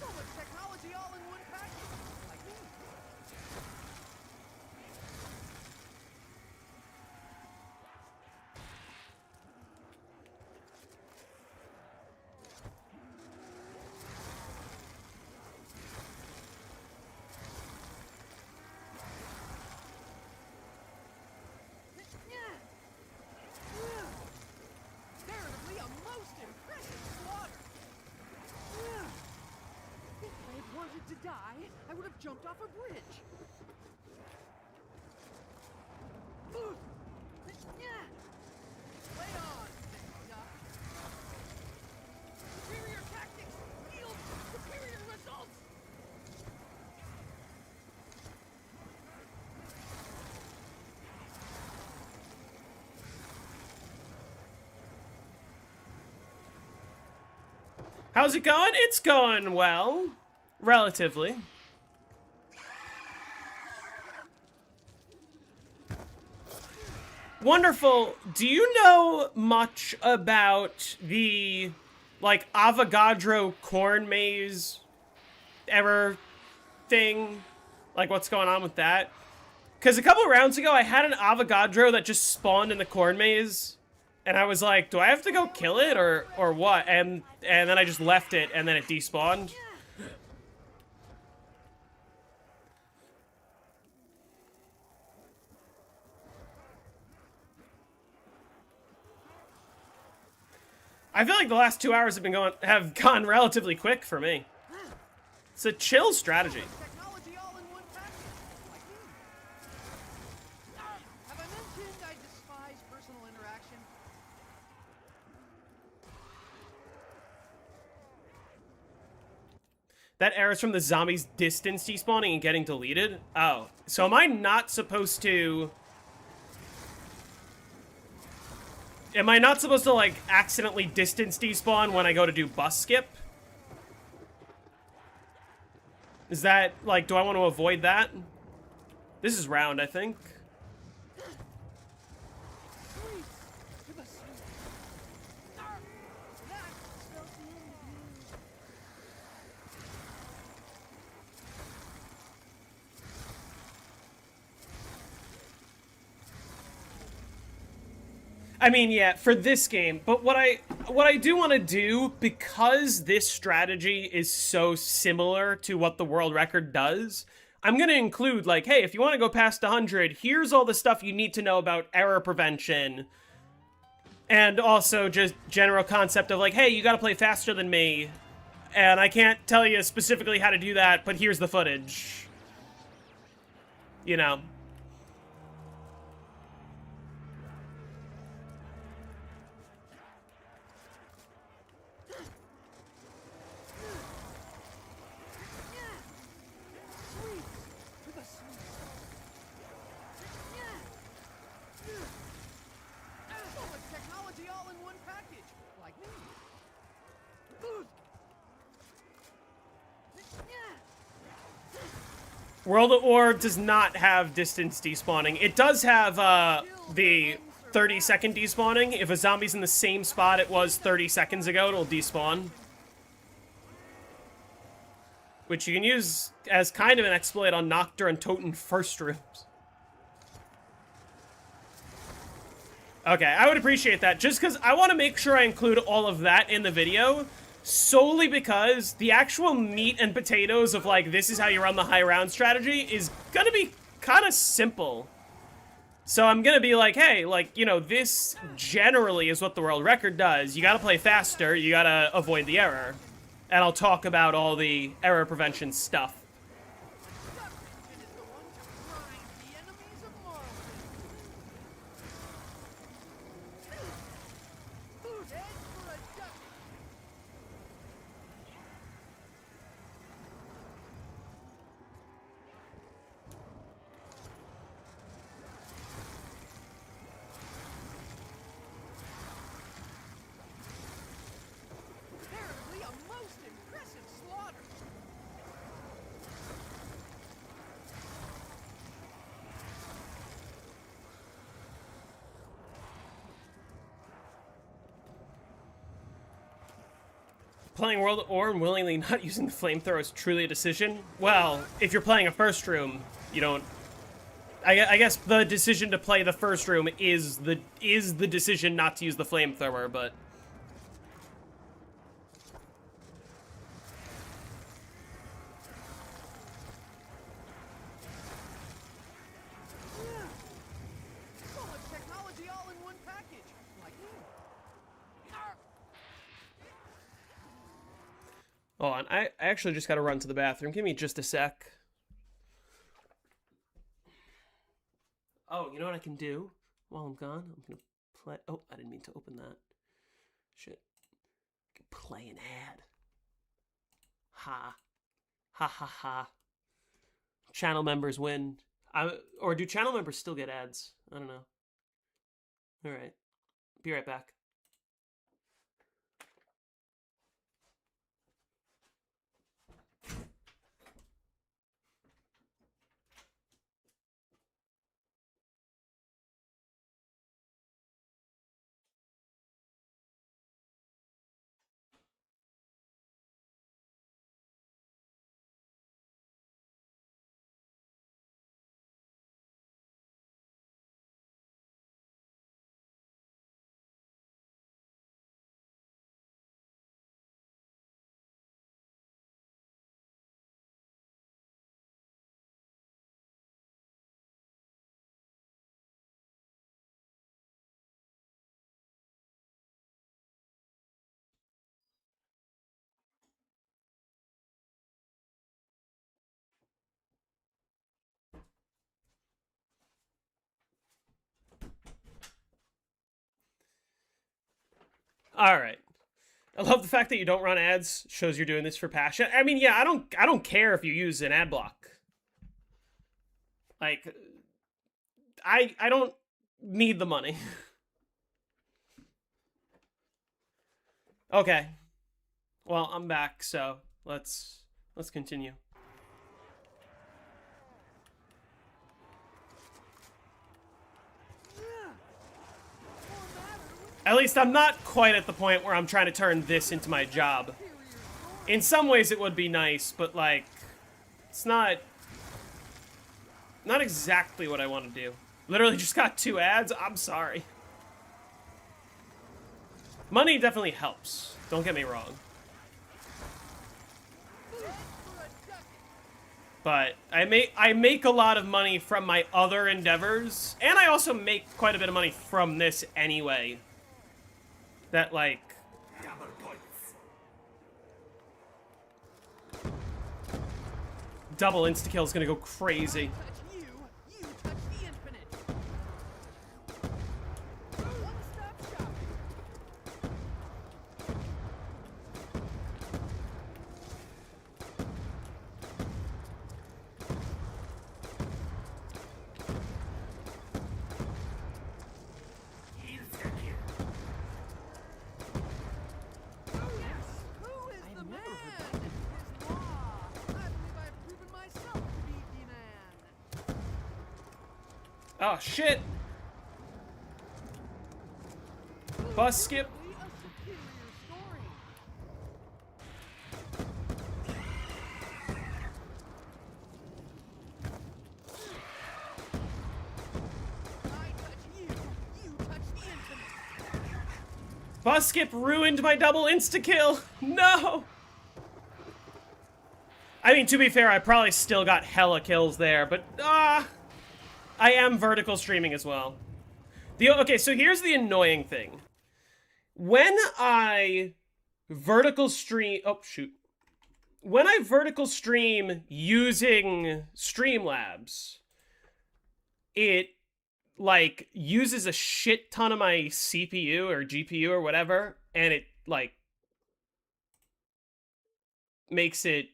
C: So much technology all in one package. Like me. Comparatively a most impressive slaughter. If I had wanted to die, I would have jumped off a bridge. Play on, mixed up. Superior tactics yield superior results.
A: How's it going? It's going well. Relatively. Wonderful. Do you know much about the, like, Avogadro corn maze error thing? Like, what's going on with that? Because a couple rounds ago, I had an Avogadro that just spawned in the corn maze. And I was like, do I have to go kill it or what? And then I just left it, and then it despawned. I feel like the last 2 hours have gone relatively quick for me. It's a chill strategy.
C: Technology all in one package. Like me. Have I mentioned I despise personal interaction?
A: That error's from the zombies distance despawning and getting deleted? Oh. So am I not supposed to... Am I not supposed to, like, accidentally distance despawn when I go to do bus skip? Is that, like, do I want to avoid that? This is round, I think. I mean, yeah, for this game, but what I do want to do, because this strategy is so similar to what the world record does, I'm going to include, like, hey, if you want to go past 100, here's all the stuff you need to know about error prevention, and also just general concept of, like, hey, you got to play faster than me, and I can't tell you specifically how to do that, but here's the footage. You know?
C: Technology all in one package. Like me.
A: World at War does not have distance despawning. It does have the 30-second despawning. If a zombie's in the same spot it was 30 seconds ago, it'll despawn. Which you can use as kind of an exploit on Noctur and Toten first rooms. Okay, I would appreciate that, just because I want to make sure I include all of that in the video, solely because the actual meat and potatoes of, like, this is how you run the high round strategy is gonna be kind of simple. So I'm gonna be like, hey, like, you know, this generally is what the world record does. You gotta play faster, you gotta avoid the error. And I'll talk about all the error prevention stuff. Playing World at War and willingly not using the flamethrower is truly a decision? Well, if you're playing a first room, you don't... I guess the decision to play the first room is the decision not to use the flamethrower, but...
C: Technology all in one package. Like
A: Hold on, I actually just gotta run to the bathroom. Give me just a sec. Oh, you know what I can do while I'm gone? I'm gonna play... Oh, I didn't mean to open that. Shit. I can play an ad. Ha. Ha ha ha. Channel members win. Or do channel members still get ads? I don't know. Alright. Be right back. All right. I love the fact that you don't run ads. Shows you're doing this for passion. I mean, yeah, I don't care if you use an ad block. Like, I don't need the money. Okay. Well, I'm back, so let's continue. At least I'm not quite at the point where I'm trying to turn this into my job. In some ways it would be nice, but like, it's not exactly what I want to do. Literally just got 2 ads, I'm sorry. Money definitely helps, don't get me wrong. But I make a lot of money from my other endeavors, and I also make quite a bit of money from this anyway. That, like...
B: Double points.
A: Double insta-kill is gonna go crazy.
C: Touch you, you touch the infinite. One-stop shop. Who is the man? His law. I believe I've proven myself to be the man.
A: Oh, shit! Bus skip.
C: Really a superior story. I touch you, you touch the infinite.
A: Bus skip ruined my double insta-kill! No! I mean, to be fair, I probably still got hella kills there, but, I am vertical streaming as well. Okay, so here's the annoying thing. When I vertical stream... Oh, shoot. When I vertical stream using Streamlabs, it, like, uses a shit ton of my CPU or GPU or whatever, and it, like, makes it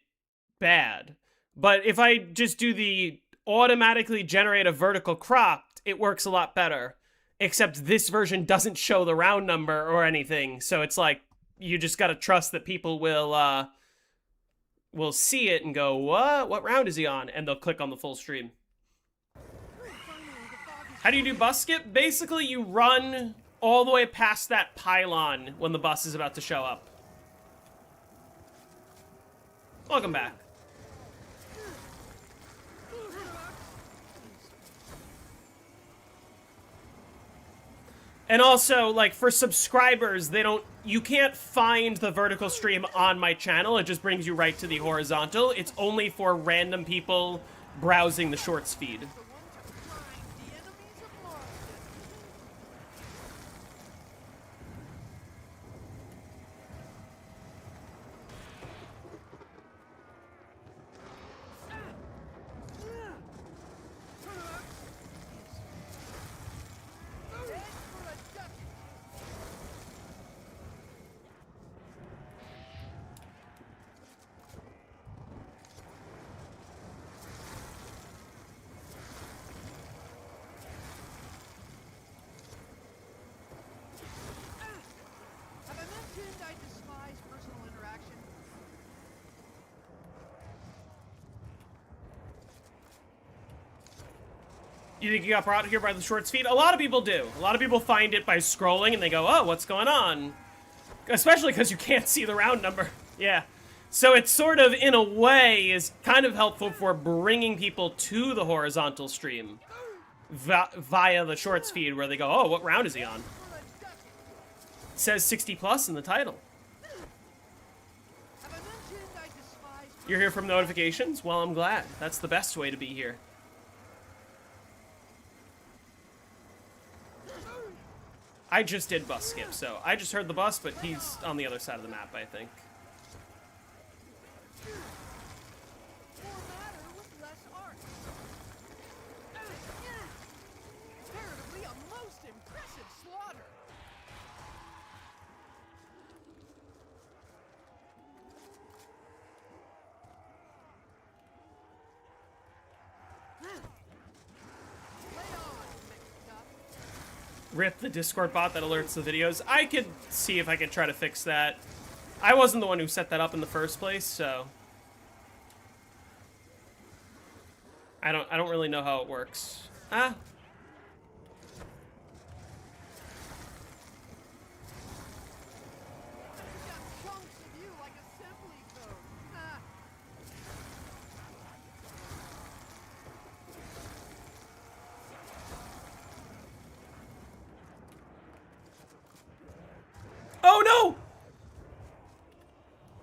A: bad. But if I just do the automatically generate a vertical cropped, it works a lot better. Except this version doesn't show the round number or anything, so it's like, you just gotta trust that people will see it and go, what round is he on? And they'll click on the full stream. How do you do bus skip? Basically, you run all the way past that pylon when the bus is about to show up. Welcome back. And also, like, for subscribers, you can't find the vertical stream on my channel. It just brings you right to the horizontal. It's only for random people browsing the shorts feed.
C: The one to find the enemies of Marston. Head for a duck. Have I mentioned I despise personal interaction?
A: You think you got brought here by the shorts feed? A lot of people do. A lot of people find it by scrolling and they go, oh, what's going on? Especially because you can't see the round number. Yeah. So it's sort of, in a way, is kind of helpful for bringing people to the horizontal stream via the shorts feed where they go, oh, what round is he on?
C: For a duck.
A: It says 60 plus in the title.
C: Have I mentioned I despise
A: You're here from notifications? Well, I'm glad. That's the best way to be here. I just did bus skip, so I just heard the bus, but he's on the other side of the map, I think.
C: more matter with less art? Comparatively, a most impressive slaughter.
A: Rip the Discord bot that alerts the videos. I could see if I could try to fix that. I wasn't the one who set that up in the first place, so I don't really know how it works. Ah.
C: I've got chunks of you like assembly code. Ah.
A: Oh no!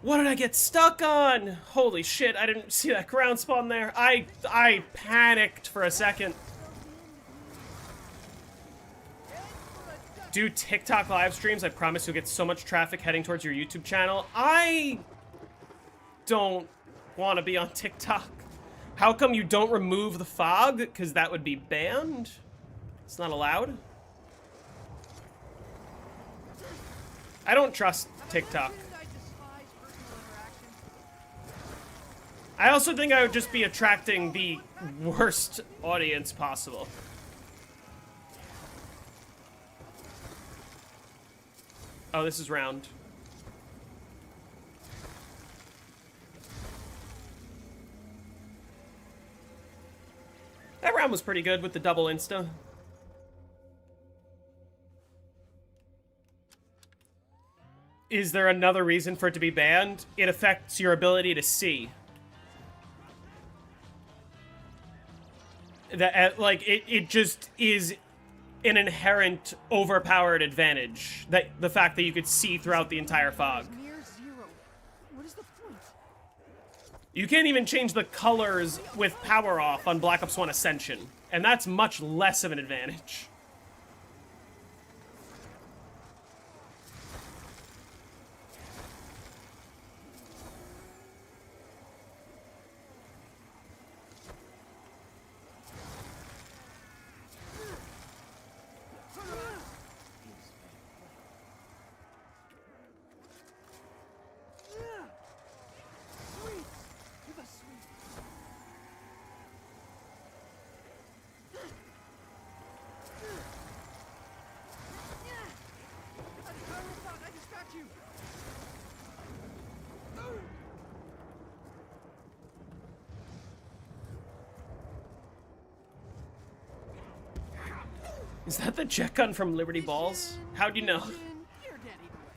A: What did I get stuck on? Holy shit, I didn't see that ground spawn there. I panicked for a second. Do TikTok live streams. I promise you'll get so much traffic heading towards your YouTube channel. I don't want to be on TikTok. How come you don't remove the fog? Because that would be banned. It's not allowed. I don't trust TikTok.
C: I despise personal interaction.
A: I also think I would just be attracting the worst audience possible. Oh, this is round. That round was pretty good with the double insta. Is there another reason for it to be banned? It affects your ability to see. That, like, it just is an inherent overpowered advantage. That the fact that you could see throughout the entire fog.
C: Near zero. What is the point?
A: You can't even change the colors with power off on Black Ops 1 Ascension. And that's much less of an advantage.
C: Sweet. Give us sweet. I distract you.
A: Is that the jet gun from Liberty Balls? How'd you know?
C: You're dead either way.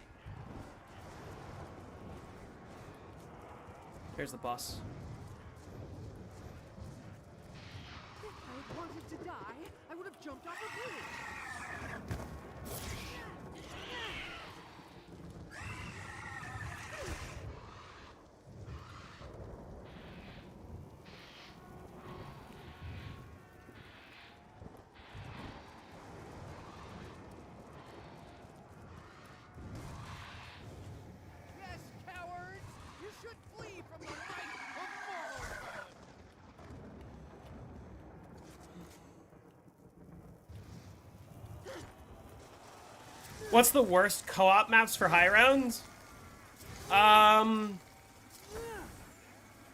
A: Here's the boss.
C: If I had wanted to die, I would have jumped off a bridge. Yes, cowards! You should flee from the light of mortal.
A: What's the worst co-op maps for high rounds?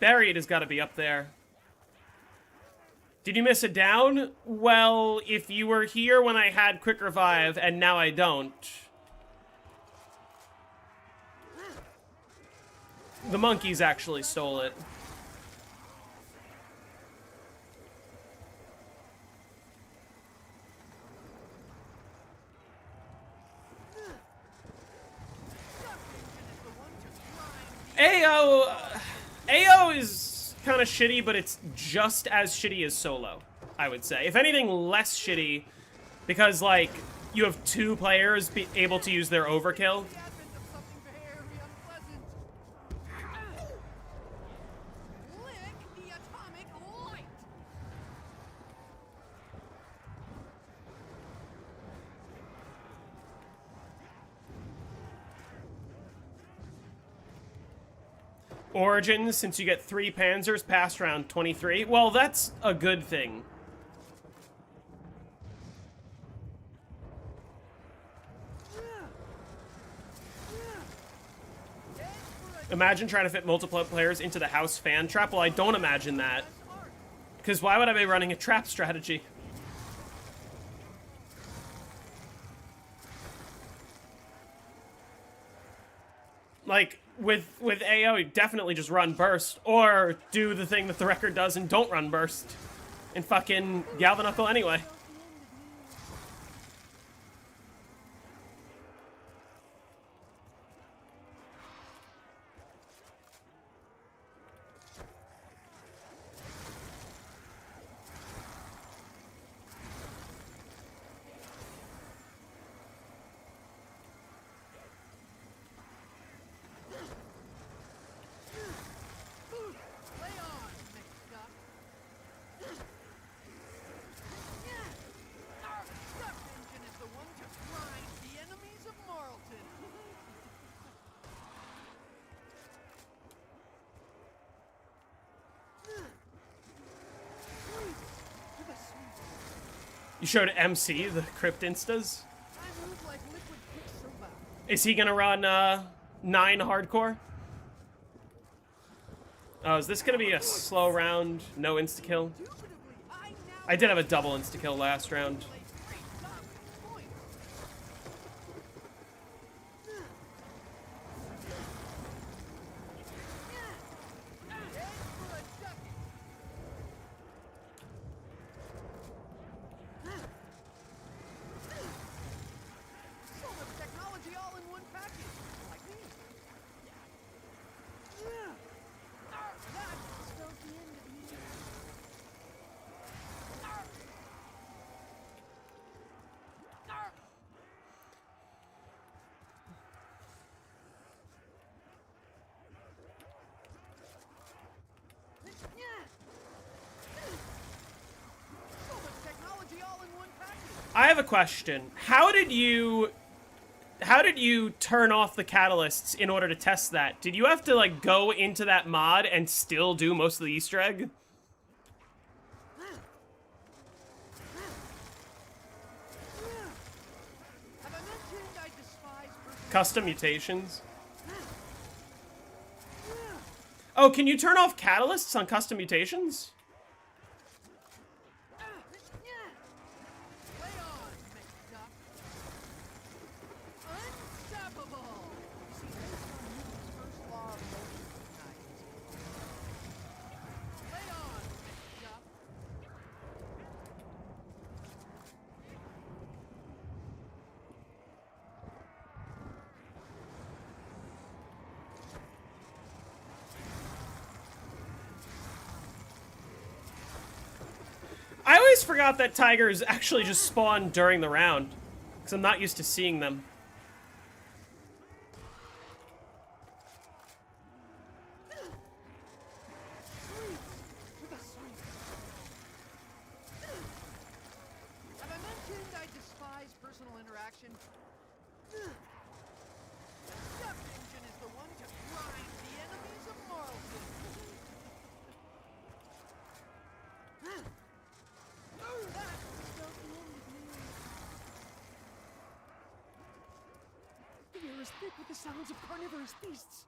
A: Buried has got to be up there. Did you miss a down? Well, if you were here when I had quick revive and now I don't. The monkeys actually stole it. AO is kind of shitty, but it's just as shitty as solo, I would say. If anything, less shitty, because, like, you have two players be able to use their overkill.
C: The advent of something very unpleasant. Lick the atomic light.
A: Origins, since you get 3 Panzers past round 23. Well, that's a good thing. Imagine trying to fit multiple players into the house fan trap. Well, I don't imagine that. Because why would I be running a trap strategy? Like, with AO, definitely just run burst, or do the thing that the record does and don't run burst, and fucking Galvaknuckle anyway.
C: Lay on, McDuck. Our duck engine is the one to grind the enemies of Marlton.
A: You showed MC, the Crypt Instas.
C: I move like liquid quicksilver.
A: Is he gonna run 9 hardcore? Oh, is this gonna be a slow round, no insta-kill?
C: Indubitably, I now
A: I did have a double insta-kill last round.
C: play great job with points. Head for a ducking. So much technology all in one package. Like me. That spells the end of me. So much technology all in one package.
A: I have a question. How did you turn off the catalysts in order to test that? Did you have to like go into that mod and still do most of the Easter egg?
C: Have I mentioned I despise personal
A: Custom mutations? Oh, can you turn off catalysts on custom mutations?
C: Lay on, McDuck. Unstoppable. You see, based on Newton's first law of motion, lay on, McDuck.
A: I always forgot that tigers actually just spawn during the round, because I'm not used to seeing them.
C: Have I mentioned I despise personal interaction? The duck engine is the one to grind the enemies of Marlton. That spells the end of me. The air is thick with the sounds of carnivorous beasts.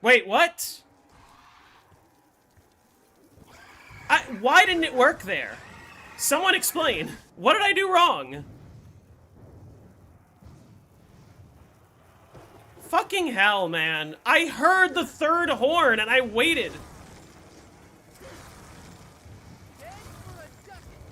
A: Wait, what? Why didn't it work there? Someone explain. What did I do wrong? Fucking hell, man. I heard the third horn and I waited.
C: Head for a ducking.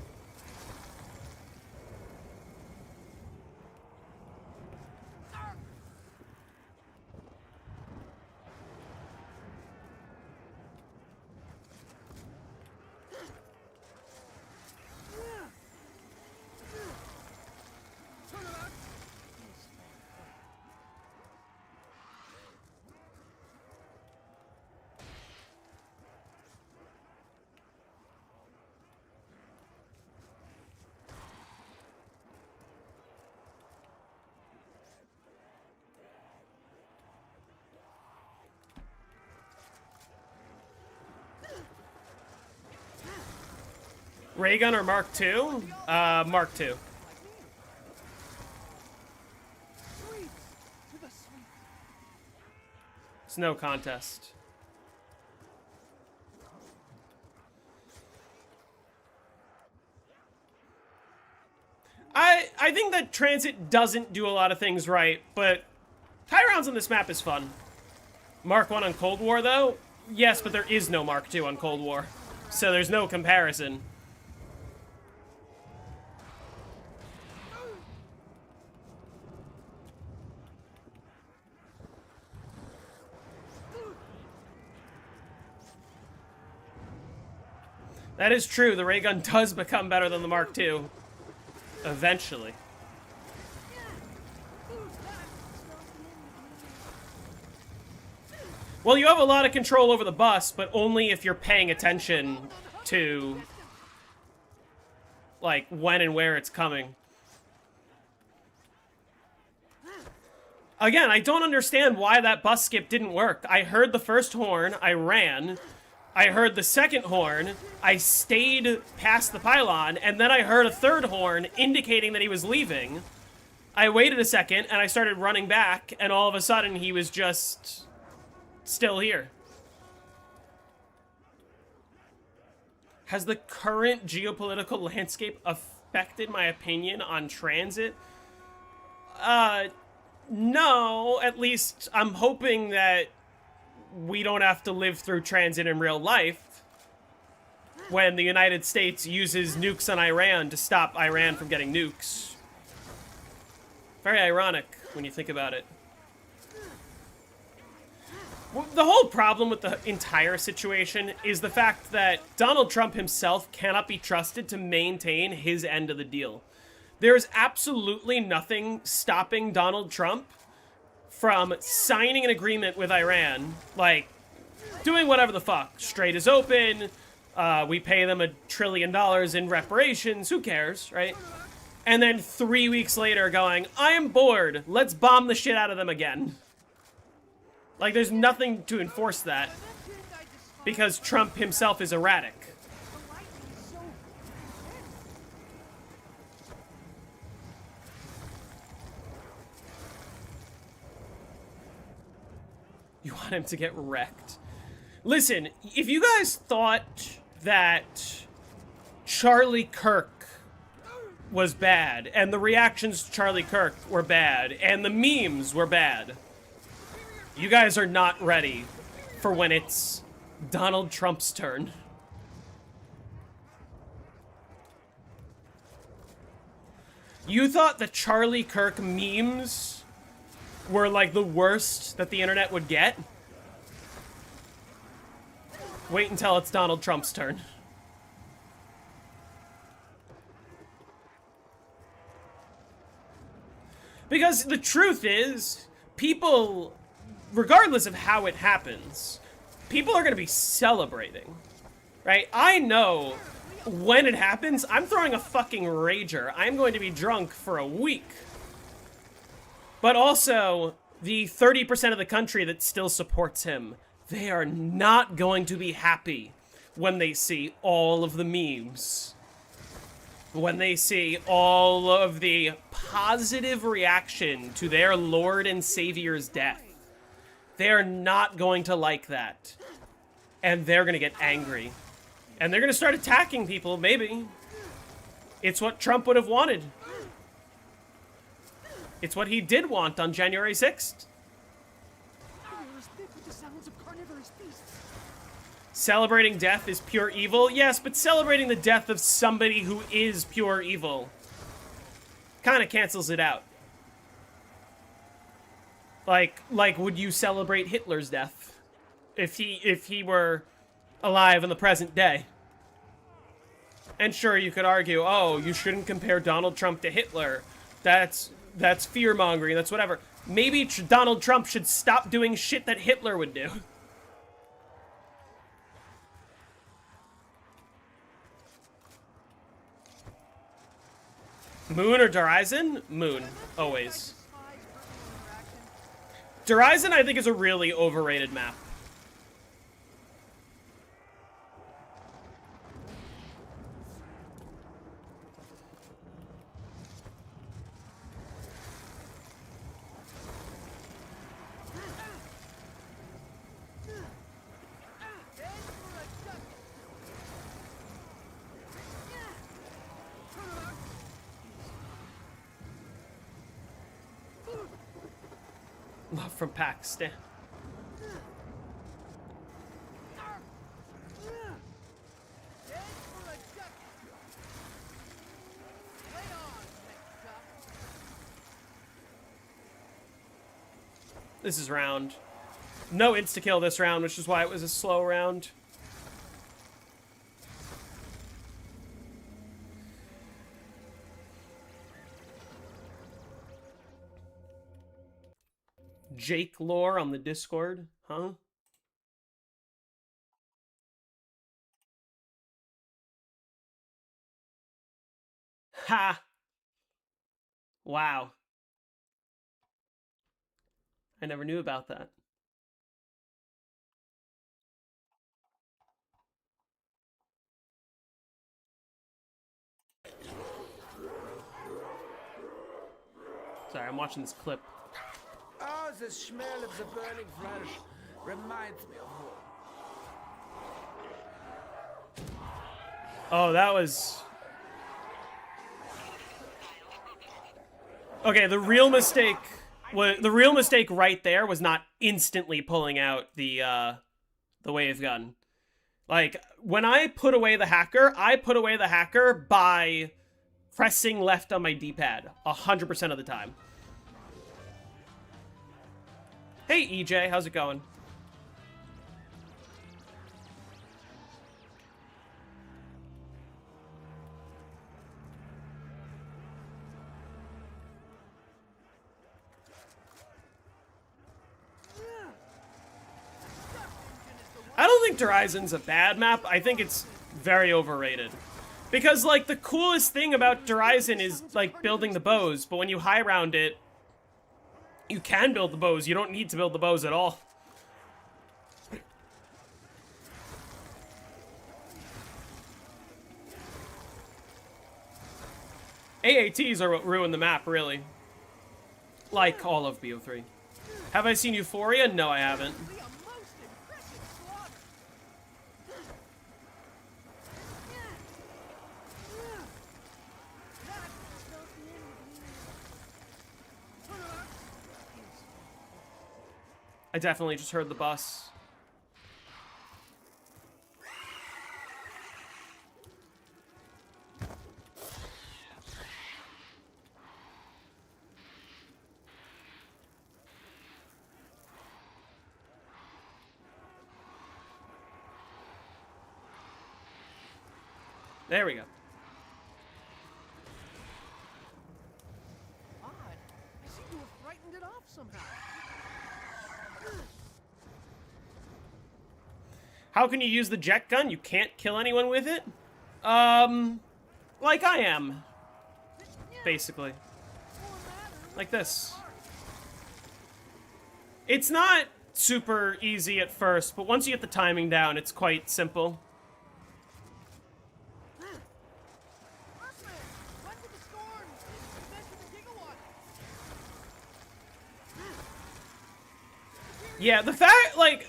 C: Turnabout.
A: Ray gun or Mark II? Mark II.
C: Sweet to the sweet.
A: It's no contest. I think that Transit doesn't do a lot of things right, but high rounds on this map is fun. Mark 1 on Cold War, though? Yes, but there is no Mark 2 on Cold War. So there's no comparison. That is true. The ray gun does become better than the Mark II. Eventually. Well, you have a lot of control over the bus, but only if you're paying attention to, like, when and where it's coming. Again, I don't understand why that bus skip didn't work. I heard the first horn, I ran. I heard the second horn, I stayed past the pylon, and then I heard a third horn indicating that he was leaving. I waited a second, and I started running back, and all of a sudden he was just still here. Has the current geopolitical landscape affected my opinion on transit? No, at least I'm hoping that we don't have to live through transit in real life when the United States uses nukes on Iran to stop Iran from getting nukes. Very ironic when you think about it. Well, the whole problem with the entire situation is the fact that Donald Trump himself cannot be trusted to maintain his end of the deal. There's absolutely nothing stopping Donald Trump from signing an agreement with Iran, like, doing whatever the fuck. Strait is open, we pay them $1 trillion in reparations, who cares, right? And then 3 weeks later going, I am bored, let's bomb the shit out of them again. Like, there's nothing to enforce that, because Trump himself is erratic. You want him to get wrecked. Listen, if you guys thought that Charlie Kirk was bad, and the reactions to Charlie Kirk were bad, and the memes were bad, you guys are not ready for when it's Donald Trump's turn. You thought the Charlie Kirk memes were like the worst that the internet would get? Wait until it's Donald Trump's turn. Because the truth is, people, regardless of how it happens, people are going to be celebrating, right? I know when it happens, I'm throwing a fucking rager. I'm going to be drunk for a week. But also, the 30% of the country that still supports him, they are not going to be happy when they see all of the memes. When they see all of the positive reaction to their Lord and Savior's death. They're not going to like that. And they're going to get angry. And they're going to start attacking people, maybe. It's what Trump would have wanted. It's what he did want on January 6th. Celebrating death is pure evil? Yes, but celebrating the death of somebody who is pure evil kind of cancels it out. Like, would you celebrate Hitler's death if he were alive in the present day? And sure, you could argue, oh, you shouldn't compare Donald Trump to Hitler. That's fear-mongering, that's whatever. Maybe Donald Trump should stop doing shit that Hitler would do. Moon or Derizen? Moon, always. Derizen, I think, is a really overrated map. from Pakistan. This is round. No insta-kill this round, which is why it was a slow round. Jake lore on the Discord, huh? Ha! Wow. I never knew about that. Sorry, I'm watching this clip.
B: Oh, the smell of the burning flesh reminds me of home.
A: Oh, that was... Okay, the real mistake right there was not instantly pulling out the wave gun. Like, when I put away the hacker by pressing left on my D-pad 100% of the time. Hey, EJ, how's it going? I don't think Horizon's a bad map. I think it's very overrated. Because, like, the coolest thing about Horizon is, like, building the bows, but when you high round it, you can build the bows. You don't need to build the bows at all. AATs are what ruin the map, really. Like all of BO3. Have I seen Euphoria? No, I haven't. I definitely just heard the bus. There we go.
C: Odd. I seem to have frightened it off somehow.
A: How can you use the jet gun? You can't kill anyone with it? Like I am. Basically. Like this. It's not super easy at first, but once you get the timing down, it's quite simple. Yeah, the fact, like,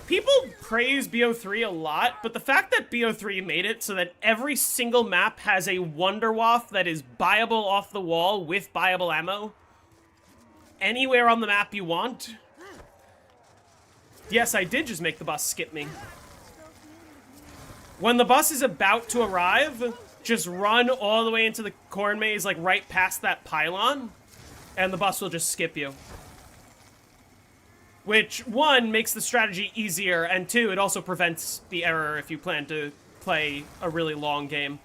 A: people praise BO3 a lot, but the fact that BO3 made it so that every single map has a Wonder Waff that is buyable off the wall with buyable ammo anywhere on the map you want. Yes, I did just make the bus skip me. When the bus is about to arrive, just run all the way into the corn maze, like right past that pylon, and the bus will just skip you. Which, one, makes the strategy easier, and two, it also prevents the error if you plan to play a really long game.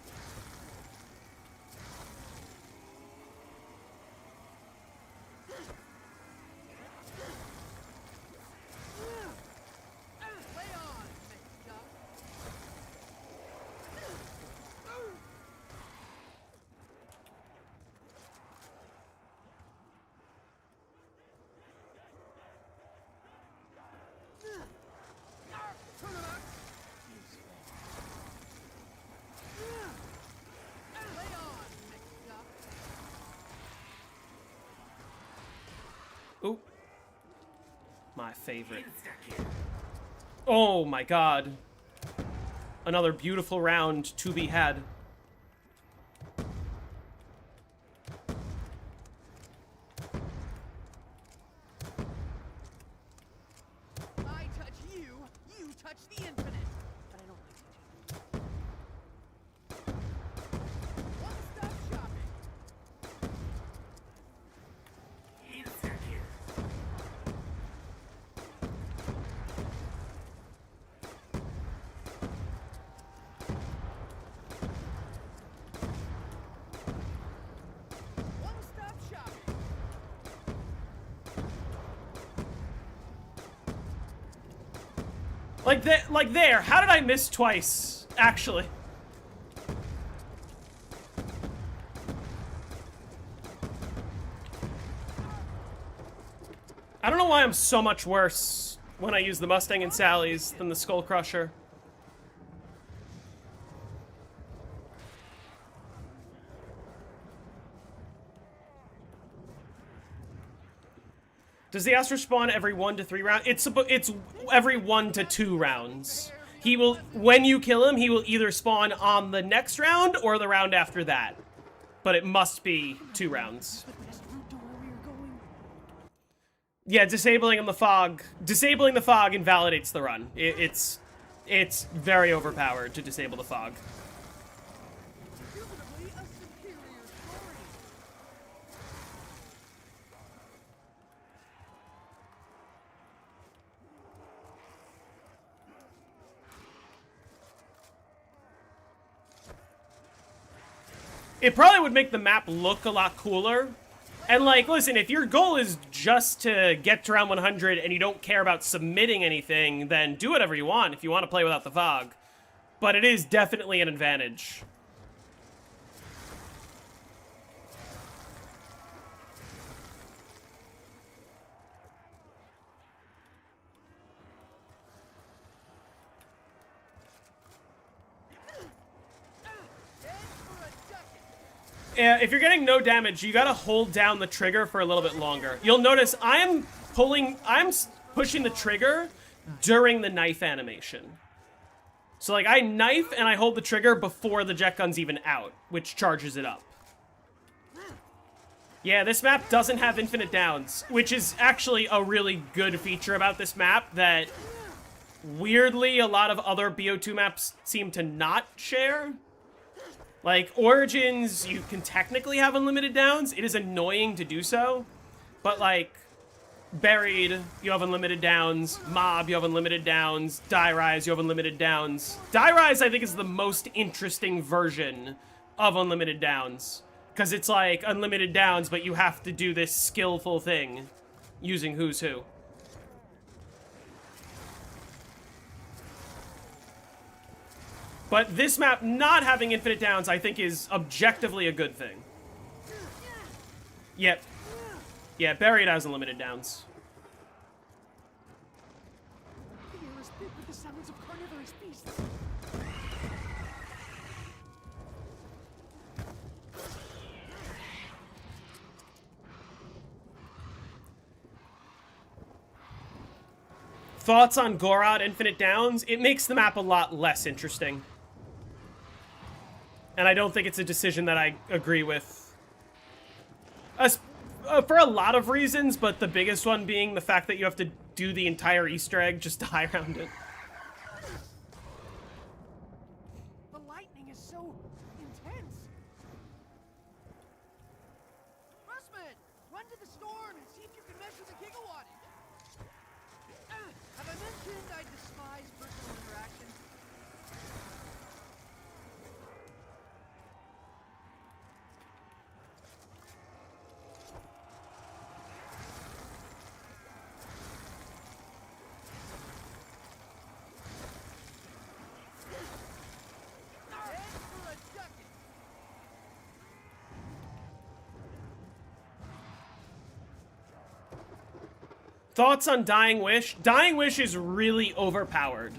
A: Ooh. My favorite. Oh my god. Another beautiful round to be had. Like there. How did I miss twice, actually? I don't know why I'm so much worse when I use the Mustang and Sally's than the Skull Crusher. Does the Astro spawn every 1 to 3 rounds? It's every 1 to 2 rounds. He will, when you kill him, he will either spawn on the next round or the round after that. But it must be 2 rounds. Yeah, disabling the fog invalidates the run. It's very overpowered to disable the fog. It probably would make the map look a lot cooler. And, like, listen, if your goal is just to get to round 100 and you don't care about submitting anything, then do whatever you want if you want to play without the fog. But it is definitely an advantage. If you're getting no damage, you gotta hold down the trigger for a little bit longer. You'll notice I'm pushing the trigger during the knife animation. So, like, I knife and I hold the trigger before the jet gun's even out, which charges it up. Yeah, this map doesn't have infinite downs, which is actually a really good feature about this map that, weirdly, a lot of other BO2 maps seem to not share. Like, Origins, you can technically have unlimited downs. It is annoying to do so. But, like, Buried, you have unlimited downs. Mob, you have unlimited downs. Die Rise, you have unlimited downs. Die Rise, I think, is the most interesting version of unlimited downs. Because it's, like, unlimited downs, but you have to do this skillful thing using Who's Who. But this map not having infinite downs, I think, is objectively a good thing. Yep. Yeah, Buried has unlimited downs. Thoughts on Gorod Infinite Downs? It makes the map a lot less interesting. And I don't think it's a decision that I agree with. For a lot of reasons, but the biggest one being the fact that you have to do the entire Easter egg just to die around it.
C: The lightning is so intense. Russman, run to the storm and see if you can measure the gigawattage. Have I mentioned I despise personal interaction?
A: Thoughts on Dying Wish? Dying Wish is really overpowered.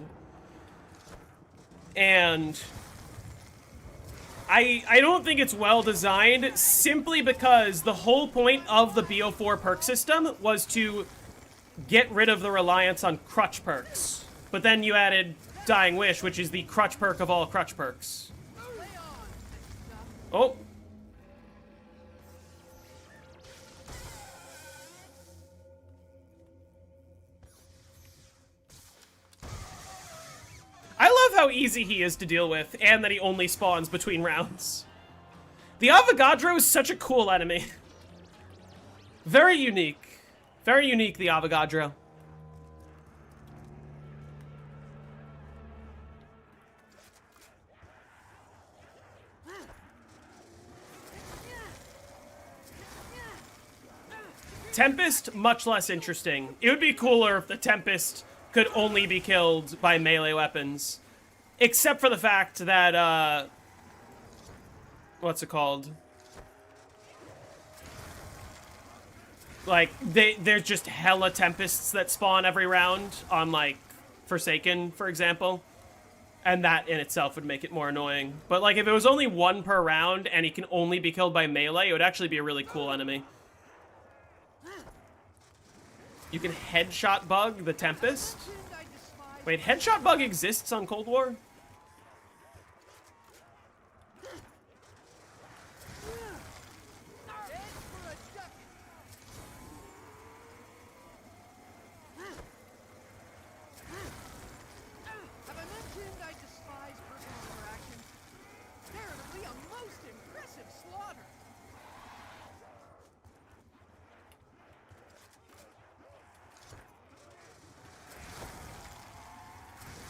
A: And I don't think it's well designed simply because the whole point of the BO4 perk system was to get rid of the reliance on crutch perks. But then you added Dying Wish, which is the crutch perk of all crutch perks. Oh. I love how easy he is to deal with, and that he only spawns between rounds. The Avogadro is such a cool enemy. Very unique. Very unique, the Avogadro. Tempest, much less interesting. It would be cooler if the Tempest could only be killed by melee weapons. Except for the fact that, what's it called? Like, there's just hella Tempests that spawn every round on, like, Forsaken, for example. And that in itself would make it more annoying. But, like, if it was only one per round and he can only be killed by melee, it would actually be a really cool enemy. You can headshot bug the Tempest. Wait, headshot bug exists on Cold War?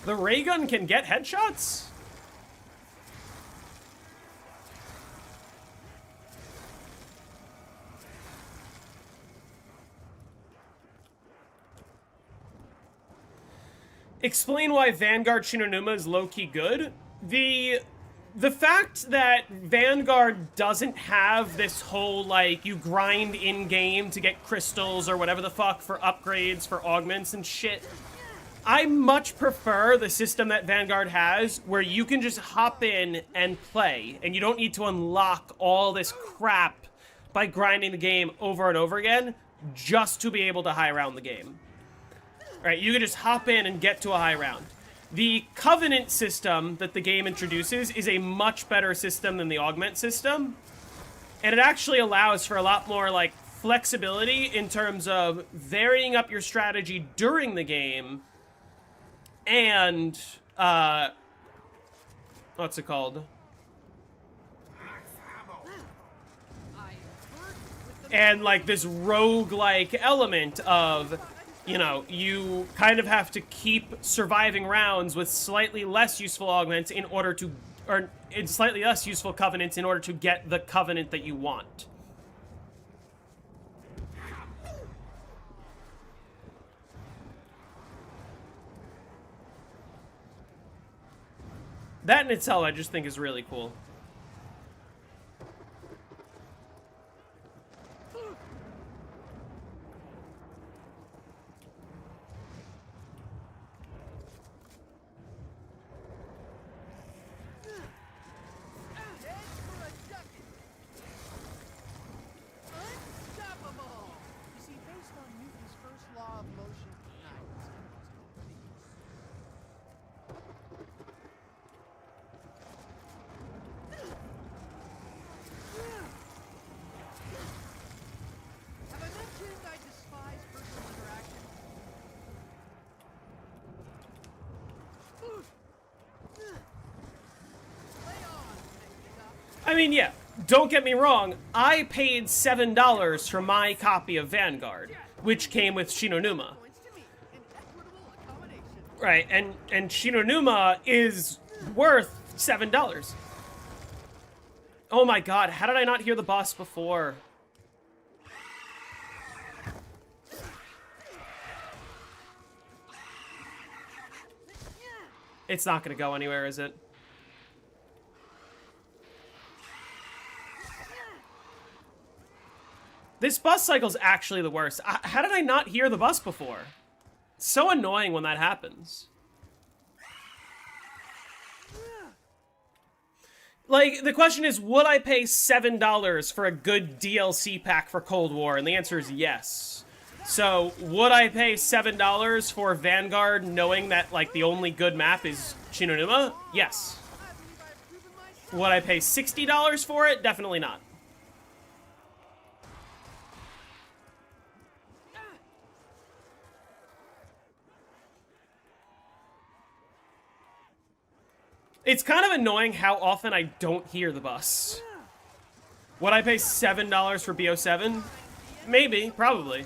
A: The ray gun can get headshots? Explain why Vanguard Shinonuma is low-key good? The fact that Vanguard doesn't have this whole, like, you grind in-game to get crystals or whatever the fuck for upgrades, for augments and shit. I much prefer the system that Vanguard has, where you can just hop in and play, and you don't need to unlock all this crap by grinding the game over and over again just to be able to high round the game. Right, you can just hop in and get to a high round. The Covenant system that the game introduces is a much better system than the Augment system, and it actually allows for a lot more, like, flexibility in terms of varying up your strategy during the game. And, what's it called? And, like, this rogue-like element of, you know, you kind of have to keep surviving rounds with slightly less useful augments in order to, or in slightly less useful covenants in order to get the covenant that you want. That in itself, I just think is really cool. I mean, yeah, don't get me wrong, I paid $7 for my copy of Vanguard, which came with Shinonuma. Right, and Shinonuma is worth $7. Oh my god, how did I not hear the boss before? It's not gonna go anywhere, is it? This bus cycle's actually the worst. How did I not hear the bus before? It's so annoying when that happens. Like, the question is, would I pay $7 for a good DLC pack for Cold War? And the answer is yes. So, would I pay $7 for Vanguard knowing that, like, the only good map is Shinonuma? Yes. Would I pay $60 for it? Definitely not. It's kind of annoying how often I don't hear the bus. Would I pay $7 for BO7? Maybe, probably.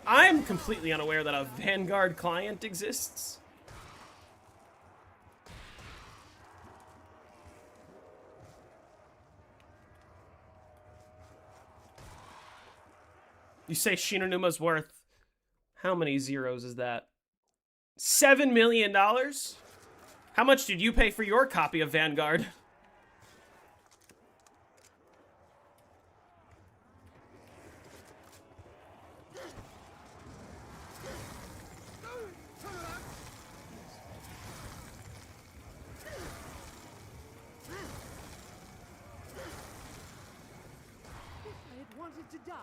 A: I'm completely unaware that a Vanguard client exists. You say Shinonuma's worth How many zeros is that? $7 million? How much did you pay for your copy of Vanguard?
C: To die,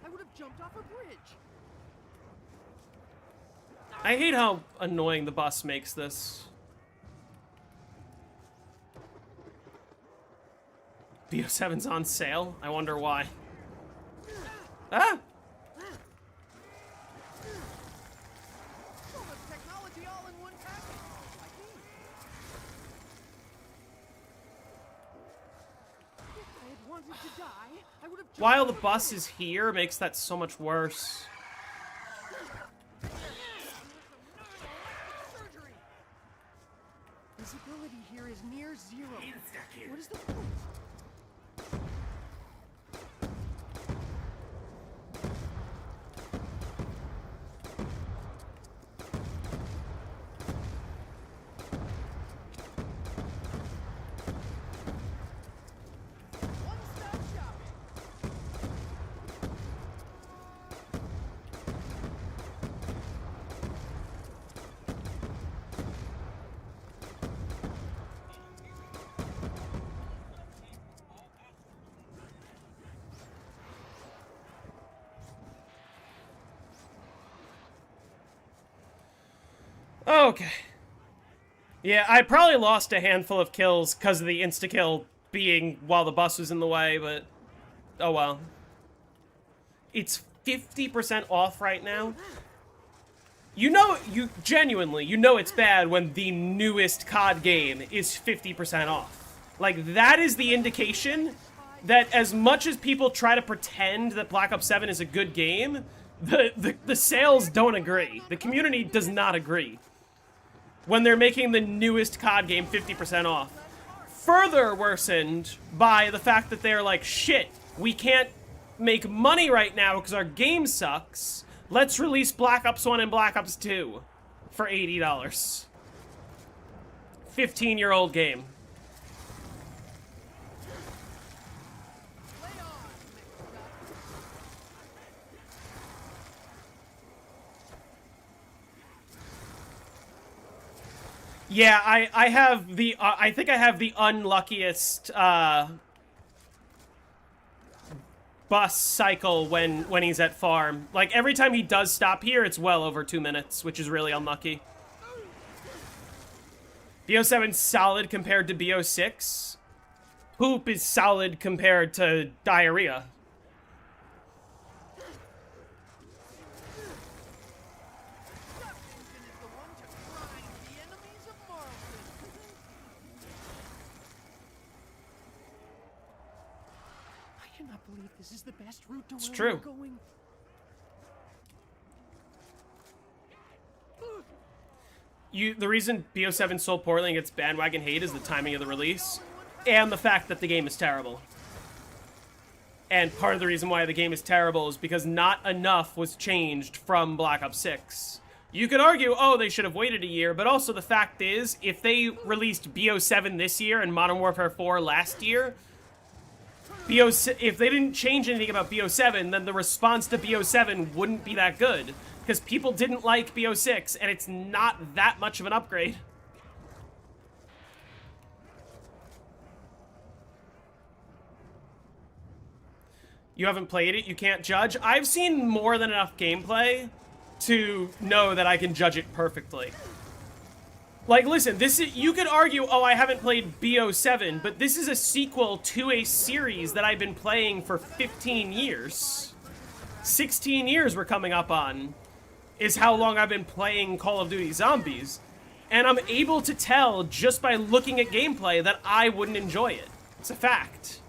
C: I would have jumped off a bridge.
A: I hate how annoying the bus makes this. BO7's on sale? I wonder why. Ah!
C: So much technology all in one package. If I had wanted to die, I would have jumped
A: While the
C: off a
A: bus
C: bridge.
A: is here makes that so much worse.
C: Surgery. Visibility here is near zero. What is the point? One-stop shopping.
A: Okay. Yeah, I probably lost a handful of kills because of the insta-kill being while the bus was in the way, but oh well. It's 50% off right now. You know, you know it's bad when the newest COD game is 50% off. Like, that is the indication that as much as people try to pretend that Black Ops 7 is a good game, the sales don't agree. The community does not agree when they're making the newest COD game 50% off. Further worsened by the fact that they're like, shit, we can't make money right now because our game sucks. Let's release Black Ops 1 and Black Ops 2 for $80. 15-year-old game.
C: Play on, mixed up.
A: Yeah, I have the I think I have the unluckiest bus cycle when he's at farm. Like, every time he does stop here, it's well over 2 minutes, which is really unlucky. BO7's solid compared to BO6. Poop is solid compared to diarrhea.
C: That engine is the one to grind the enemies of Marlton. I cannot believe this is the best route to where
A: true.
C: we're going.
A: The reason BO7 sold poorly and gets bandwagon hate is the timing of the release, and the fact that the game is terrible. And part of the reason why the game is terrible is because not enough was changed from Black Ops 6. You could argue, oh, they should have waited a year, but also the fact is, if they released BO7 this year and Modern Warfare 4 last year, if they didn't change anything about BO7, then the response to BO7 wouldn't be that good. Because people didn't like BO6, and it's not that much of an upgrade. You haven't played it, you can't judge. I've seen more than enough gameplay to know that I can judge it perfectly. Like, listen, you could argue, oh, I haven't played BO7, but this is a sequel to a series that I've been playing for 15 years. 16 years we're coming up on, is how long I've been playing Call of Duty Zombies. And I'm able to tell just by looking at gameplay that I wouldn't enjoy it. It's a fact.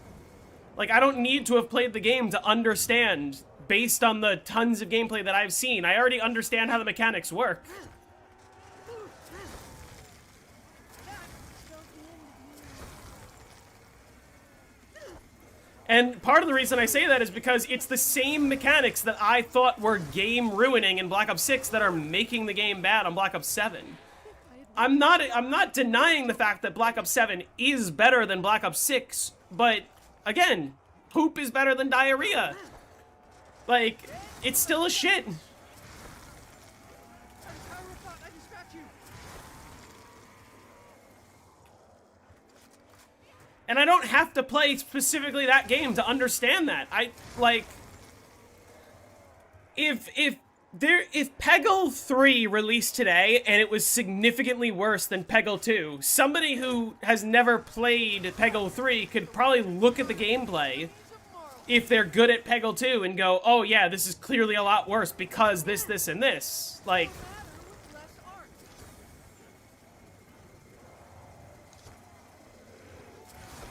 A: Like, I don't need to have played the game to understand, based on the tons of gameplay that I've seen. I already understand how the mechanics work. And part of the reason I say that is because it's the same mechanics that I thought were game-ruining in Black Ops 6 that are making the game bad on Black Ops 7. I'm not denying the fact that Black Ops 7 is better than Black Ops 6, but again, poop is better than diarrhea. Like, it's still a shit. And I don't have to play specifically that game to understand that. If Peggle 3 released today and it was significantly worse than Peggle 2, somebody who has never played Peggle 3 could probably look at the gameplay if they're good at Peggle 2 and go, oh yeah, this is clearly a lot worse because this, and this. Like,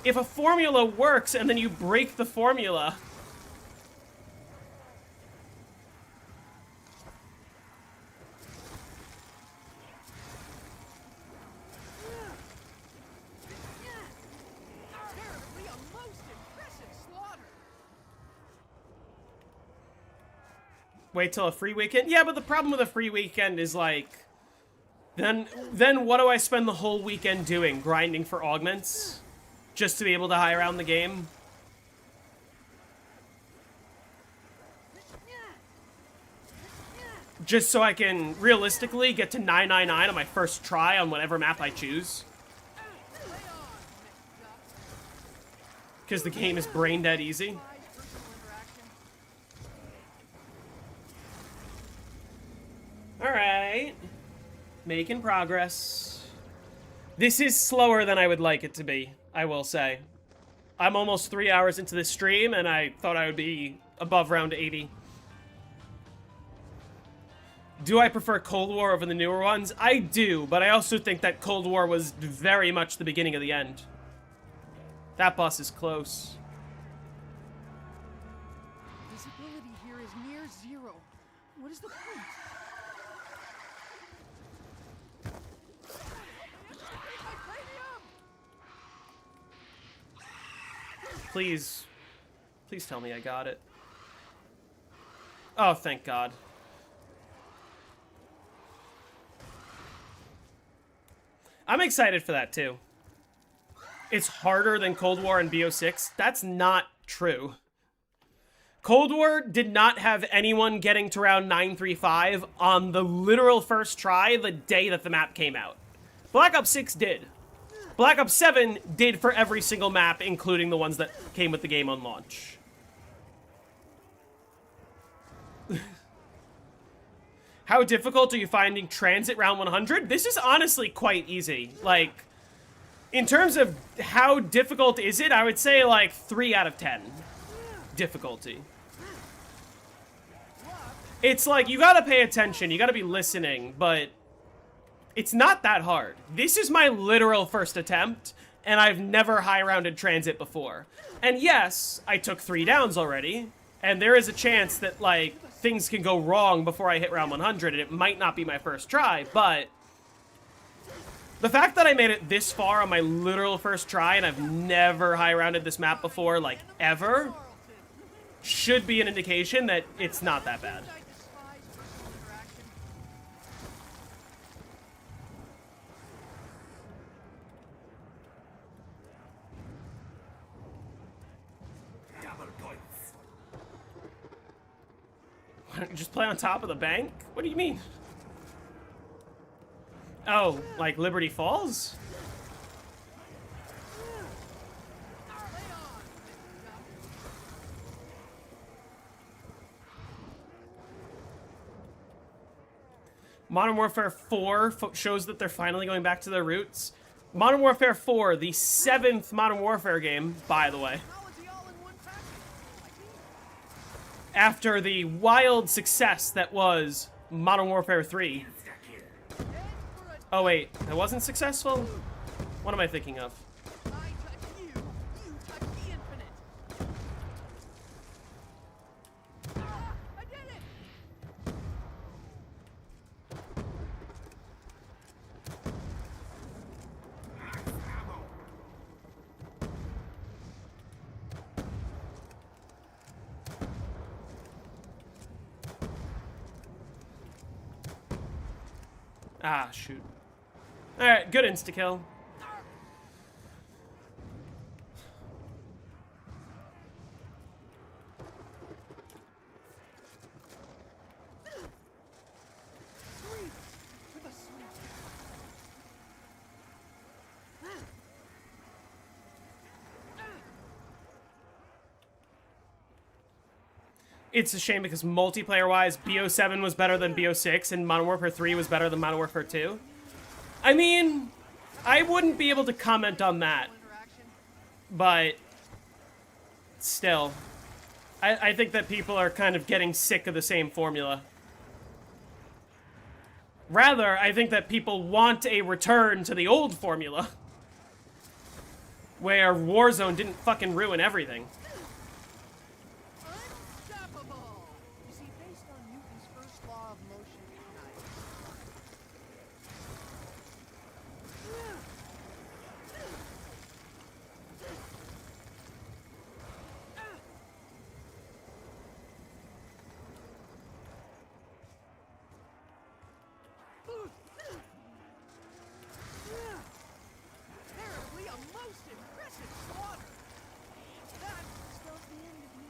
A: if a formula works and then you break the formula... Wait till a free weekend? Yeah, but the problem with a free weekend is like... Then what do I spend the whole weekend doing? Grinding for augments? Just to be able to high around the game? Just so I can realistically get to 999 on my first try on whatever map I choose? Because the game is brain dead easy? Alright. Making progress. This is slower than I would like it to be, I will say. I'm almost 3 hours into this stream, and I thought I would be above round 80. Do I prefer Cold War over the newer ones? I do, but I also think that Cold War was very much the beginning of the end. That boss is close.
C: Visibility here is near zero. What is the point?
A: Please. Please tell me I got it. Oh, thank God. I'm excited for that, too. It's harder than Cold War and BO6. That's not true. Cold War did not have anyone getting to round 935 on the literal first try the day that the map came out. Black Ops 6 did. Black Ops 7 did for every single map, including the ones that came with the game on launch. How difficult are you finding transit round 100? This is honestly quite easy. Like, in terms of how difficult is it, I would say like 3 out of 10 difficulty. It's like, you gotta pay attention, you gotta be listening, but it's not that hard. This is my literal first attempt, and I've never high-rounded transit before. And yes, I took 3 downs already, and there is a chance that, like, things can go wrong before I hit round 100, and it might not be my first try, but the fact that I made it this far on my literal first try, and I've never high-rounded this map before, like, ever, should be an indication that it's not that bad. Just play on top of the bank? What do you mean? Oh, like Liberty Falls? Modern Warfare 4 shows that they're finally going back to their roots. Modern Warfare 4, the 7th Modern Warfare game, by the way. After the wild success that was Modern Warfare 3. Oh wait, that wasn't successful? What am I thinking of?
C: I touch you, you touch the infinite. I did it!
A: Ah, shoot. Alright, good insta-kill.
C: Sweet to the sweet.
A: It's a shame because multiplayer-wise, BO7 was better than BO6, and Modern Warfare 3 was better than Modern Warfare 2. I mean, I wouldn't be able to comment on that,
C: Interaction.
A: but still. I think that people are kind of getting sick of the same formula. Rather, I think that people want a return to the old formula, where Warzone didn't fucking ruin everything.
C: Unstoppable! You see, based on Newton's first law of motion tonight. Apparently a most impressive slaughter. That spells the end of me.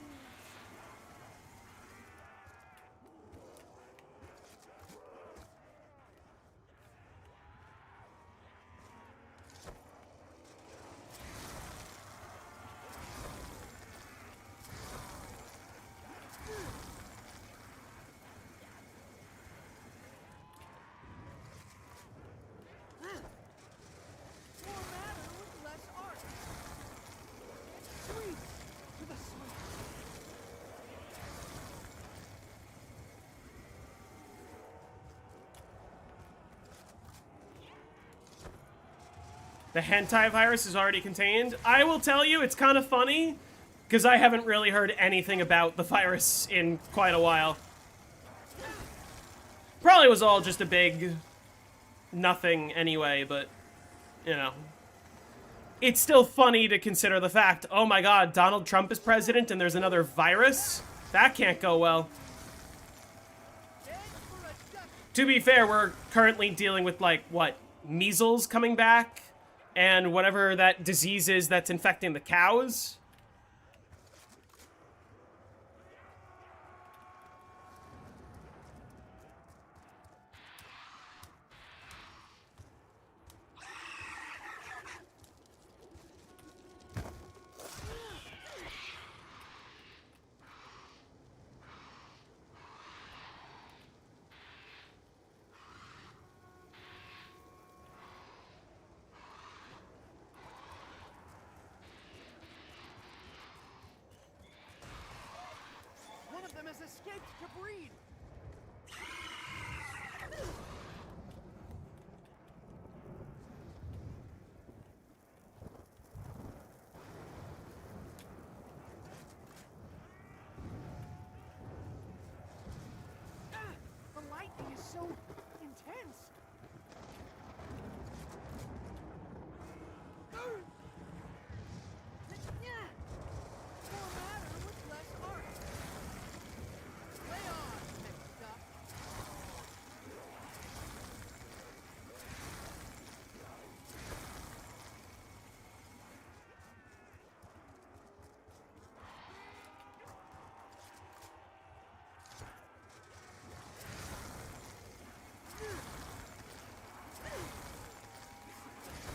C: More matter with less art. Sweet to the sweet.
A: The hentai virus is already contained. I will tell you, it's kind of funny, because I haven't really heard anything about the virus in quite a while. Probably was all just a big nothing anyway, but, you know. It's still funny to consider the fact, oh my god, Donald Trump is president and there's another virus? That can't go well.
C: Head for a duck.
A: To be fair, we're currently dealing with, like, what, measles coming back? And whatever that disease is that's infecting the cows?
C: One of them has escaped to breed. The lightning is so intense. More matter with less art. Play on, mixed up.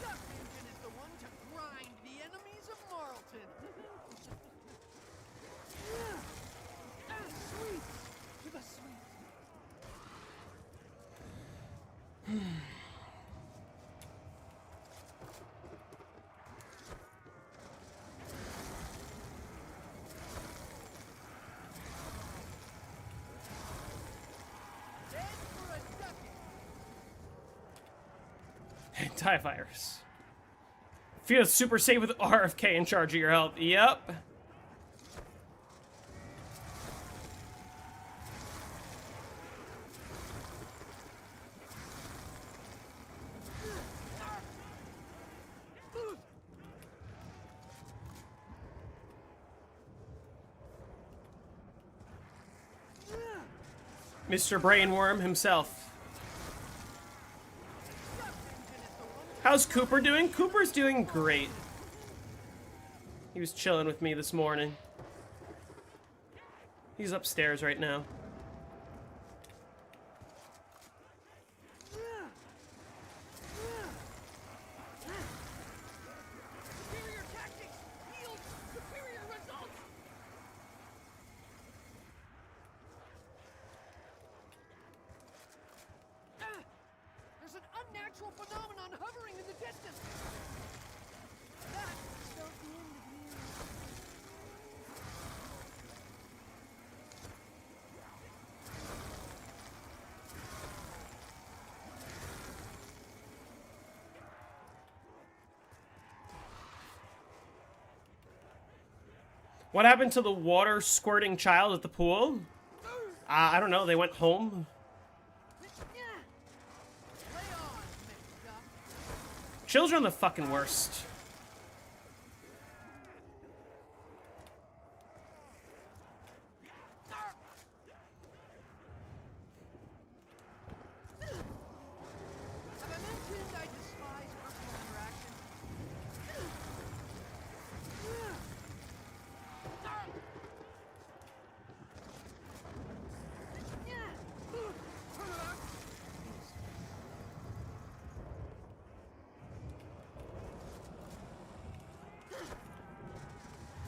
C: Duck Engine is the one to grind the enemies of Marlton. Sweet to the sweet. Head for a ducking.
A: Hentai virus. Feel super safe with RFK in charge of your health. Yep. Mr. Brainworm himself. How's Cooper doing? Cooper's doing great. He was chilling with me this morning. He's upstairs right now.
C: Superior tactics yield superior results. There's an unnatural phenomenon hovering in the distance. That spells the end of you.
A: What happened to the water squirting child at the pool? I don't know. They went home.
C: Lay on, mixed up.
A: Children are the fucking worst.
C: Have I mentioned I despise personal interaction?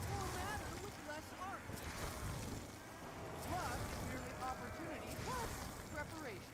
C: More matter with less art. Luck is merely opportunity plus preparation.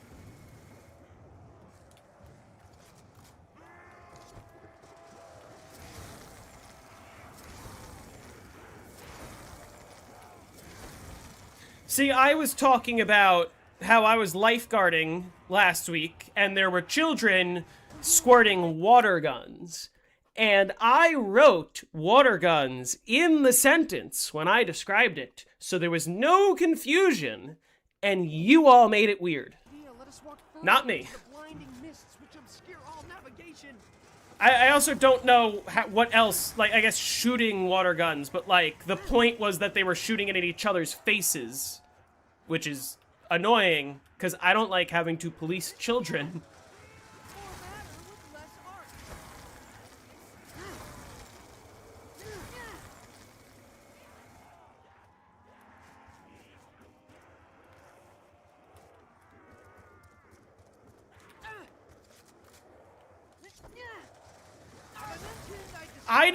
A: See, I was talking about how I was lifeguarding last week, and there were children squirting water guns. And I wrote water guns in the sentence when I described it, so there was no confusion, and you all made it weird.
C: Leah, let us walk further
A: Not me.
C: into the blinding mists which obscure all navigation.
A: I also don't know what else, like, I guess shooting water guns, but, like, the point was that they were shooting it at each other's faces, which is annoying, because I don't like having to police children.
C: More matter with less art.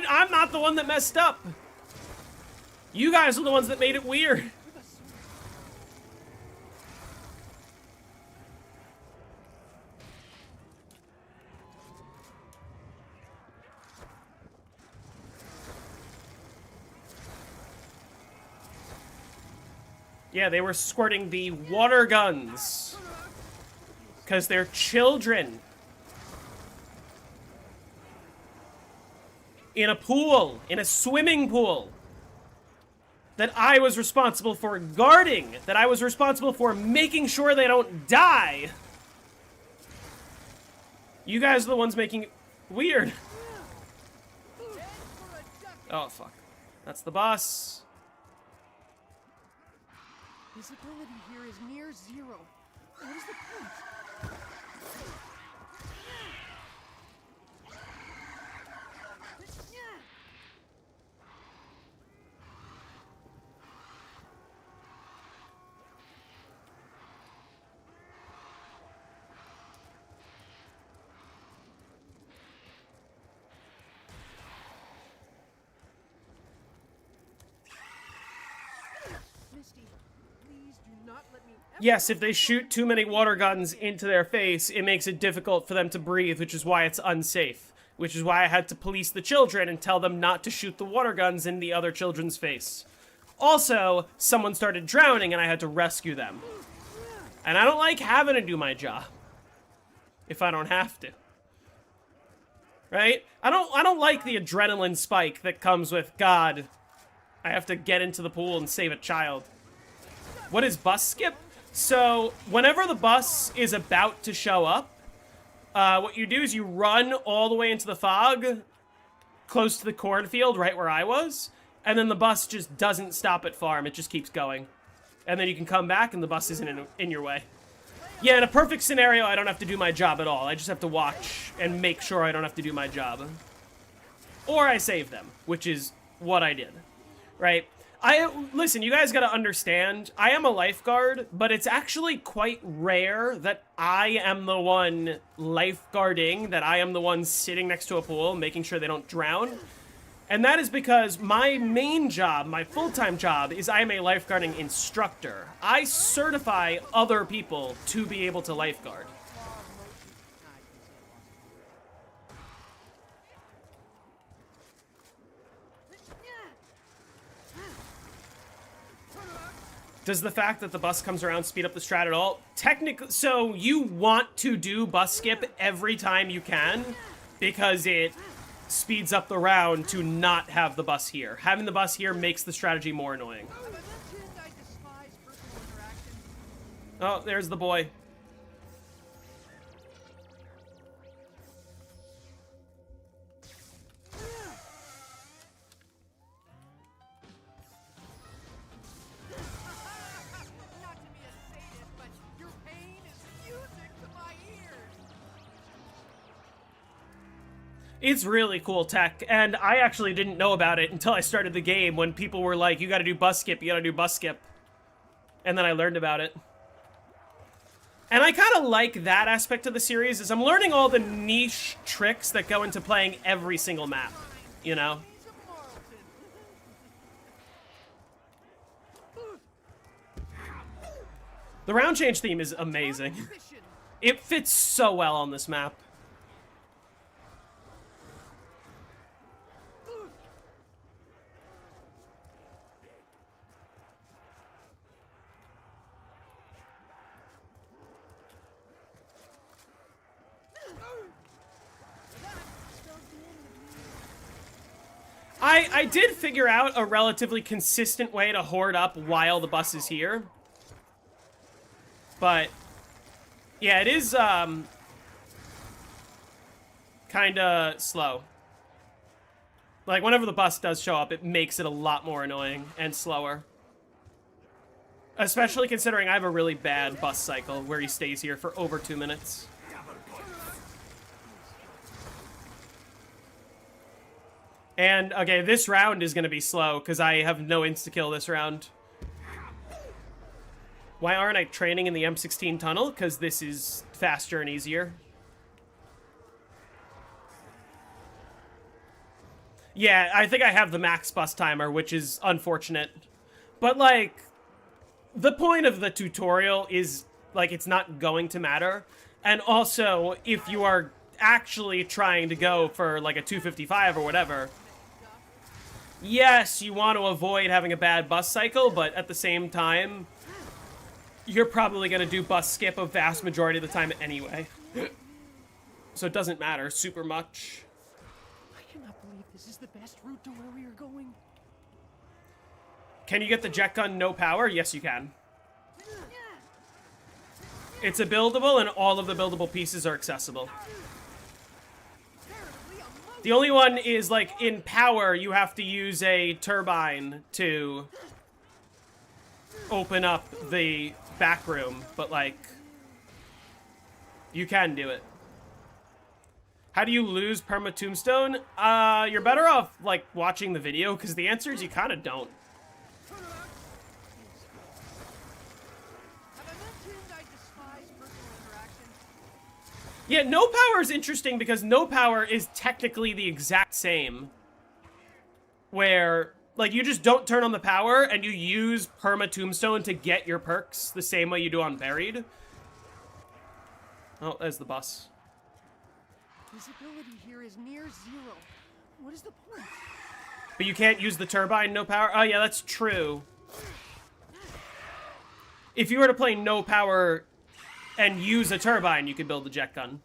A: I'm not the one that messed up. You guys are the ones that made it weird. Yeah, they were squirting the water guns. Because they're children. In a pool. In a swimming pool. That I was responsible for guarding. That I was responsible for making sure they don't die. You guys are the ones making it weird. Oh, fuck. That's the boss.
C: Visibility here is near zero. What is the point? Misty, please do not let me ever
A: Yes, if they shoot too many water guns into their face, it makes it difficult for them to breathe, which is why it's unsafe. Which is why I had to police the children and tell them not to shoot the water guns in the other children's face. Also, someone started drowning and I had to rescue them. And I don't like having to do my job. If I don't have to. Right? I don't like the adrenaline spike that comes with, God, I have to get into the pool and save a child. What is bus skip? So, whenever the bus is about to show up, what you do is you run all the way into the fog, close to the cornfield, right where I was, and then the bus just doesn't stop at farm, it just keeps going. And then you can come back and the bus isn't in your way. Yeah, in a perfect scenario, I don't have to do my job at all. I just have to watch and make sure I don't have to do my job. Or I save them, which is what I did, right? Listen, you guys gotta understand, I am a lifeguard, but it's actually quite rare that I am the one lifeguarding, that I am the one sitting next to a pool, making sure they don't drown. And that is because my main job, my full-time job, is I am a lifeguarding instructor. I certify other people to be able to lifeguard. Does the fact that the bus comes around speed up the strat at all? Technically, so you want to do bus skip every time you can because it speeds up the round to not have the bus here. Having the bus here makes the strategy more annoying. Oh, there's the boy. It's really cool tech, and I actually didn't know about it until I started the game when people were like, you gotta do bus skip, you gotta do bus skip. And then I learned about it. And I kind of like that aspect of the series, is I'm learning all the niche tricks that go into playing every single map, you know? The round change theme is amazing. It fits so well on this map. I did figure out a relatively consistent way to hoard up while the bus is here. But, yeah, it is, kinda slow. Like, whenever the bus does show up, it makes it a lot more annoying and slower. Especially considering I have a really bad bus cycle where he stays here for over 2 minutes. And, okay, this round is going to be slow, because I have no insta-kill this round. Why aren't I training in the M16 tunnel? Because this is faster and easier. Yeah, I think I have the max bus timer, which is unfortunate. But, like, the point of the tutorial is, like, it's not going to matter. And also, if you are actually trying to go for, like, a 255 or whatever, yes, you want to avoid having a bad bus cycle, but at the same time, you're probably going to do bus skip a vast majority of the time anyway. So it doesn't matter super much.
C: I cannot believe this is the best route to where we are going.
A: Can you get the jet gun no power? Yes, you can. It's a buildable, and all of the buildable pieces are accessible. The only one is, like, in power, you have to use a turbine to open up the back room, but, like, you can do it. How do you lose perma tombstone? You're better off, like, watching the video, because the answer is you kind of don't. Yeah, no power is interesting because no power is technically the exact same. Where, like, you just don't turn on the power and you use perma tombstone to get your perks the same way you do on buried. Oh, there's the bus.
C: Visibility here is near zero. What is the point?
A: But you can't use the turbine, no power? Oh, yeah, that's true. If you were to play no power and use a turbine, you could build the jet gun.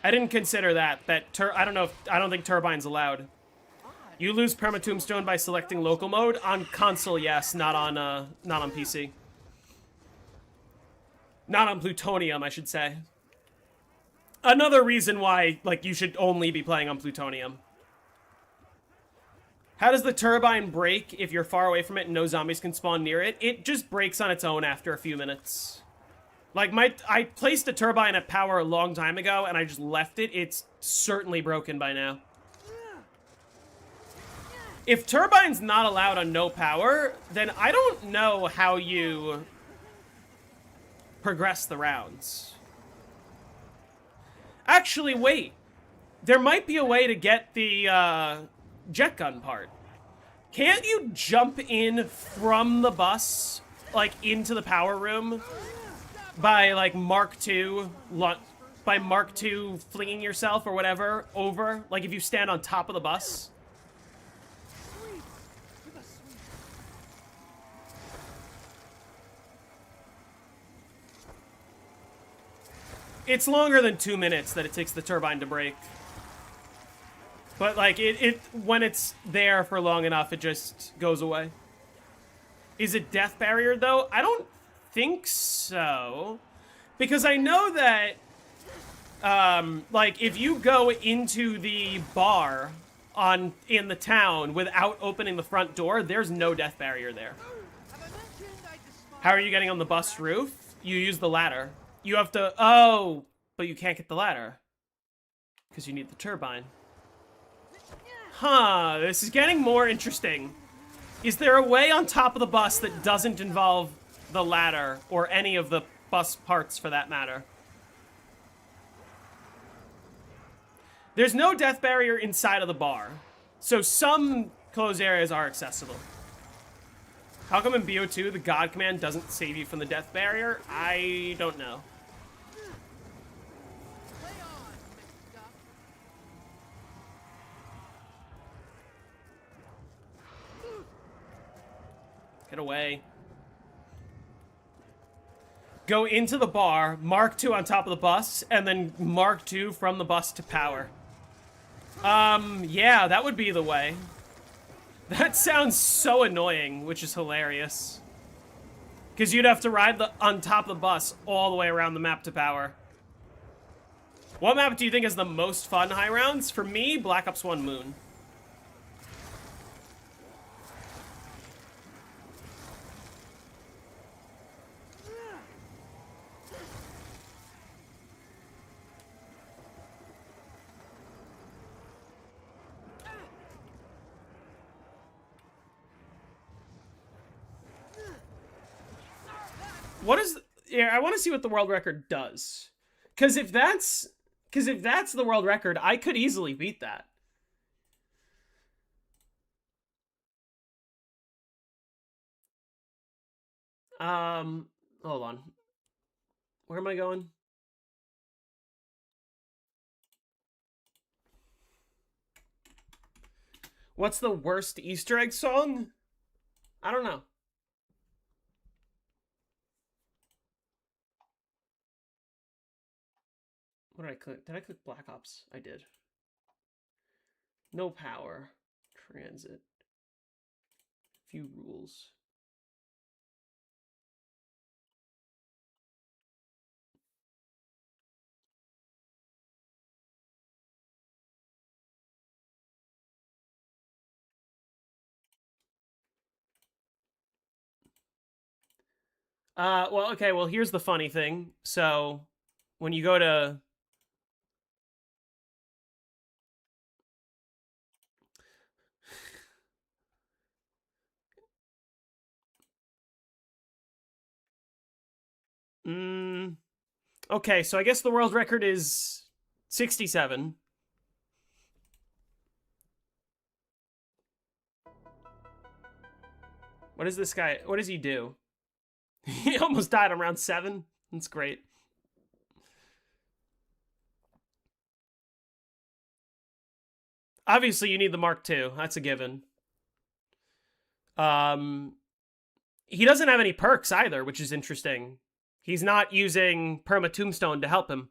A: I didn't consider that. I don't think turbine's allowed. You lose perma tombstone by selecting local mode on console, yes, not on PC. Not on plutonium, I should say. Another reason why, like, you should only be playing on plutonium. How does the turbine break if you're far away from it and no zombies can spawn near it? It just breaks on its own after a few minutes. Like, I placed a turbine at power a long time ago, and I just left it. It's certainly broken by now. If turbine's not allowed on no power, then I don't know how you progress the rounds. Actually, wait. There might be a way to get the jet gun part. Can't you jump in from the bus, like, into the power room by, like, Mark II, by Mark II flinging yourself or whatever over? Like, if you stand on top of the bus? It's longer than 2 minutes that it takes the turbine to break. But, like, when it's there for long enough, it just goes away. Is it death barrier, though? I don't think so. Because I know that, like, if you go into the bar in the town without opening the front door, there's no death barrier there. How are you getting on the bus roof? You use the ladder. You have to... Oh, but you can't get the ladder. Because you need the turbine. Huh, this is getting more interesting. Is there a way on top of the bus that doesn't involve the ladder, or any of the bus parts for that matter? There's no death barrier inside of the bar, so some closed areas are accessible. How come in BO2 the God command doesn't save you from the death barrier? I don't know. Get away. Go into the bar, Mark II on top of the bus, and then Mark II from the bus to power. Yeah, that would be the way. That sounds so annoying, which is hilarious. Because you'd have to ride on top of the bus all the way around the map to power. What map do you think is the most fun high rounds? For me, Black Ops 1 Moon. What is... Yeah, I want to see what the world record does. Because if that's the world record, I could easily beat that. Hold on. Where am I going? What's the worst Easter egg song? I don't know. What did I click? Did I click Black Ops? I did. No power. Transit. Few rules. Well, okay, well, here's the funny thing. So, when you go to... Okay, so I guess the world record is 67. What is this guy? What does he do? He almost died on round 7. That's great. Obviously, you need the Mark II. That's a given. He doesn't have any perks either, which is interesting. He's not using Perma Tombstone to help him.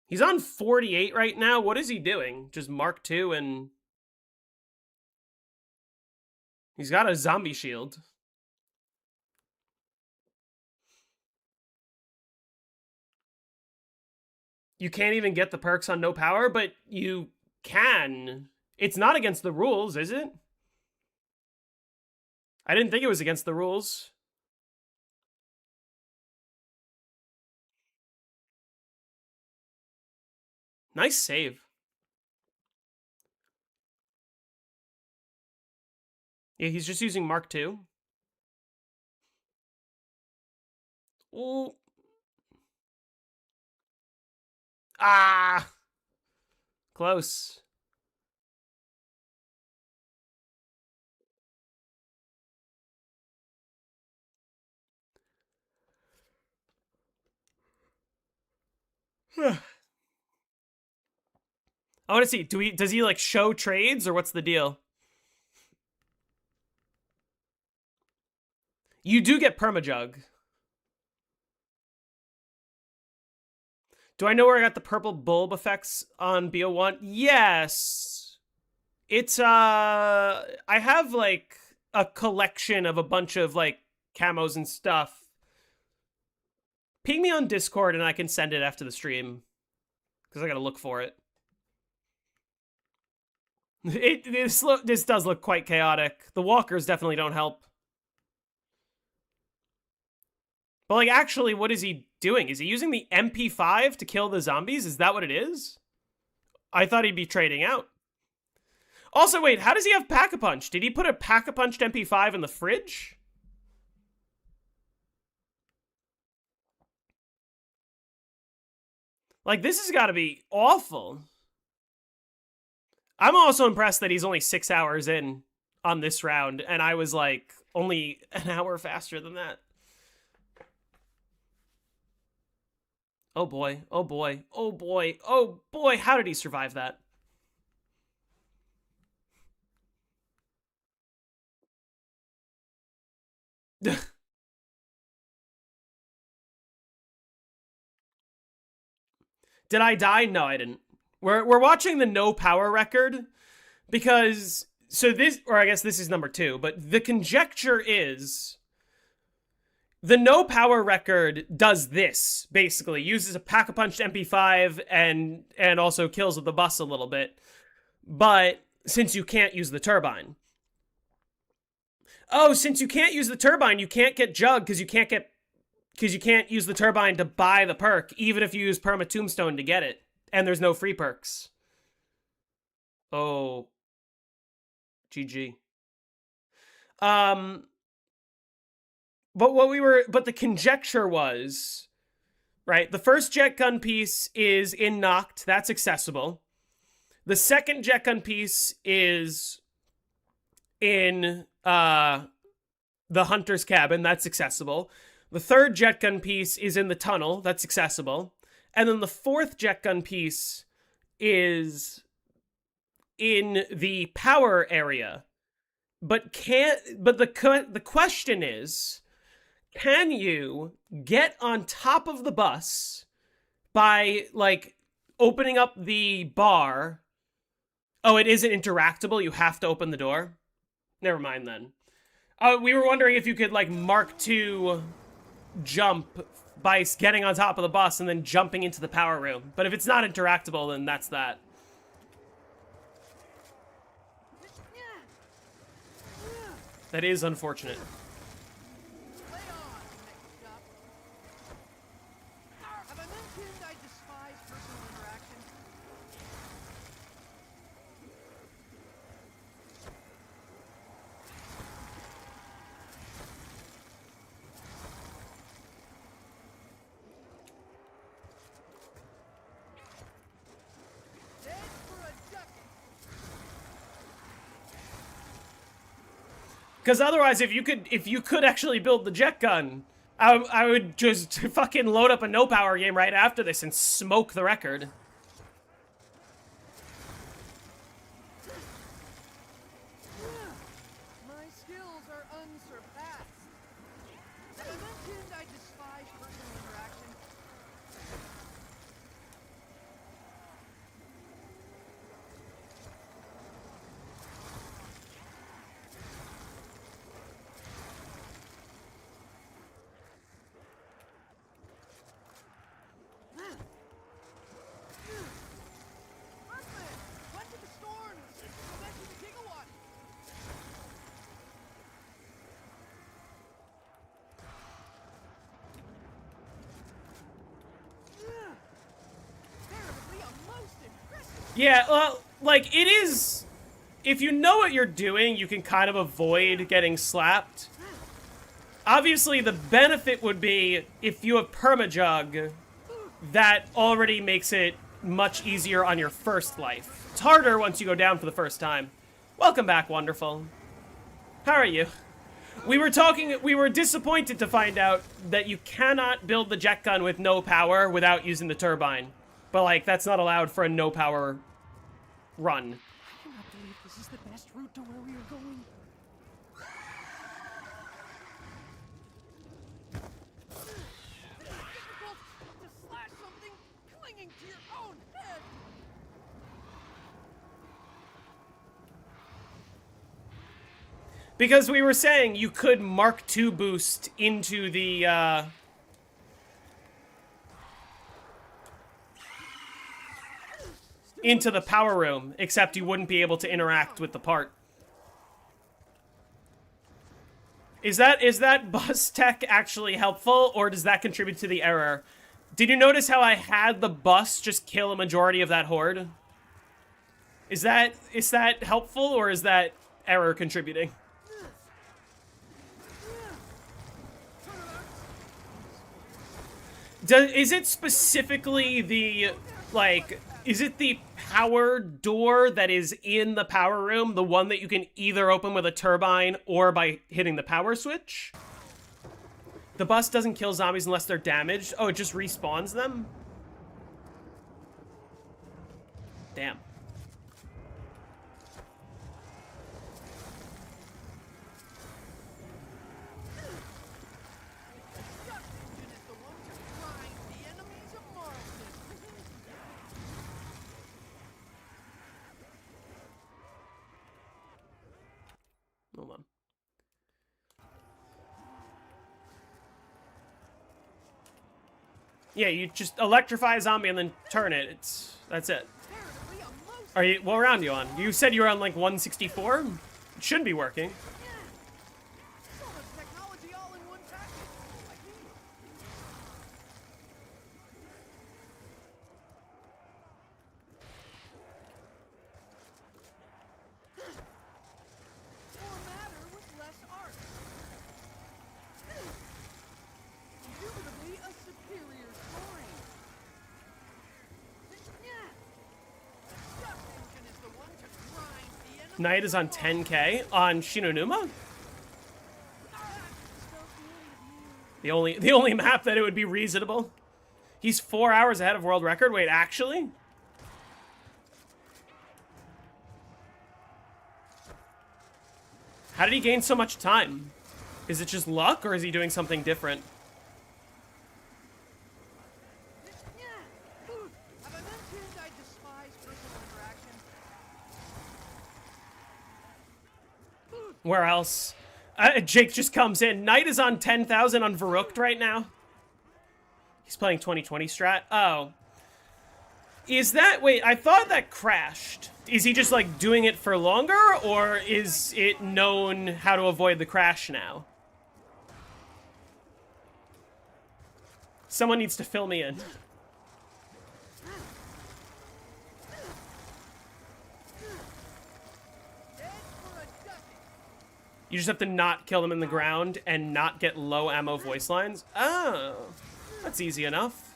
A: He's on 48 right now. What is he doing? Just Mark II and... He's got a zombie shield. you can't even get the perks on no power, but you can. It's not against the rules, is it? I didn't think it was against the rules. Nice save. Yeah, he's just using Mark II. Ooh. Ah! Close. I want to see. Does he like show trades or what's the deal? You do get permajug. Do I know where I got the purple bulb effects on BO1? Yes. It's I have like a collection of a bunch of like camos and stuff. Ping me on Discord and I can send it after the stream. Because I gotta look for it. This does look quite chaotic. The walkers definitely don't help. But like, actually, what is he doing? Is he using the MP5 to kill the zombies? Is that what it is? I thought he'd be trading out. Also, wait, how does he have Pack-a-Punch? Did he put a Pack-a-Punched MP5 in the fridge? Like, this has got to be awful. I'm also impressed that he's only 6 hours in on this round, and I was like only an hour faster than that. Oh boy, oh boy, oh boy, oh boy, how did he survive that? Did I die? No, I didn't. We're watching the no power record because so this, or I guess this is number 2, but the conjecture is the no power record does this basically, uses a Pack-a-Punched MP5 and also kills with the bus a little bit, but since you can't use the turbine. Oh, since you can't use the turbine, you can't get Jug because you can't use the turbine to buy the perk, even if you use Perma Tombstone to get it. And there's no free perks. Oh. GG. But the conjecture was, right, the first jet gun piece is in Noct, that's accessible. The second jet gun piece is in the Hunter's Cabin, that's accessible. The third jet gun piece is in the tunnel, that's accessible. And then the fourth jet gun piece is in the power area. But the question is, can you get on top of the bus by like opening up the bar? Oh, it isn't interactable. You have to open the door. Never mind then. We were wondering if you could like Mark II jump by getting on top of the bus and then jumping into the power room. But if it's not interactable, then that's that. That is unfortunate.
C: Lay on, next up. Have I mentioned I despise personal interaction? Dead for a ducking.
A: Because otherwise, if you could actually build the jet gun, I would just fucking load up a no power game right after this and smoke the record.
C: My skills are unsurpassed. Have I mentioned I despise personal interaction?
A: Yeah, well, like, it is... If you know what you're doing, you can kind of avoid getting slapped. Obviously, the benefit would be if you have permajug, that already makes it much easier on your first life. It's harder once you go down for the first time. Welcome back, Wonderful. How are you? We were disappointed to find out that you cannot build the jet gun with no power without using the turbine. But, like, that's not allowed for a no power run.
C: I cannot believe this is the best route to where we are going. It's difficult to slash something clinging to your own head.
A: Because we were saying you could Mark II boost into the, into the power room, except you wouldn't be able to interact with the part. Is that bus tech actually helpful, or does that contribute to the error? Did you notice how I had the bus just kill a majority of that horde? Is that helpful, or is that error contributing? Is it specifically the, like, is it the power door that is in the power room, the one that you can either open with a turbine or by hitting the power switch? The bus doesn't kill zombies unless they're damaged. Oh, it just respawns them? Damn. Hold on. Yeah, you just electrify a zombie and then turn it. That's it. Are you, what round are you on? You said you were on like 164? It should be working. Knight is on 10k on Shinonuma? The only map that it would be reasonable. He's 4 hours ahead of world record. Wait, actually? How did he gain so much time? Is it just luck, or is he doing something different? Where else? Jake just comes in. Knight is on 10,000 on Varuked right now. He's playing 2020 strat. Oh. Is that... Wait, I thought that crashed. Is he just, like, doing it for longer? Or is it known how to avoid the crash now? Someone needs to fill me in. You just have to not kill them in the ground and not get low ammo voice lines? Oh, that's easy enough.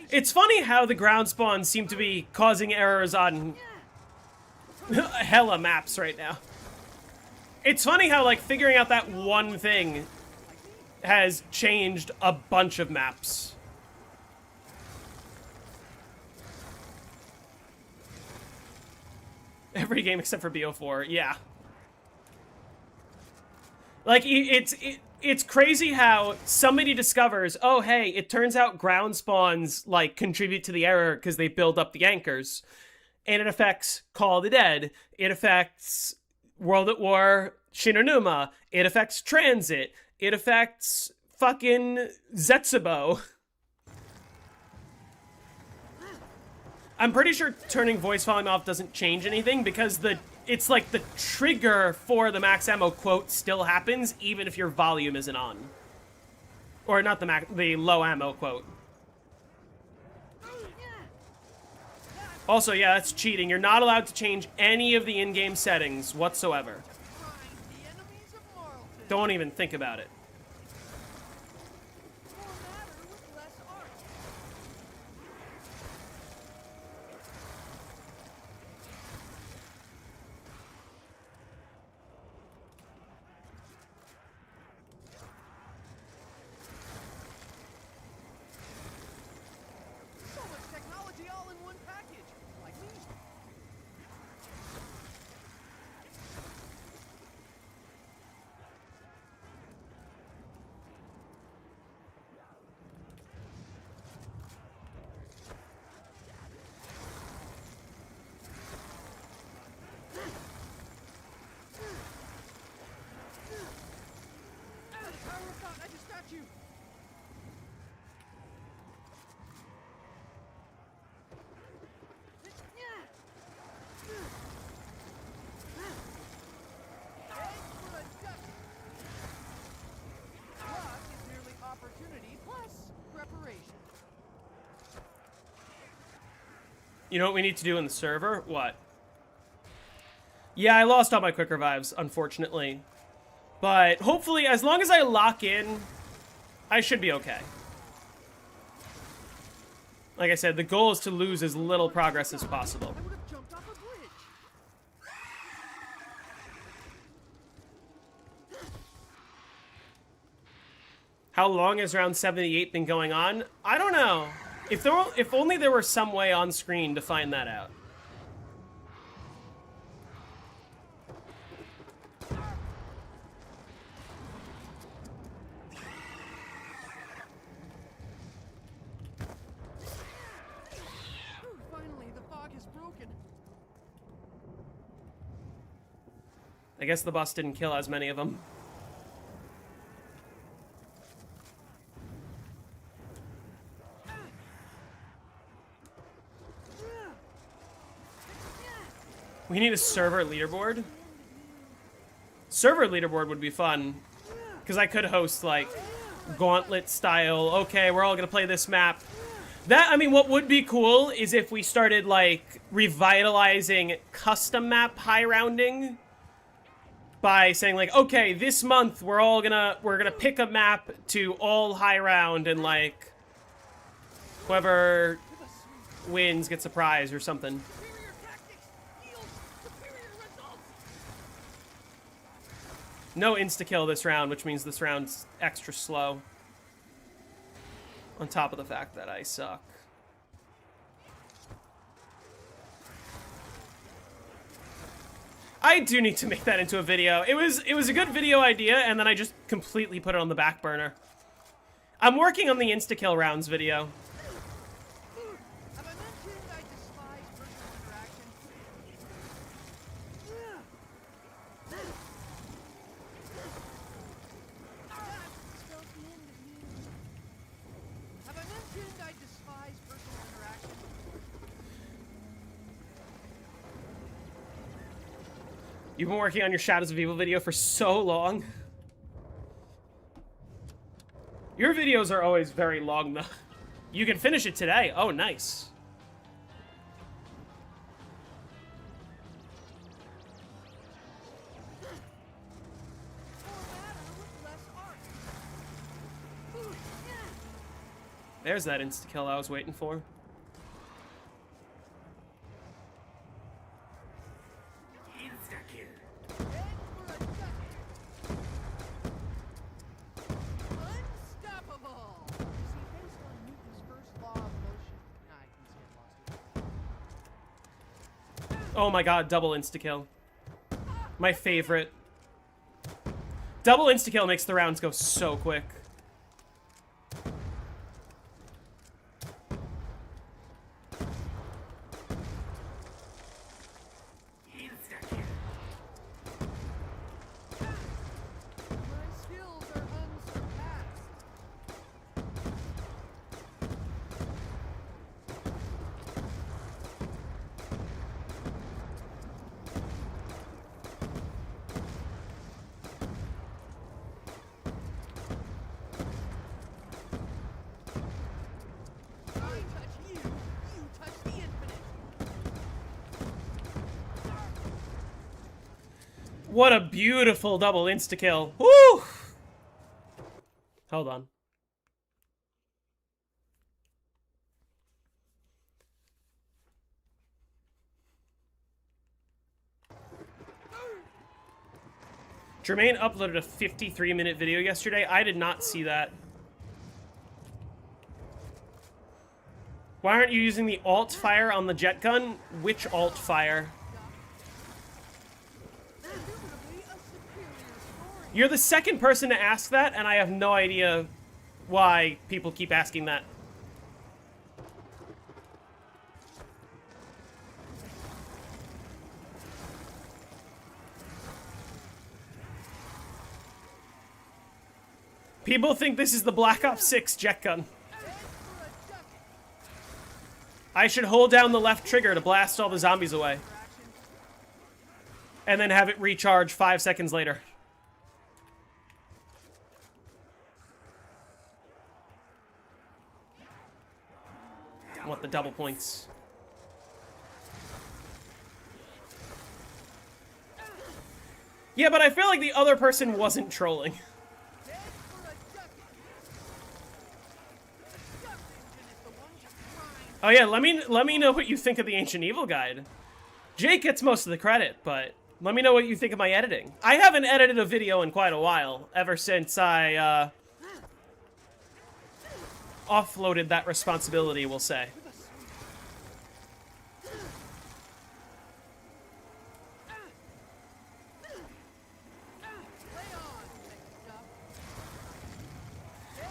A: It's funny how the ground spawns seem to be causing errors on hella maps right now. It's funny how, like, figuring out that one thing has changed a bunch of maps. Every game except for BO4, yeah. Like, it's crazy how somebody discovers, oh, hey, it turns out ground spawns, like, contribute to the error because they build up the anchors. And it affects Call of the Dead. It affects World at War, Shinonuma. It affects Transit. It affects fucking Zetsubo. I'm pretty sure turning voice volume off doesn't change anything because it's like the trigger for the max ammo quote still happens even if your volume isn't on. Or not the low ammo quote. Also, yeah, that's cheating. You're not allowed to change any of the in-game settings whatsoever. Don't even think about it. You know what we need to do in the server? What? Yeah, I lost all my quick revives, unfortunately. But hopefully, as long as I lock in, I should be okay. Like I said, the goal is to lose as little progress as possible. How long has round 78 been going on? I don't know. If only there were some way on screen to find that out.
C: Finally, the fog is broken.
A: I guess the bus didn't kill as many of them. We need a server leaderboard. Server leaderboard would be fun. Because I could host, like, gauntlet style. Okay, we're all going to play this map. That, I mean, what would be cool is if we started, like, revitalizing custom map high rounding. By saying, like, okay, this month we're gonna pick a map to all high round and, like, whoever wins gets a prize or something. No insta-kill this round, which means this round's extra slow. On top of the fact that I suck. I do need to make that into a video. It was a good video idea, and then I just completely put it on the back burner. I'm working on the insta-kill rounds video.
C: Have I mentioned I despise personal interaction? Have I mentioned I despise personal interaction?
A: You've been working on your Shadows of Evil video for so long. Your videos are always very long, though. You can finish it today. Oh, nice. There's that insta-kill I was waiting for.
C: Unstoppable! You see, based on Newton's first law of motion. Nah, I can see I lost it.
A: Oh my god, double insta-kill. My favorite. Double insta-kill makes the rounds go so quick.
C: My skills are unsurpassed.
A: What a beautiful double insta-kill. Woo! Hold on. Jermaine uploaded a 53-minute video yesterday. I did not see that. Why aren't you using the alt fire on the jet gun? Which alt fire? You're the second person to ask that, and I have no idea why people keep asking that. People think this is the Black Ops 6 jet gun. I should hold down the left trigger to blast all the zombies away. And then have it recharge 5 seconds later. I want the double points. Yeah, but I feel like the other person wasn't trolling. Oh yeah, let me know what you think of the Ancient Evil guide. Jake gets most of the credit, but let me know what you think of my editing. I haven't edited a video in quite a while, ever since I offloaded that responsibility, we'll say.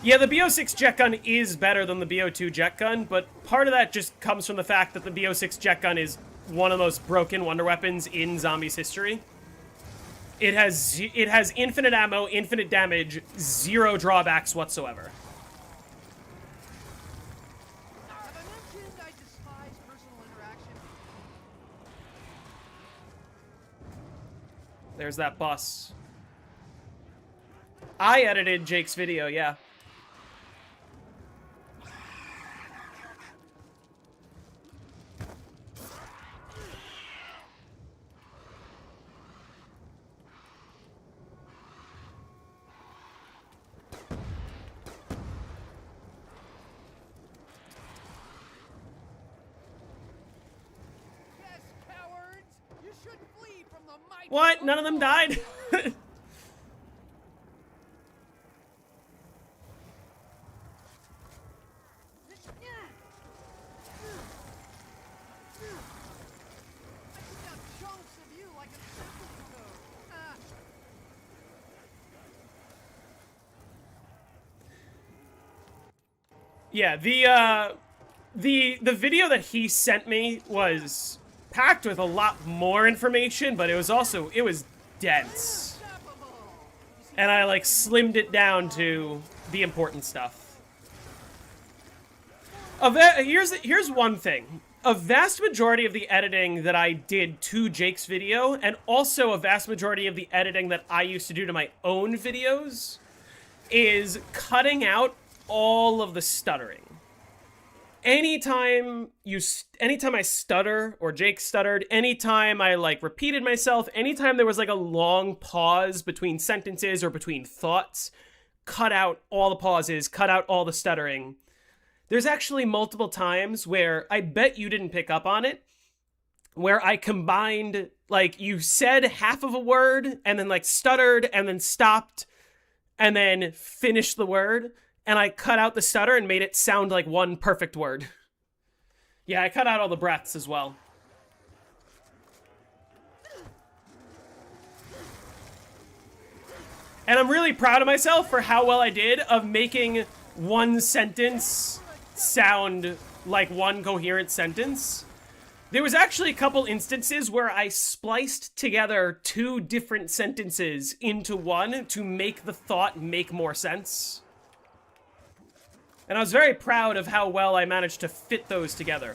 A: Yeah, the BO6 jet gun is better than the BO2 jet gun, but part of that just comes from the fact that the BO6 jet gun is one of the most broken wonder weapons in zombies history. It has infinite ammo, infinite damage, 0 drawbacks whatsoever.
C: Have I mentioned I despise personal interaction?
A: There's that bus. I edited Jake's video, yeah.
C: Yes, cowards! You should flee from the might.
A: What? None of them died?
C: Chunks of you like a simple code.
A: Yeah, the video that he sent me was packed with a lot more information, but it was dense. And I like slimmed it down to the important stuff. Here's one thing. A vast majority of the editing that I did to Jake's video, and also a vast majority of the editing that I used to do to my own videos, is cutting out all of the stuttering. Anytime I stutter, or Jake stuttered, anytime I like repeated myself, anytime there was like a long pause between sentences or between thoughts, cut out all the pauses, cut out all the stuttering. There's actually multiple times where, I bet you didn't pick up on it, where I combined, like, you said half of a word, and then, like, stuttered, and then stopped, and then finished the word, and I cut out the stutter and made it sound like one perfect word. Yeah, I cut out all the breaths as well. And I'm really proud of myself for how well I did of making one sentence sound like one coherent sentence. There was actually a couple instances where I spliced together 2 different sentences into one to make the thought make more sense. And I was very proud of how well I managed to fit those together.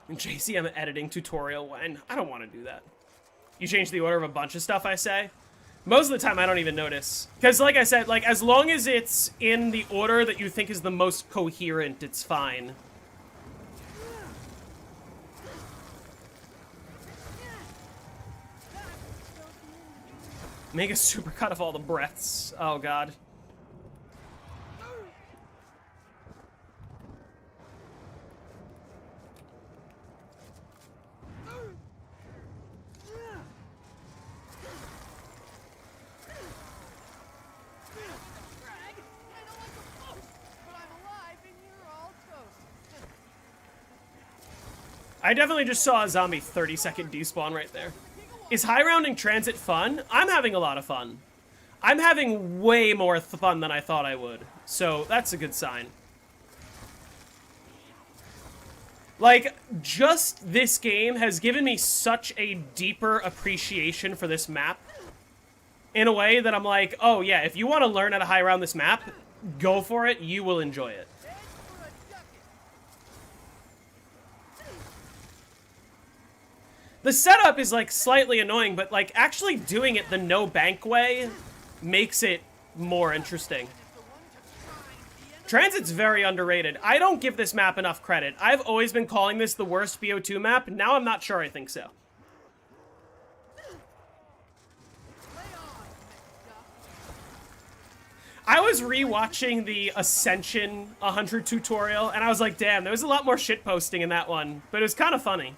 A: And JCM editing tutorial when I don't want to do that. You change the order of a bunch of stuff I say. Most of the time, I don't even notice. Because, like I said, like, as long as it's in the order that you think is the most coherent, it's fine. Make a supercut of all the breaths. Oh, God. I definitely just saw a zombie 30-second despawn right there. Is high rounding transit fun? I'm having a lot of fun. I'm having way more fun than I thought I would. So that's a good sign. Like, just this game has given me such a deeper appreciation for this map. In a way that I'm like, oh yeah, if you want to learn how to high round this map, go for it, you will enjoy it. The setup is, like, slightly annoying, but, like, actually doing it the no bank way makes it more interesting. Transit's very underrated. I don't give this map enough credit. I've always been calling this the worst BO2 map. Now I'm not sure I think so. I was rewatching the Ascension 100 tutorial, and I was like, damn, there was a lot more shitposting in that one, but it was kind of funny.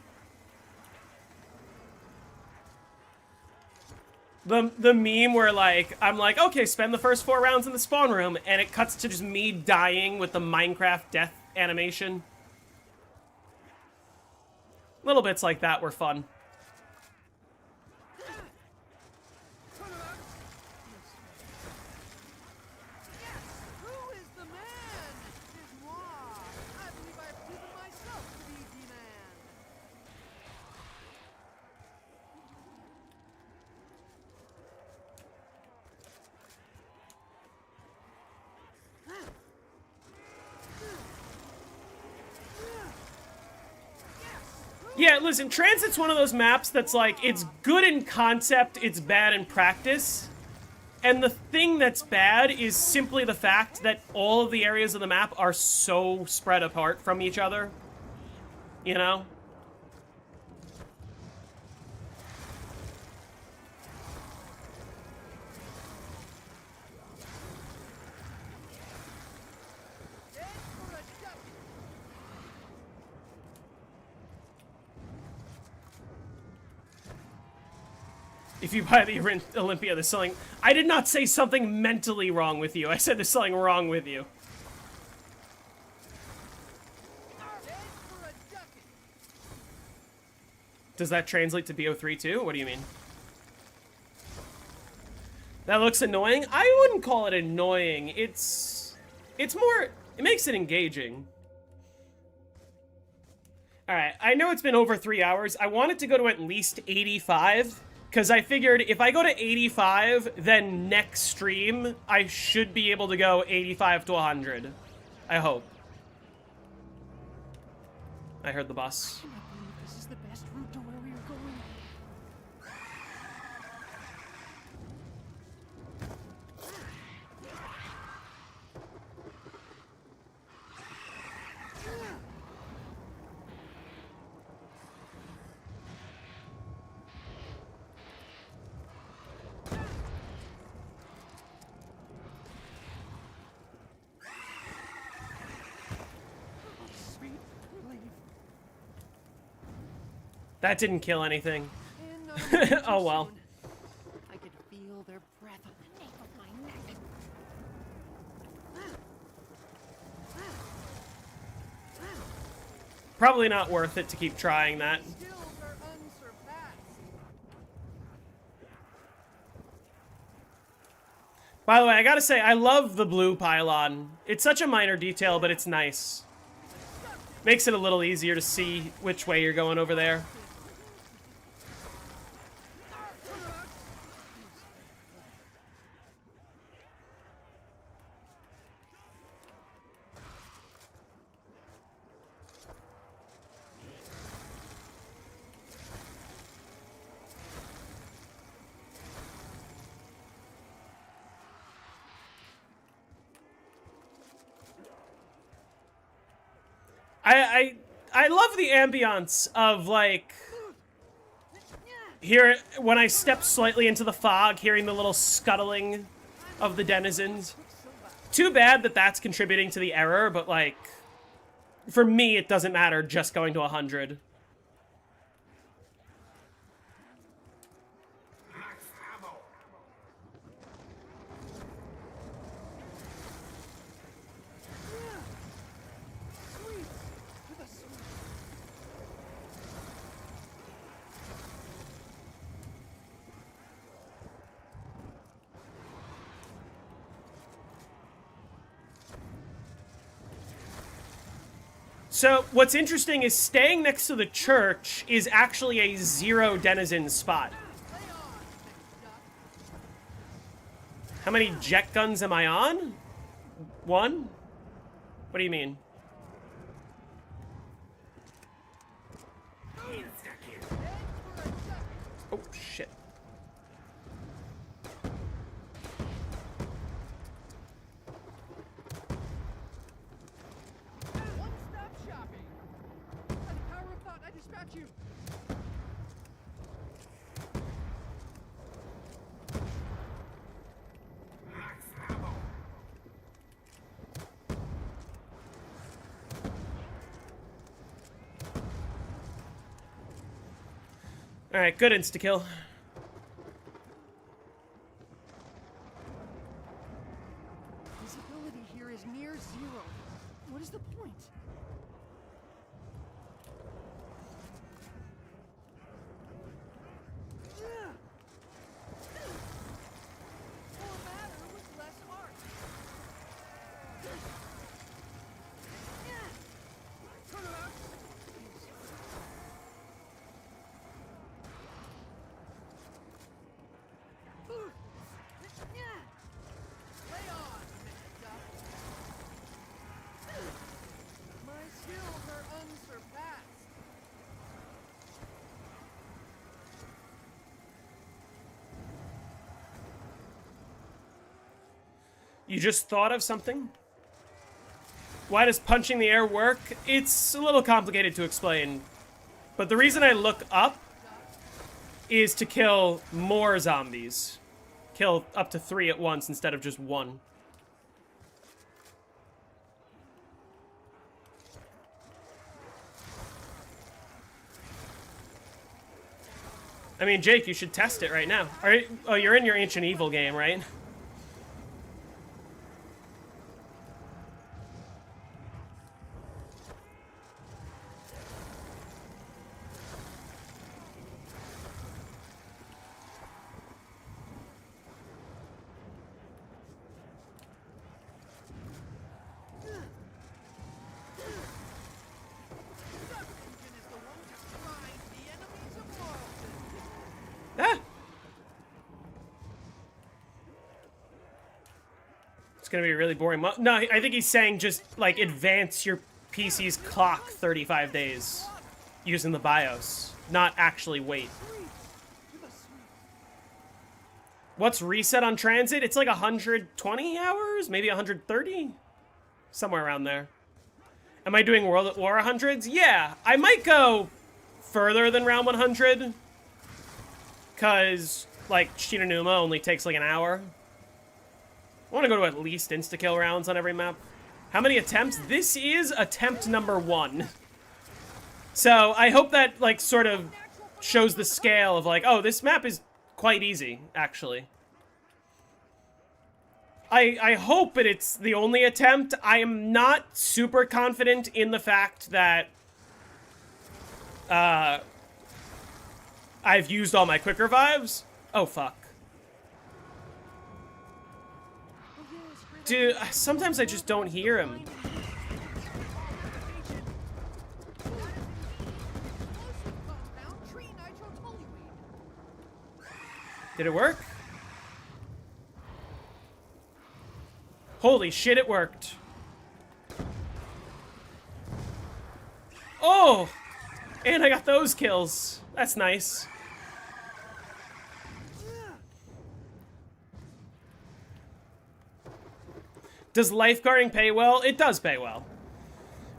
A: The meme where, like, I'm like, okay, spend the first 4 rounds in the spawn room, and it cuts to just me dying with the Minecraft death animation. Little bits like that were fun. Yeah, listen, Transit's one of those maps that's like, it's good in concept, it's bad in practice. And the thing that's bad is simply the fact that all of the areas of the map are so spread apart from each other. You know? If you buy the Olympia, there's something... I did not say something mentally wrong with you. I said there's something wrong with you. Does that translate to BO3 too? What do you mean? That looks annoying? I wouldn't call it annoying. It's more... It makes it engaging. Alright, I know it's been over 3 hours. I want it to go to at least 85. Because I figured if I go to 85, then next stream, I should be able to go 85 to 100. I hope. I heard the bus.
C: I cannot believe this is the best route to where we are going. Sweet relief.
A: That didn't kill anything.
C: And
A: Oh well.
C: I could feel their breath on the nape of my neck.
A: Probably not worth it to keep trying that.
C: Skills are unsurpassed.
A: By the way, I gotta say, I love the blue pylon. It's such a minor detail, but it's nice. Makes it a little easier to see which way you're going over there. I love the ambiance of, like, here, when I step slightly into the fog, hearing the little scuttling of the denizens. Too bad that that's contributing to the error, but, like, for me, it doesn't matter just going to 100. So, what's interesting is staying next to the church is actually a 0 denizen spot. How many jet guns am I on? 1? What do you mean? Oh, shit.
C: One-stop shopping. By the power of thought, I dispatch you.
A: Alright, good insta-kill.
C: Visibility here is near 0. What is the point? More matter with less art. Turn around. Play on, Mr. Duck. My skills are unsurpassed.
A: You just thought of something? Why does punching the air work? It's a little complicated to explain. But the reason I look up is to kill more zombies. Kill up to 3 at once instead of just 1. I mean, Jake, you should test it right now. Oh, you're in your Ancient Evil game, right?
C: Engine is the one to grind the enemies of Marlton.
A: Ah! It's gonna be a really boring month. No, I think he's saying just, like, advance your PC's clock 35 days using the BIOS, not actually wait. What's reset on transit? It's like 120 hours? Maybe 130? Somewhere around there. Am I doing World at War 100s? Yeah, I might go further than round 100. Because, like, Shinonuma only takes like an hour. I want to go to at least insta-kill rounds on every map. How many attempts? This is attempt number 1. So I hope that, like, sort of shows the scale of, like, oh, this map is quite easy, actually. I hope that it's the only attempt. I am not super confident in the fact that I've used all my quick revives. Oh, fuck. Dude, sometimes I just don't hear him. Did it work? Holy shit, it worked. Oh! And I got those kills. That's nice. Does lifeguarding pay well? It does pay well.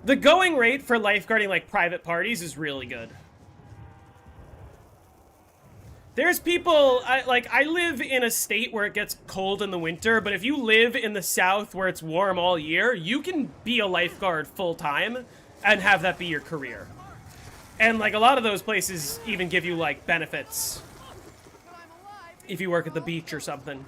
A: The going rate for lifeguarding like private parties is really good. There's people, I live in a state where it gets cold in the winter, but if you live in the south where it's warm all year, you can be a lifeguard full time and have that be your career. And like a lot of those places even give you like benefits if you work at the beach or something.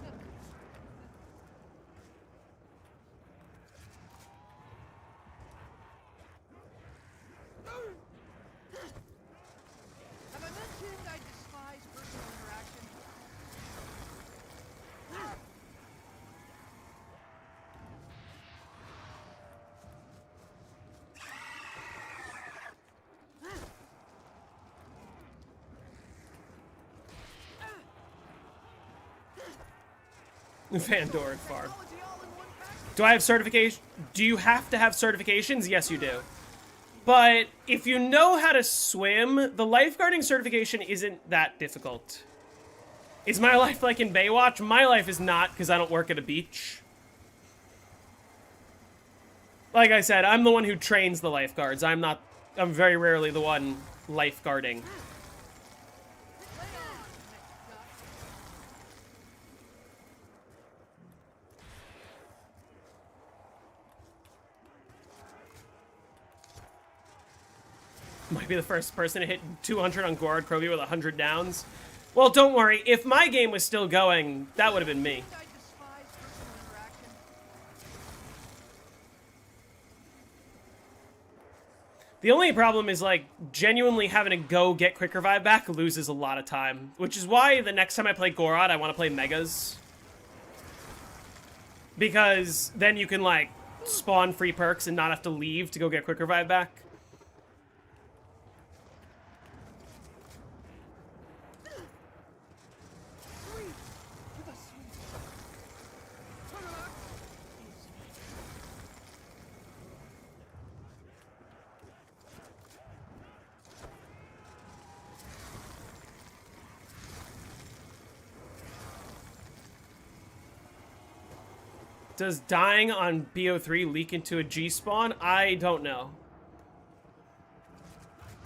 C: Have I mentioned I despise personal interaction?
A: Vandor Farm. Do I have certification? Do you have to have certifications? Yes, you do. But if you know how to swim, the lifeguarding certification isn't that difficult. Is my life like in Baywatch? My life is not, because I don't work at a beach. Like I said, I'm the one who trains the lifeguards. I'm very rarely the one lifeguarding. Might be the first person to hit 200 on Gorod Krovi with 100 downs. Well, don't worry. If my game was still going, that would have been me.
C: I despise personal interaction.
A: The only problem is, like, genuinely having to go get Quick Revive back loses a lot of time. Which is why the next time I play Gorod, I want to play Megas. Because then you can, like, spawn free perks and not have to leave to go get Quick Revive back. Does dying on BO3 leak into a G spawn? I don't know.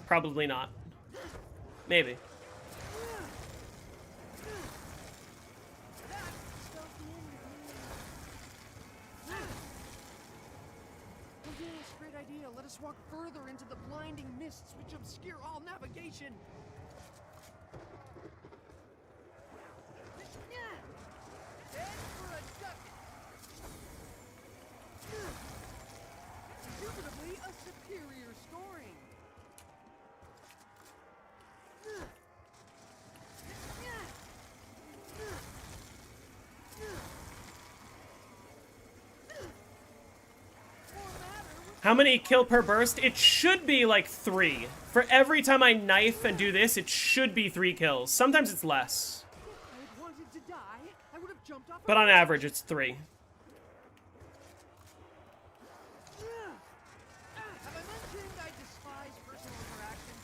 A: Probably not. Maybe.
C: Oh yes, great idea. Let us walk further into the blinding mists which obscure all navigation. Head for a duck. Indubitably a superior scoring.
A: How many kill per burst? It should be like 3. For every time I knife and do this, it should be 3 kills. Sometimes it's less.
C: If I had wanted to die, I would have jumped off.
A: But on average, it's 3.
C: Have I mentioned I despise personal interaction?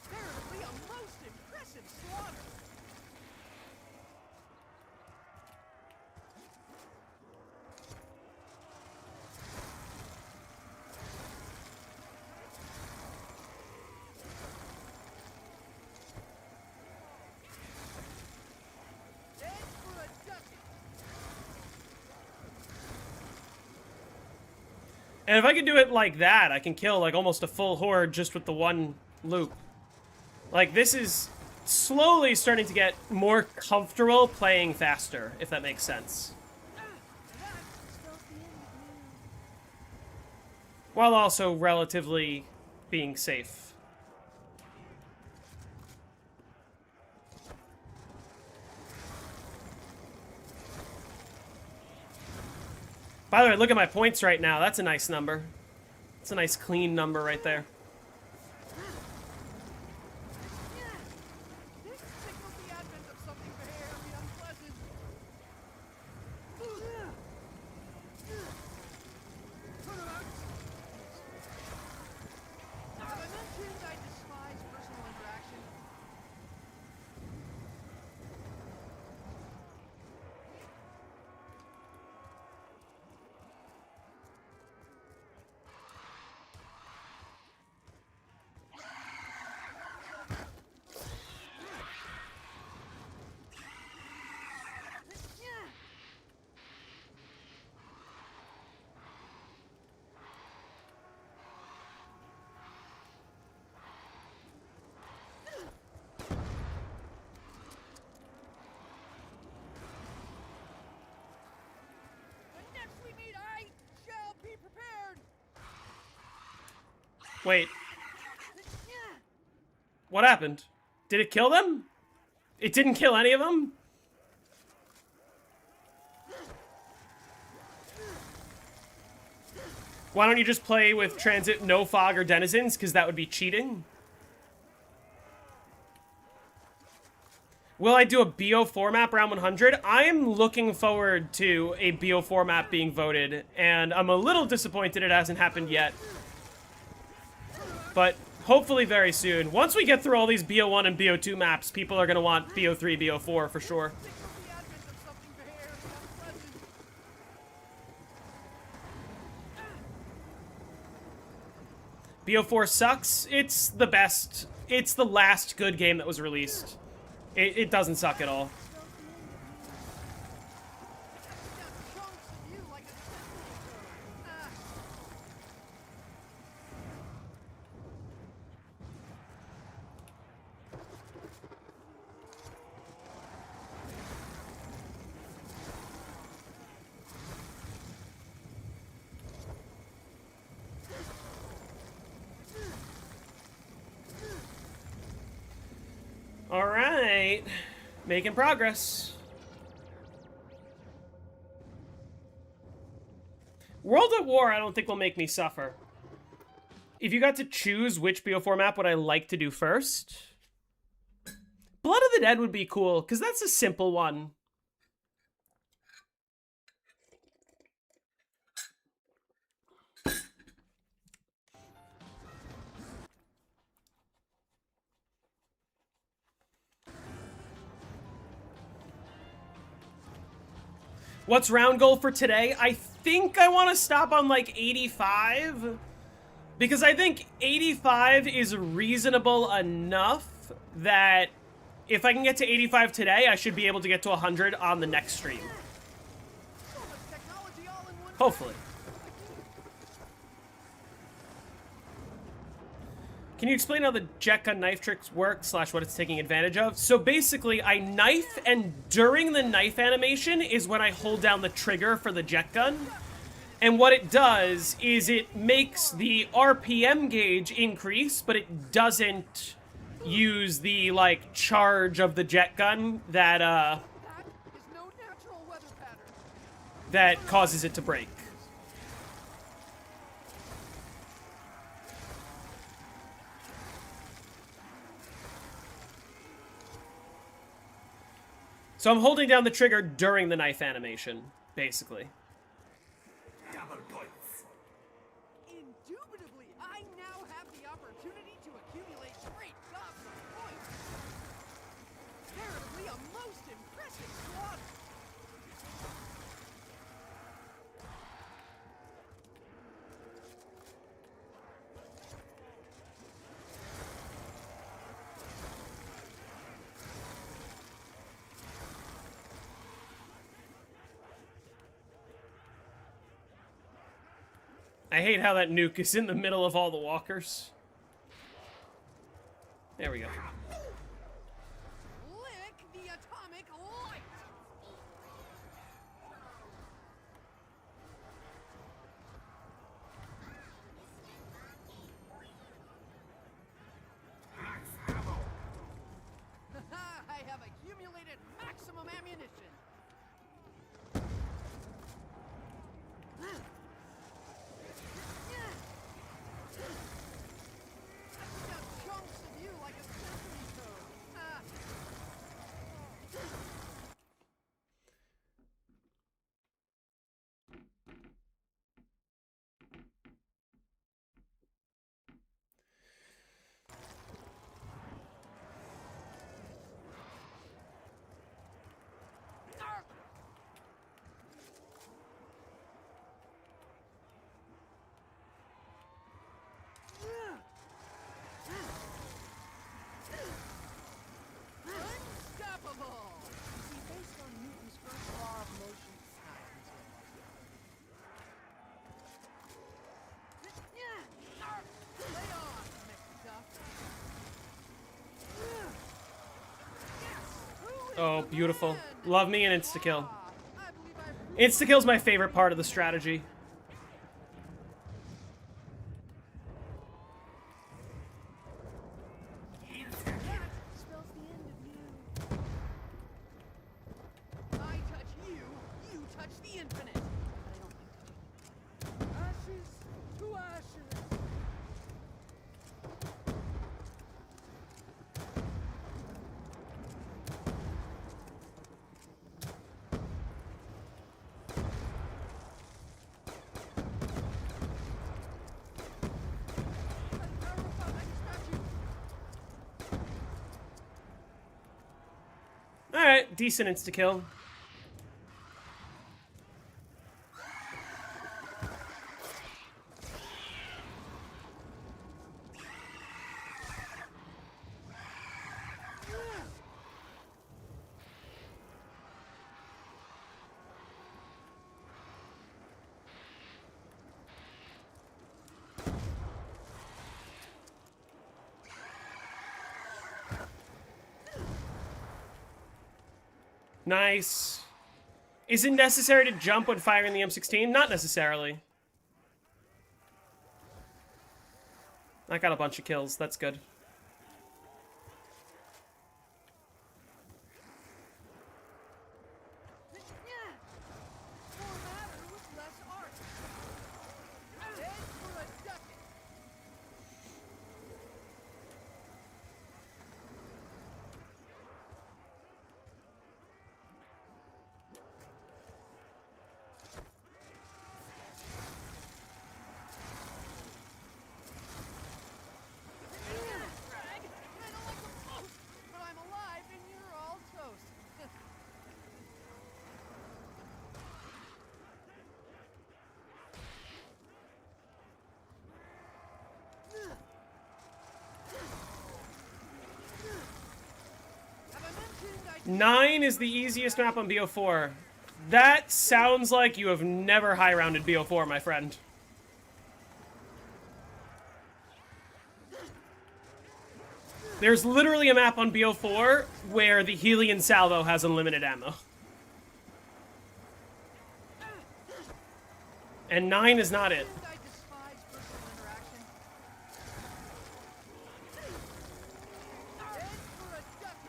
C: Apparently a most impressive slaughter. Head for a duck.
A: And if I can do it like that, I can kill like almost a full horde just with the one loop. Like, this is slowly starting to get more comfortable playing faster, if that makes sense. While also relatively being safe. By the way, look at my points right now. That's a nice number. It's a nice clean number right there.
C: This signals the advent of something very unpleasant. Have I mentioned I despise personal interaction?
A: Wait. What happened? Did it kill them? It didn't kill any of them? Why don't you just play with Transit, No Fog, or Denizens? Because that would be cheating. Will I do a BO4 map round 100? I am looking forward to a BO4 map being voted, and I'm a little disappointed it hasn't happened yet. But hopefully very soon. Once we get through all these BO1 and BO2 maps, people are going to want BO3, BO4 for sure. BO4 sucks. It's the best. It's the last good game that was released. It doesn't suck at all. All right, making progress. World at War, I don't think will make me suffer. If you got to choose which BO4 map would I like to do first, Blood of the Dead would be cool, because that's a simple one. What's round goal for today? I think I want to stop on like 85. Because I think 85 is reasonable enough that if I can get to 85 today, I should be able to get to 100 on the next stream. Hopefully. Can you explain how the jet gun knife tricks work / what it's taking advantage of? So basically, I knife, and during the knife animation is when I hold down the trigger for the jet gun. And what it does is it makes the RPM gauge increase, but it doesn't use the, like, charge of the jet gun that that causes it to break. So I'm holding down the trigger during the knife animation, basically.
B: Double points.
C: Indubitably, I now have the opportunity to accumulate great gobs of points. Veritably a most impressive slaughter.
A: I hate how that nuke is in the middle of all the walkers. There we go.
C: Lick the atomic light. I have accumulated maximum ammunition. Unstoppable! See, based on Newton's first law of motion, lay on, McDuff.
A: Oh, beautiful. Love me an insta-kill. Insta-kill's my favorite part of the strategy.
C: infinite, but I don't think to ashes to ashes.
A: Alright, decent insta-kill. Nice. Is it necessary to jump when firing the M16? Not necessarily. I got a bunch of kills. That's good.
C: More matter with less art. Head for a ducat. Drag. I don't like the post, but I'm alive and you're all toast. Have I mentioned I
A: 9 is the easiest map on BO4. That sounds like you have never high-rounded BO4, my friend. There's literally a map on BO4 where the Helian salvo has unlimited ammo. And 9 is not it.
C: I despise personal interaction? Head for a ducat.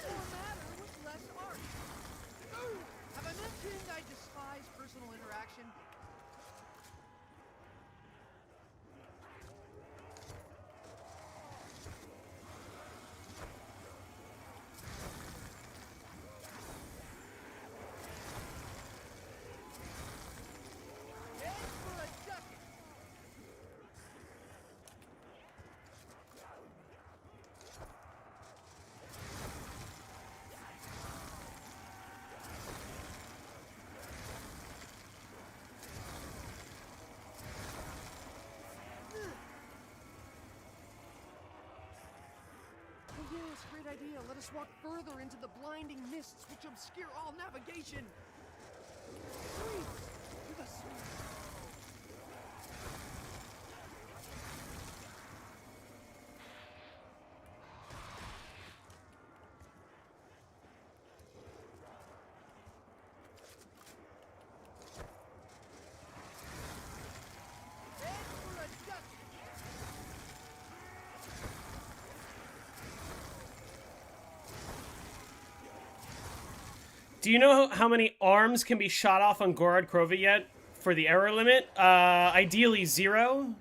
C: More matter with less art. Have I mentioned I despise personal interaction? Head for a ducat. Oh yes, great idea. Let us walk further into the blinding mists which obscure all navigation. Sweet! To the sweet. Head for a ducat.
A: Do you know how many arms can be shot off on Gorod Krova yet for the error limit? Ideally 0.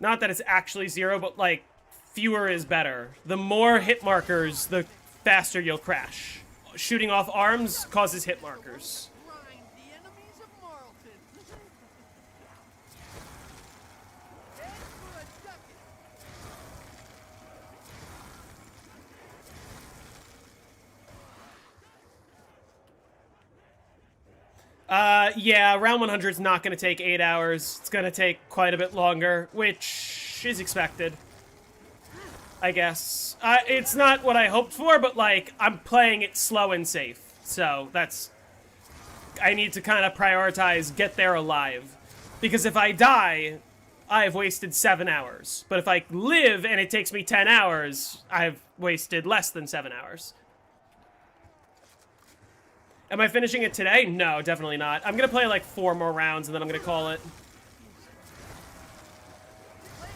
A: Not that it's actually 0, but like, fewer is better. The more hit markers, the faster you'll crash. Shooting off arms causes hit markers.
C: Grind the enemies of Marlton. Head for a ducat.
A: Yeah, round 100 is not going to take 8 hours. It's going to take quite a bit longer, which is expected, I guess. It's not what I hoped for, but, like, I'm playing it slow and safe. So, that's... I need to kind of prioritize get there alive. Because if I die, I've wasted 7 hours. But if I live and it takes me 10 hours, I've wasted less than 7 hours. Am I finishing it today? No, definitely not. I'm gonna play like 4 more rounds and then I'm gonna call it.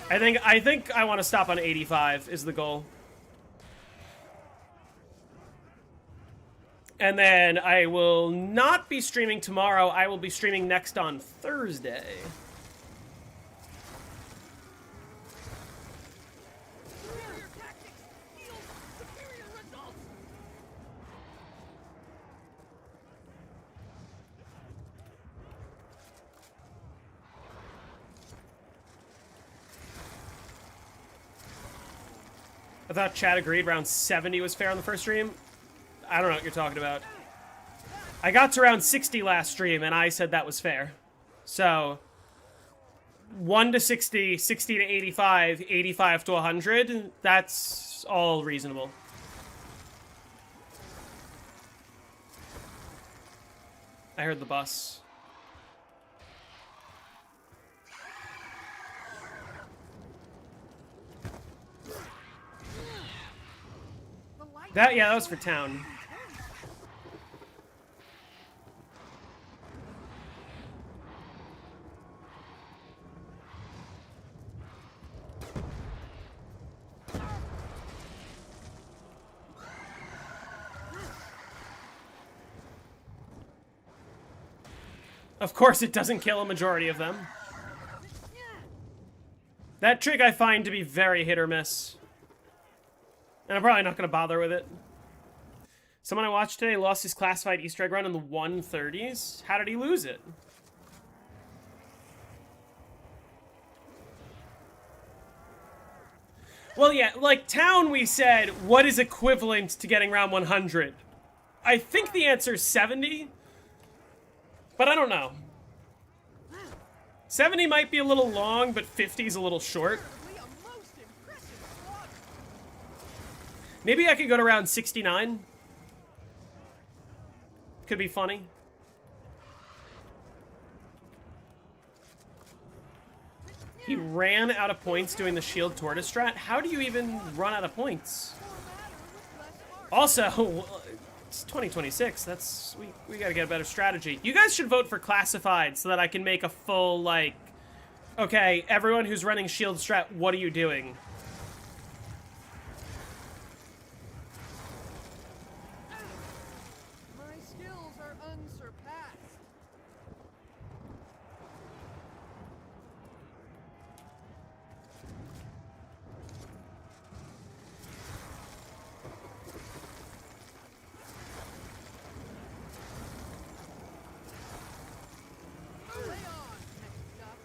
A: I think I want to stop on 85 is the goal. And then I will not be streaming tomorrow. I will be streaming next on Thursday.
C: Superior tactics yield superior results.
A: I thought Chad agreed round 70 was fair on the first stream. I don't know what you're talking about. I got to round 60 last stream, and I said that was fair. So, 1 to 60, 60 to 85, 85 to 100, that's all reasonable. I heard the bus. Yeah, that was for town. Of course it doesn't kill a majority of them. That trick I find to be very hit or miss. And I'm probably not going to bother with it. Someone I watched today lost his classified Easter egg run in the 130s. How did he lose it? Well, yeah, like town we said, what is equivalent to getting round 100? I think the answer is 70. But I don't know. 70 might be a little long, but 50 is a little short. Maybe I could go to round 69. Could be funny. He ran out of points doing the shield tortoise strat. How do you even run out of points? Also, it's 2026. That's we gotta get a better strategy. You guys should vote for classified so that I can make a full like, okay, everyone who's running shield strat, what are you doing?
C: My skills are unsurpassed. Lay on, next up.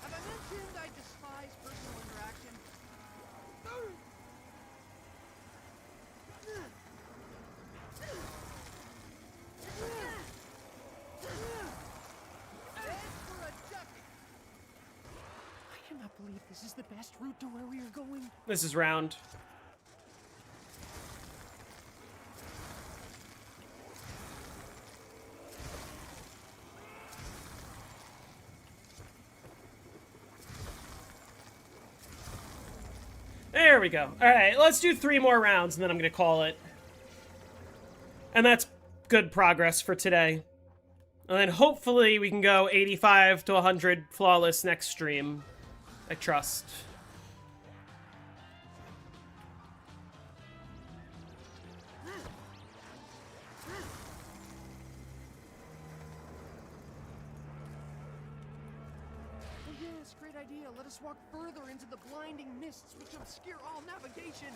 C: Have I mentioned I despise personal interaction? For a ducking. I cannot believe this is the best route to where we are going.
A: This is round. There we go. Alright, let's do 3 more rounds and then I'm gonna call it. And that's good progress for today. And then hopefully we can go 85 to 100 flawless next stream. I trust.
C: Oh yes, great idea. Let us walk further into the blinding mists which obscure all navigation.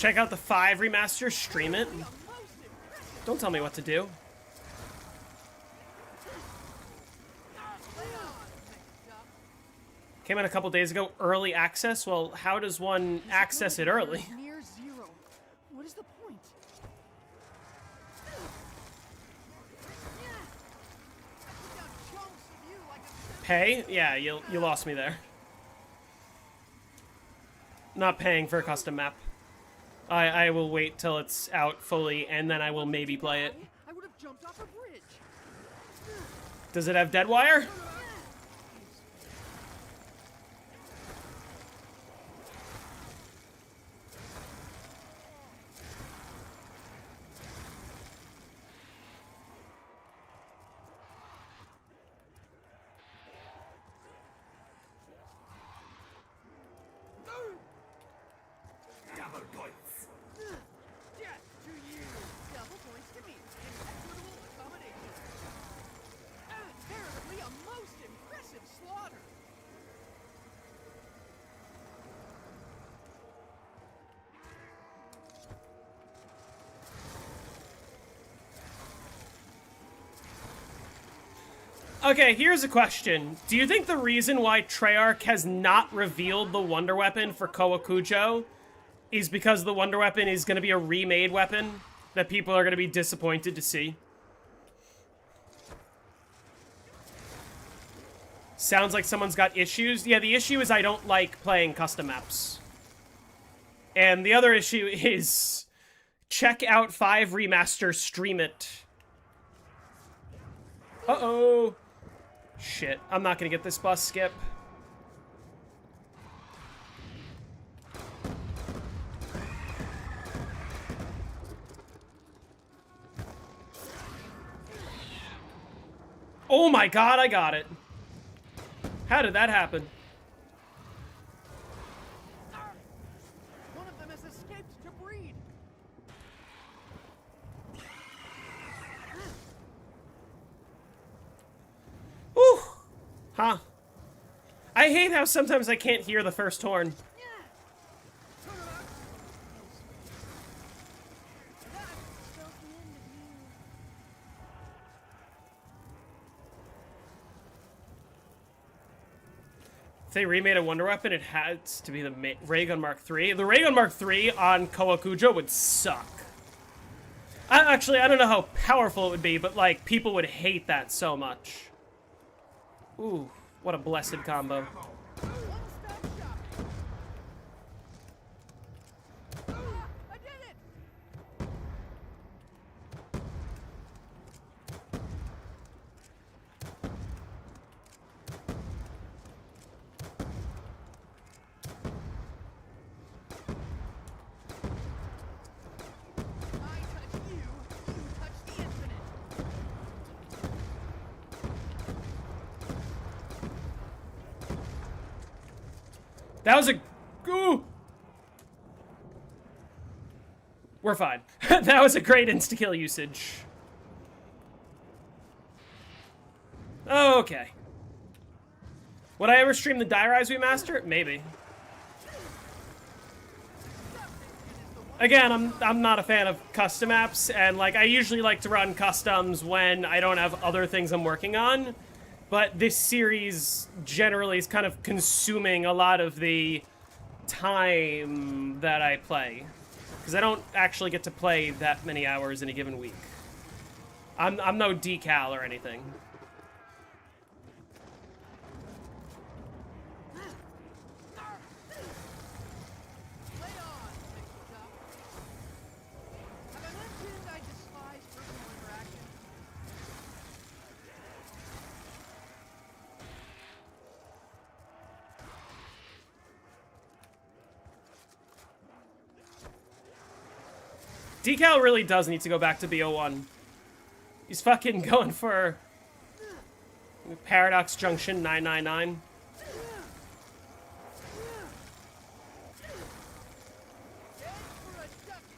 A: check out the 5 remaster, stream it.
C: A most impressive
A: Don't tell me what to do.
C: lay on, Mr. Duck.
A: Came out a couple days ago. Early access? Well, how does one access it early?
C: Near zero. What is the point? I put down chunks of you like a
A: Pay? Yeah, you lost me there. Not paying for a custom map. I will wait till it's out fully, and then I will maybe play it.
C: I would have jumped off a bridge.
A: Does it have dead wire?
B: Double points.
C: Death to you. Double points to me. Inequitable accommodation. Apparently a most impressive slaughter.
A: Okay, here's a question. Do you think the reason why Treyarch has not revealed the Wonder Weapon for Kowakujo is because the Wonder Weapon is going to be a remade weapon that people are going to be disappointed to see? Sounds like someone's got issues. Yeah, the issue is I don't like playing custom maps. And the other issue is check out 5 remaster, stream it. Uh-oh. Shit, I'm not gonna get this bus, Skip. Oh my god, I got it. How did that happen?
C: One of them has escaped to breed.
A: Whew. Huh. I hate how sometimes I can't hear the first horn. If they remade a Wonder Weapon, it has to be the Ray Gun Mark III. The Ray Gun Mark III on Kowakujo would suck. Actually, I don't know how powerful it would be, but, like, people would hate that so much. Ooh, what a blessed combo.
C: One-stop shop. I did it! I touch you, you touch the infinite.
A: That was a... Ooh! We're fine. That was a great insta-kill usage. Okay. Would I ever stream the Die Rise remaster? Maybe. Again, I'm not a fan of custom apps, and like I usually like to run customs when I don't have other things I'm working on. But this series generally is kind of consuming a lot of the time that I play. Because I don't actually get to play that many hours in a given week. I'm no decal or anything.
C: Lay on, Mr. Duck. Have I mentioned I despise personal interaction?
A: Decal really does need to go back to BO1. He's fucking going for Paradox Junction 999.
C: Head for a ducky.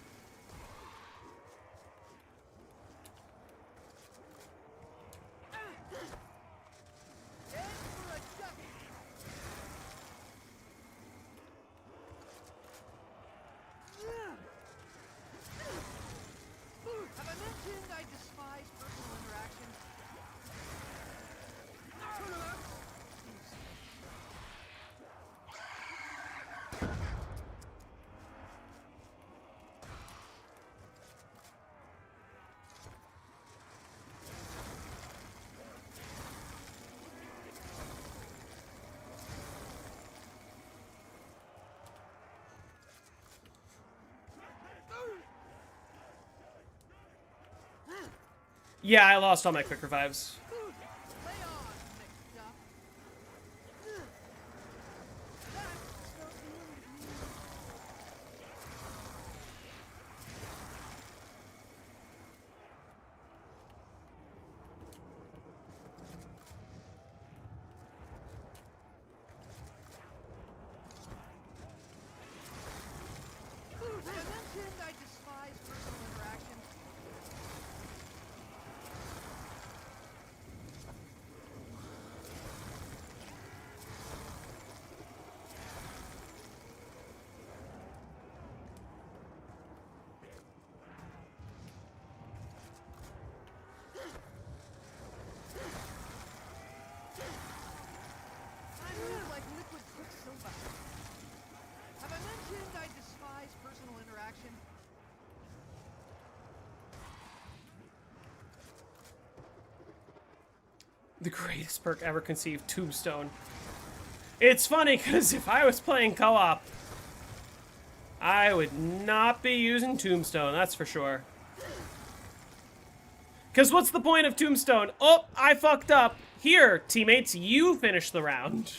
C: Head for a ducky.
A: Yeah, I lost all my quick revives.
C: Lay on, mixed up. That's the end. I mentioned I despise personal interaction. I move like liquid quicksilver. Have I mentioned I despise personal interaction?
A: The greatest perk ever conceived, Tombstone. It's funny, because if I was playing co-op, I would not be using Tombstone, that's for sure. Because what's the point of Tombstone? Oh, I fucked up. Here, teammates, you finish the round.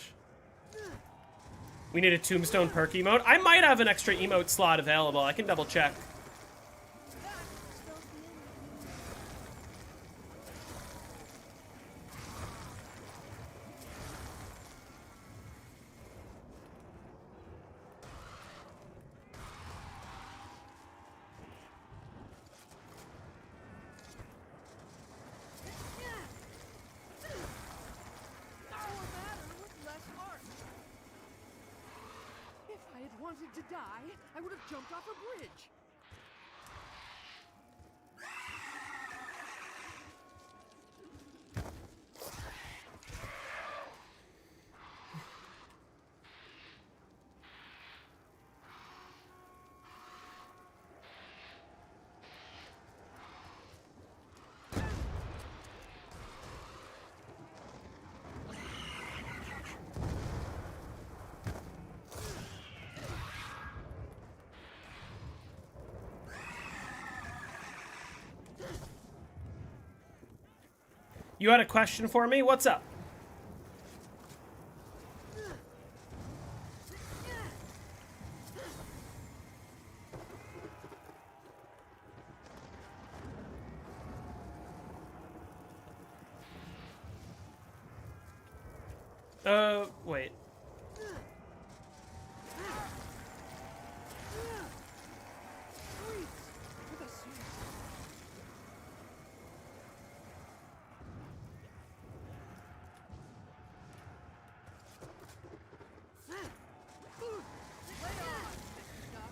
A: We need a Tombstone perk emote. I might have an extra emote slot available. I can double check.
C: If I had wanted to die, I would have jumped off a bridge.
A: You had a question for me? What's up? Wait.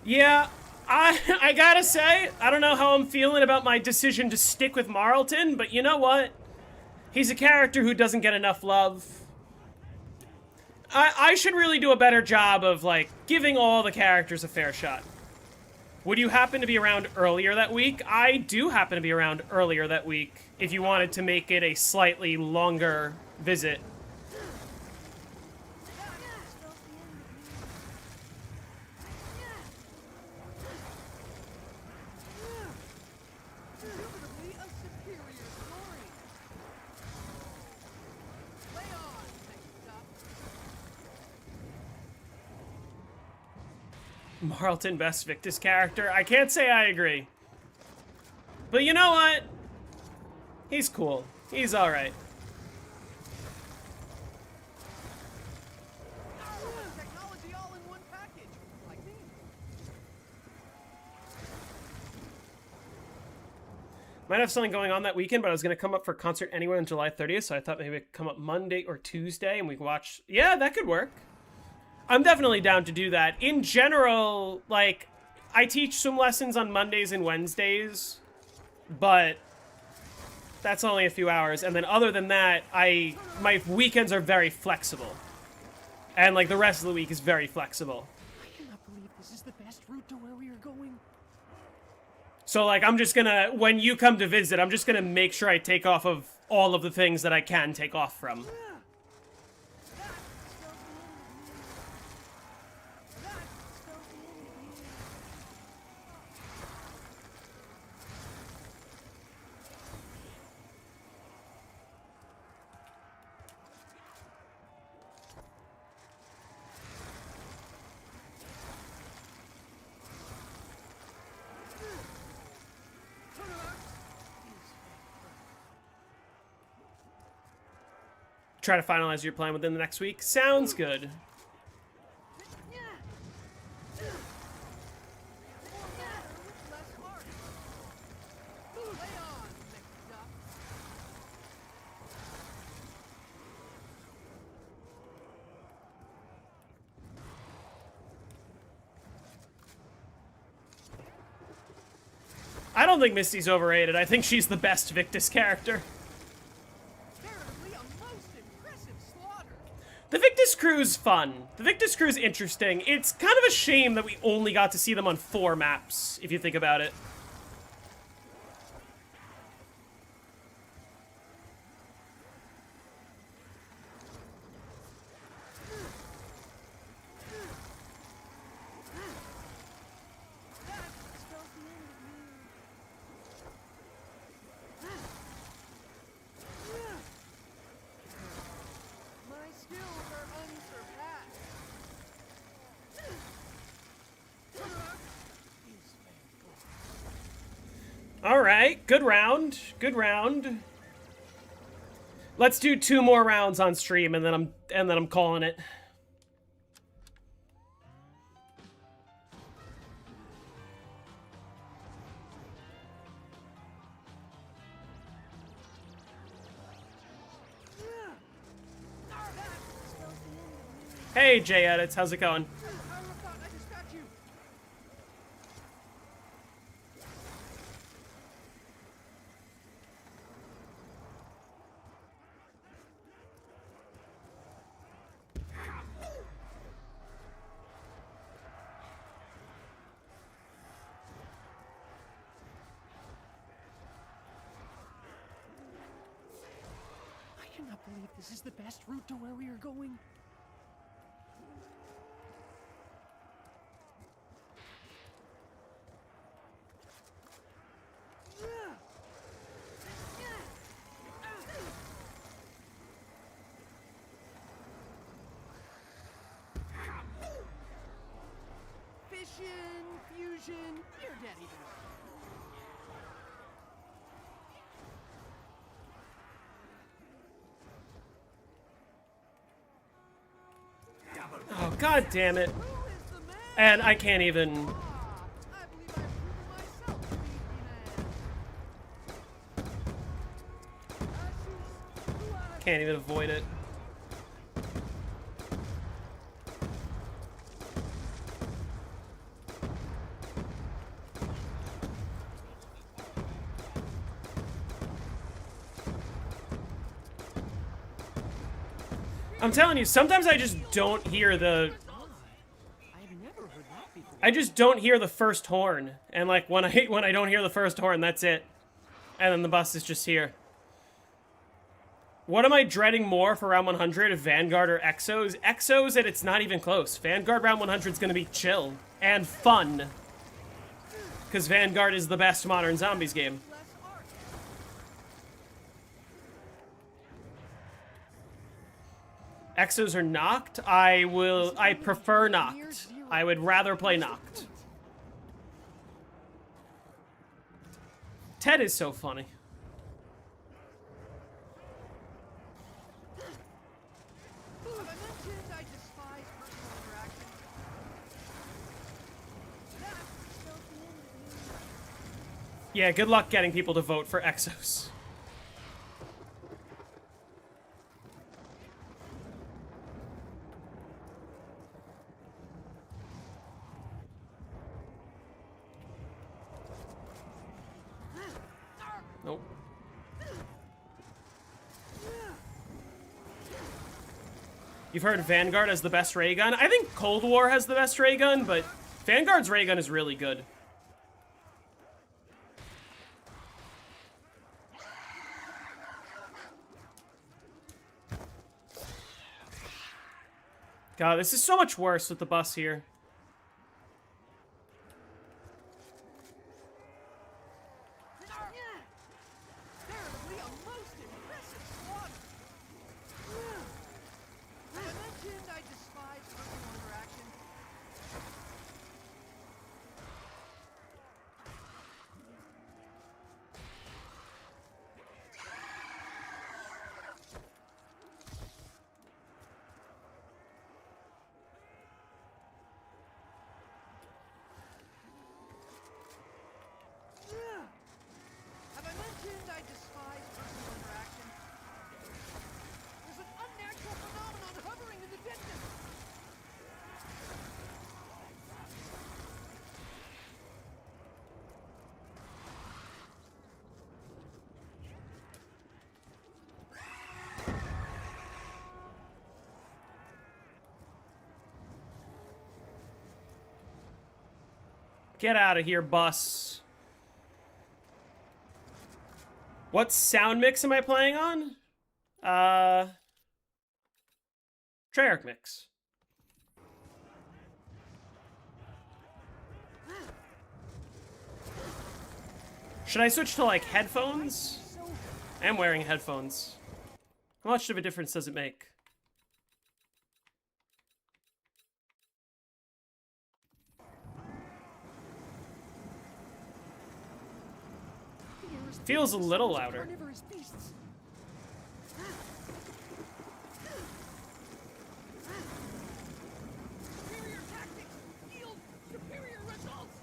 A: Yeah, I gotta say, I don't know how I'm feeling about my decision to stick with Marlton, but you know what? He's a character who doesn't get enough love. I should really do a better job of, like, giving all the characters a fair shot. Would you happen to be around earlier that week? I do happen to be around earlier that week, if you wanted to make it a slightly longer visit. Marlton best Victus character? I can't say I agree. But you know what? He's cool. He's alright.
C: Technology all in one package, like me.
A: Might have something going on that weekend, but I was going to come up for a concert anyway on July 30th, so I thought maybe I'd come up Monday or Tuesday and we could watch... Yeah, that could work. I'm definitely down to do that. In general, like, I teach swim lessons on Mondays and Wednesdays, but that's only a few hours. And then other than that, my weekends are very flexible. And, like, the rest of the week is very flexible.
C: I cannot believe this is the best route to where we are going.
A: So, like, I'm just gonna, when you come to visit, I'm just gonna make sure I take off of all of the things that I can take off from. try to finalize your plan within the next week. Sounds good. I don't think Misty's overrated. I think she's the best Victus character. The Victus crew's fun. The Victus crew's interesting. It's kind of a shame that we only got to see them on 4 maps, if you think about it. All right, good round. Good round. Let's do 2 more rounds on stream, and then I'm calling it. Hey, J Edits, how's it going?
C: I cannot believe this is the best route to where we are going. Fission, fusion, you're dead either way.
A: Oh, god damn it. And I can't even... Can't even avoid it. I'm telling you, sometimes I just don't hear the... I just don't hear the first horn. And like, when I don't hear the first horn, that's it. And then the bus is just here. What am I dreading more for round 100? Vanguard or Exos? Exos, and it's not even close. Vanguard round 100 is going to be chill and fun. Because Vanguard is the best modern zombies game. Exos are knocked. I prefer knocked. I would rather play knocked. Ted is so funny. Yeah, good luck getting people to vote for Exos. Nope. You've heard Vanguard as the best ray gun? I think Cold War has the best ray gun, but Vanguard's ray gun is really good. God, this is so much worse with the bus here. Get out of here, bus. What sound mix am I playing on? Treyarch mix. Should I switch to, like, headphones? I am wearing headphones. How much of a difference does it make? Feels a little louder.
C: Superior tactics yield superior results.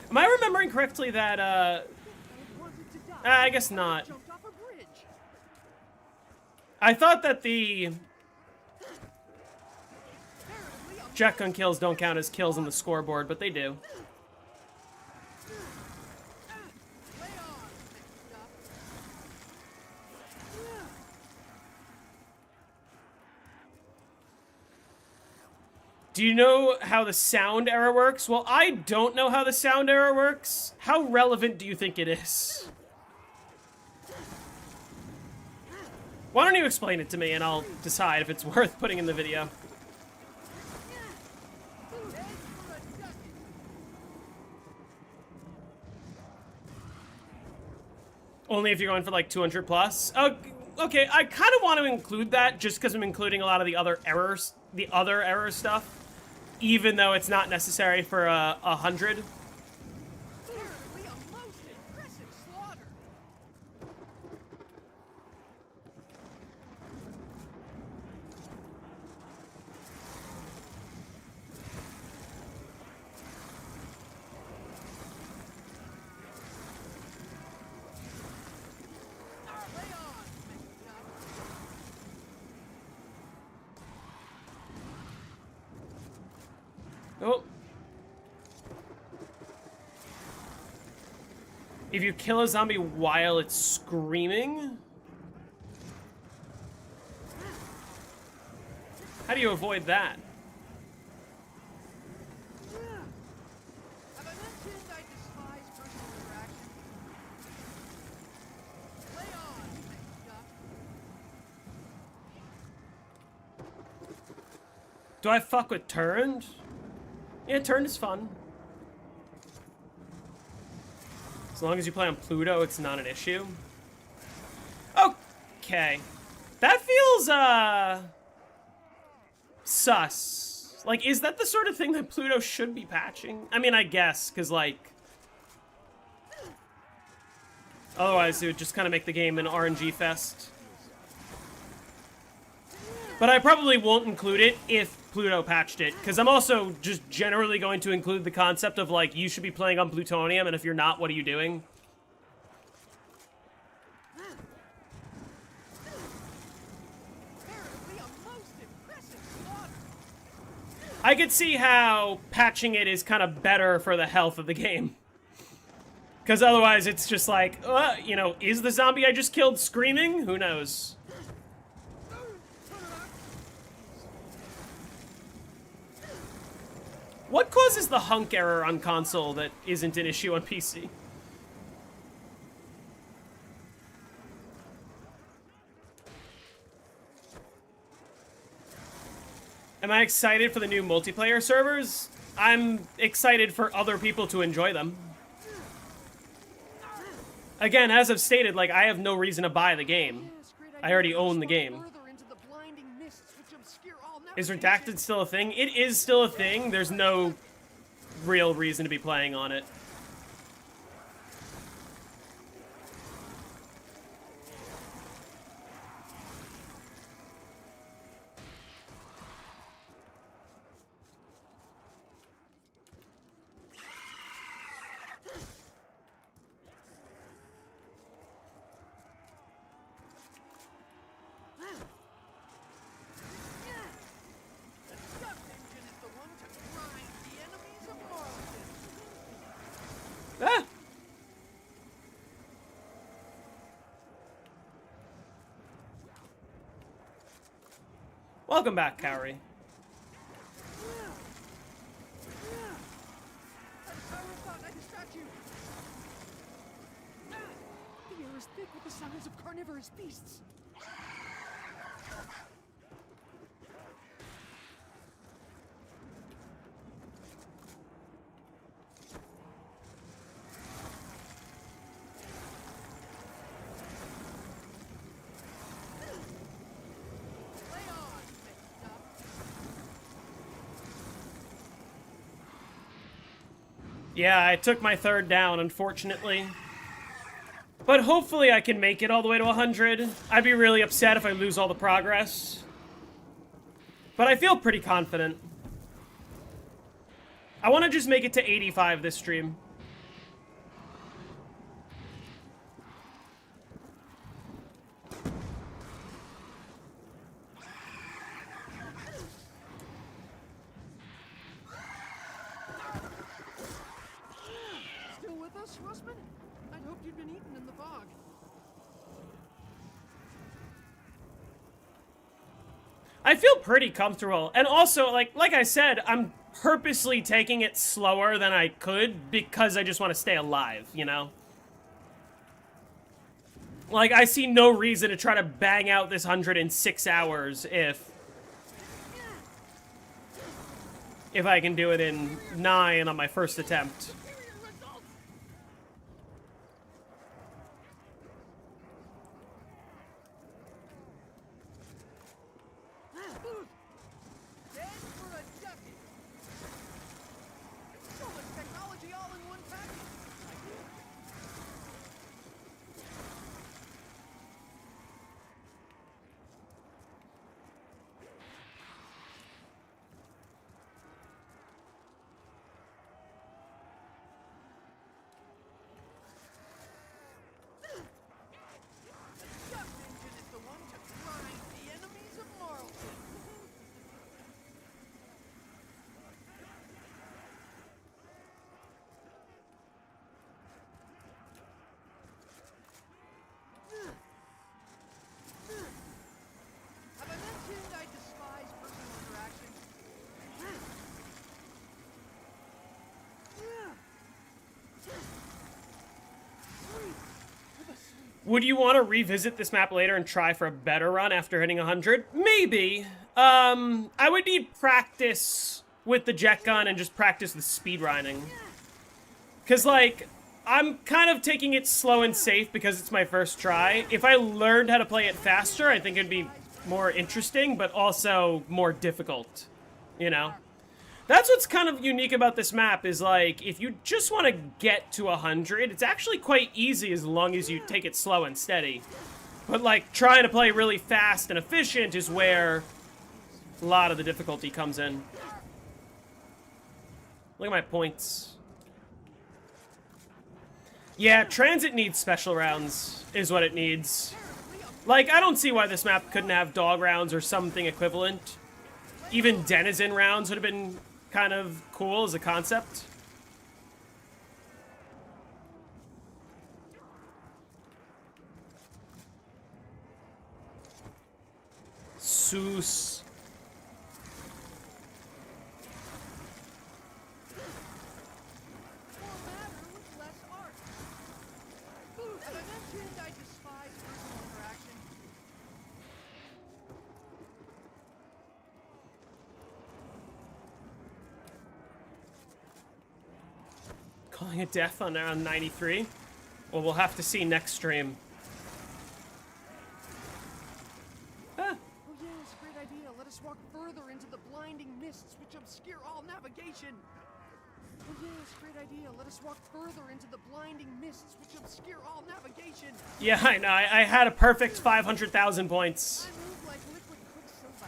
A: Am I remembering correctly that,
C: Wanted to die.
A: I guess not.
C: Jumped off a bridge.
A: I thought that the
C: Apparently, a
A: shotgun kills don't count as kills on the scoreboard, but they do.
C: lay on, mixed up.
A: Do you know how the sound error works? Well, I don't know how the sound error works. How relevant do you think it is? Why don't you explain it to me and I'll decide if it's worth putting in the video.
C: Head for a ducat.
A: Only if you're going for like 200 plus? Okay, I kind of want to include that just because I'm including a lot of the other errors, stuff, even though it's not necessary for 100.
C: Apparently, a most impressive slaughter. Lay on, mixed up.
A: Oh. If you kill a zombie while it's screaming? How do you avoid that?
C: Have I mentioned I despise personal interaction? Lay on, mixed up.
A: Do I fuck with turned? Yeah, turned is fun. As long as you play on Pluto, it's not an issue. Okay. That feels, sus. Like, is that the sort of thing that Pluto should be patching? I mean, I guess, because, like, otherwise it would just kind of make the game an RNG fest. But I probably won't include it if Pluto patched it, because I'm also just generally going to include the concept of, like, you should be playing on plutonium, and if you're not, what are you doing?
C: Apparently, a most impressive slaughter.
A: I could see how patching it is kind of better for the health of the game. Because otherwise it's just like, you know, is the zombie I just killed screaming? Who knows? What causes the hunk error on console that isn't an issue on PC? Am I excited for the new multiplayer servers? I'm excited for other people to enjoy them. Again, as I've stated, like, I have no reason to buy the game. I already own the game. Is Redacted still a thing? It is still a thing. There's no real reason to be playing on it. Ah! Welcome back, Cowrie.
C: with the signs of carnivorous beasts.
A: Yeah, I took my third down, unfortunately. But hopefully I can make it all the way to 100. I'd be really upset if I lose all the progress. But I feel pretty confident. I want to just make it to 85 this stream.
C: Still with us, Russman? I'd hoped you'd been eaten in the fog.
A: I feel pretty comfortable. And also, like I said, I'm purposely taking it slower than I could because I just want to stay alive, you know? Like, I see no reason to try to bang out this 100 in 6 hours if I can do it in 9 on my first attempt.
C: Dead for a ducking. So much technology all in one package. The duct engine is the one to grind the enemies of Marlton. Have I mentioned I despise personal interaction?
A: Would you want to revisit this map later and try for a better run after hitting 100? Maybe. I would need practice with the jet gun and just practice with speed grinding. Because, like, I'm kind of taking it slow and safe because it's my first try. If I learned how to play it faster, I think it'd be more interesting, but also more difficult, you know? That's what's kind of unique about this map is, like, if you just want to get to 100, it's actually quite easy as long as you take it slow and steady. But, like, trying to play really fast and efficient is where a lot of the difficulty comes in. Look at my points. Yeah, transit needs special rounds, is what it needs. Like, I don't see why this map couldn't have dog rounds or something equivalent. Even denizen rounds would have been kind of cool as a concept. Soos.
C: More matter with less art. Have I mentioned I despise personal interaction?
A: Calling it death on around 93? Well, we'll have to see next stream. Ah.
C: Oh yes, great idea. Let us walk further into the blinding mists which obscure all navigation. Oh yes, great idea. Let us walk further into the blinding mists which obscure all navigation.
A: Yeah, I know. I had a perfect 500,000 points.
C: I move like liquid quicksilver.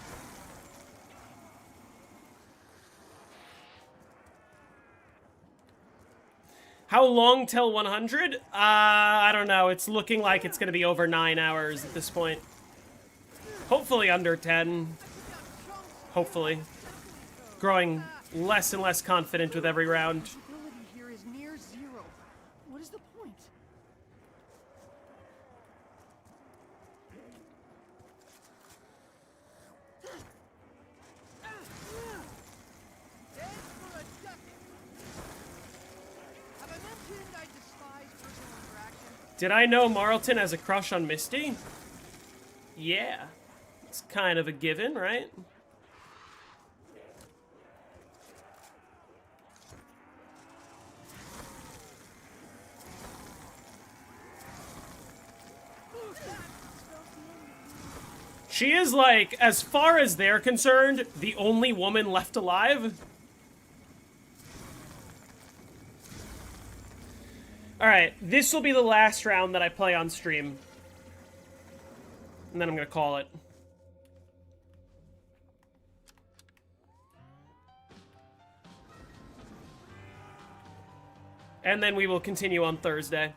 A: How long till 100? I don't know. It's looking like it's going to be over 9 hours at this point. Hopefully under 10. Hopefully. Growing less and less confident with every round.
C: Ability here is near zero. What is the point? Dead for a ducking. Have I mentioned I despise personal interaction?
A: Did I know Marlton has a crush on Misty? Yeah. It's kind of a given, right? She is, like, as far as they're concerned, the only woman left alive. Alright, this will be the last round that I play on stream. And then I'm gonna call it. And then we will continue on Thursday.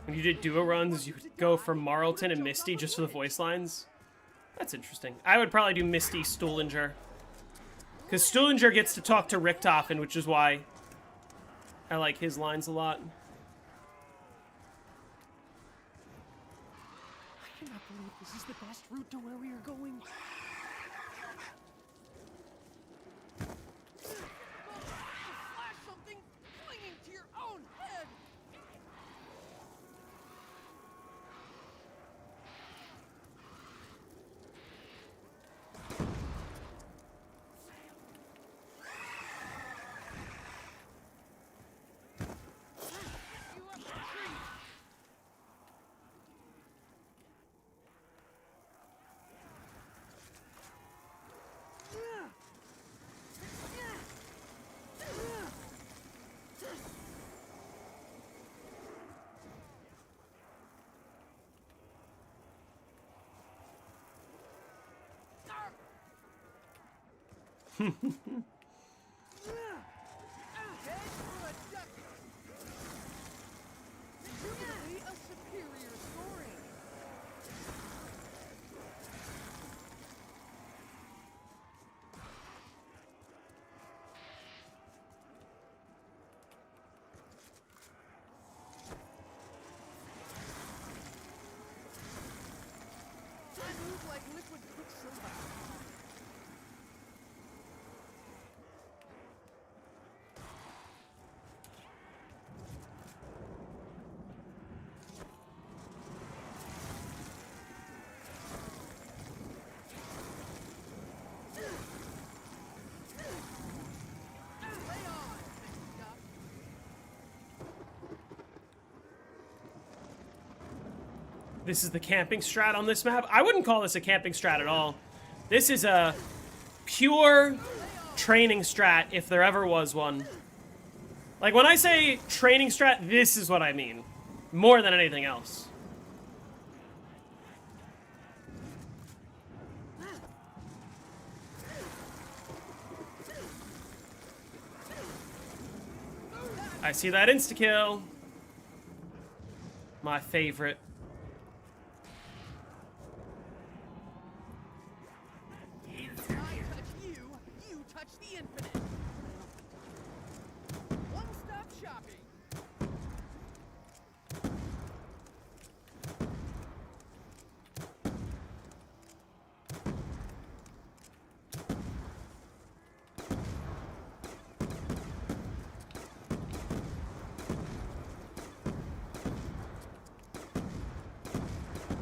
A: When you did duo runs, you would go for Marlton and Misty just for the voice lines? That's interesting. I would probably do Misty Stuhlinger. Because Stuhlinger gets to talk to Richtofen, which is why I like his lines a lot.
C: I cannot believe this is the best route to where we are going. Flash something clinging to your own head. You up the tree. A superior story. I move like liquid quicksilver.
A: This is the camping strat on this map? I wouldn't call this a camping strat at all. This is a pure training strat, if there ever was one. Like, when I say training strat, this is what I mean. More than anything else. I see that insta-kill. My favorite.
C: I touch you, you touch the infinite. One-stop shopping.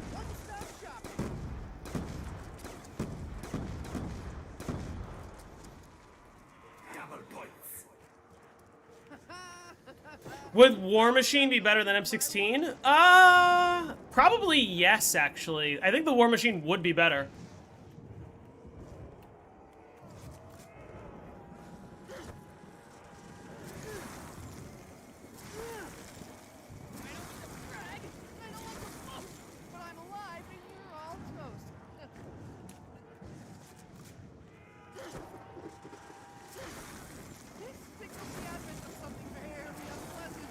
C: One-stop shopping.
B: Double points.
A: Would War Machine be better than M16? Probably yes, actually. I think the War Machine would be better.
C: I don't want to brag, I don't like to boast, but I'm alive and you're all toast. This signals the advent of something very unpleasant.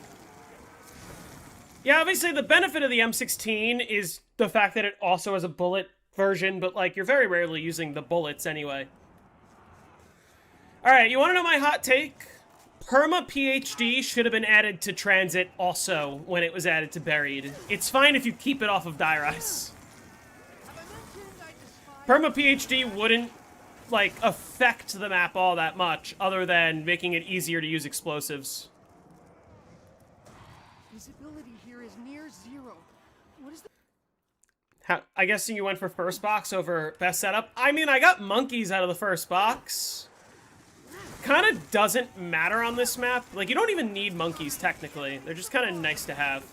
A: Yeah, obviously the benefit of the M16 is the fact that it also has a bullet version, but like you're very rarely using the bullets anyway. Alright, you want to know my hot take? Perma PhD should have been added to Transit also when it was added to Buried. It's fine if you keep it off of Die Rise.
C: Have I mentioned I despise
A: Perma PhD wouldn't like, affect the map all that much, other than making it easier to use explosives.
C: Visibility here is near zero. What is the...
A: I guess you went for first box over best setup. I mean, I got monkeys out of the first box. Kind of doesn't matter on this map. Like, you don't even need monkeys, technically. They're just kind of nice to have.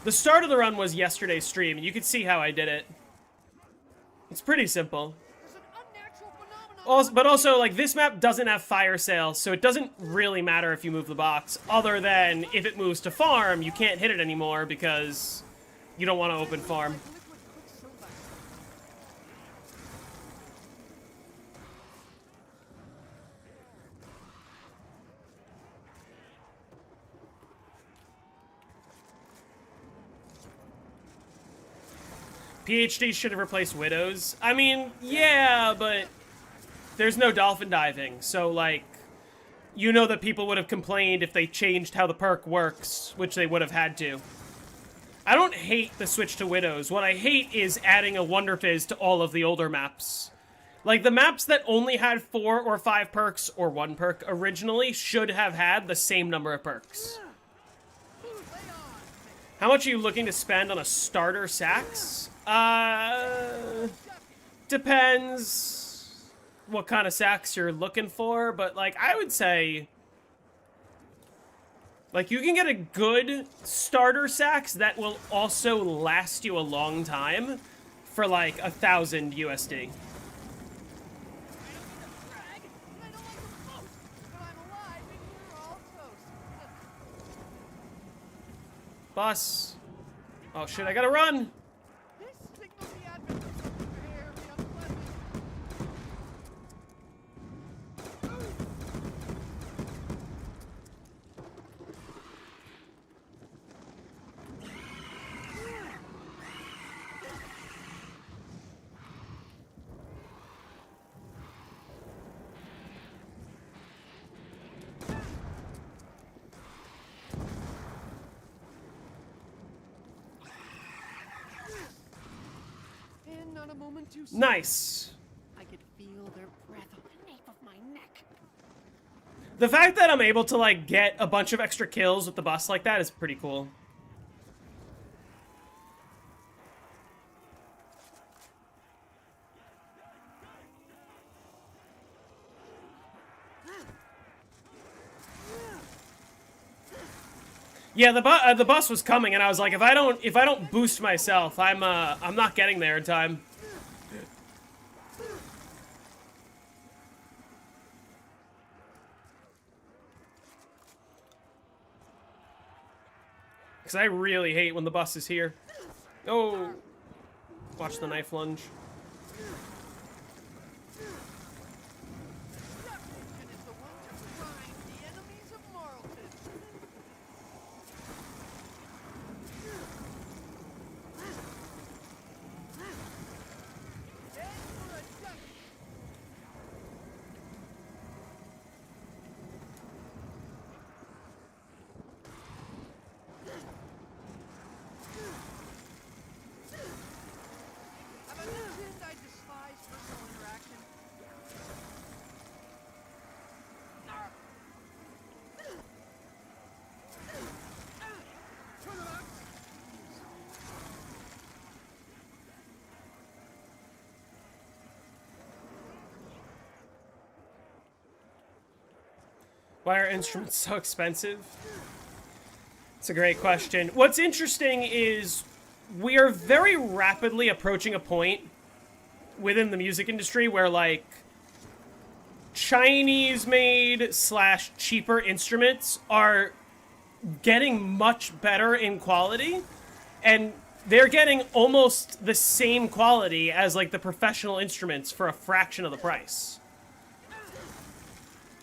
A: The start of the run was yesterday's stream, and you could see how I did it. It's pretty simple.
C: There's an unnatural phenomenon.
A: But also, like, this map doesn't have fire sale, so it doesn't really matter if you move the box, other than if it moves to farm, you can't hit it anymore because you don't want to open farm.
C: Liquid quicksilver.
A: PhD should have replaced Widows. I mean, yeah, but there's no dolphin diving, so, like, you know that people would have complained if they changed how the perk works, which they would have had to. I don't hate the switch to Widows. What I hate is adding a Wonder Fizz to all of the older maps. Like, the maps that only had 4 or 5 perks, or 1 perk originally, should have had the same number of perks. How much are you looking to spend on a starter Sax? Depends what kind of Sax you're looking for, but, like, I would say, like, you can get a good starter Sax that will also last you a long time for, like, 1,000 USD.
C: I don't like to boast, but I'm alive and you're all toast.
A: Bus. Oh shit, I gotta run!
C: This signals the advent of something very unpleasant. And not a moment too soon.
A: Nice.
C: I could feel their breath on the nape of my neck.
A: The fact that I'm able to, like, get a bunch of extra kills with the bus like that is pretty cool. Yeah, the bus was coming, and I was like, if I don't boost myself, I'm not getting there in time. Because I really hate when the bus is here. Oh, watch the knife lunge.
C: Deception is the one to prime the enemies of Marlton. Head for a duck. Have I mentioned I despise personal interaction?
A: Why are instruments so expensive? It's a great question. What's interesting is we are very rapidly approaching a point within the music industry where, like, Chinese-made / cheaper instruments are getting much better in quality, and they're getting almost the same quality as, like, the professional instruments for a fraction of the price.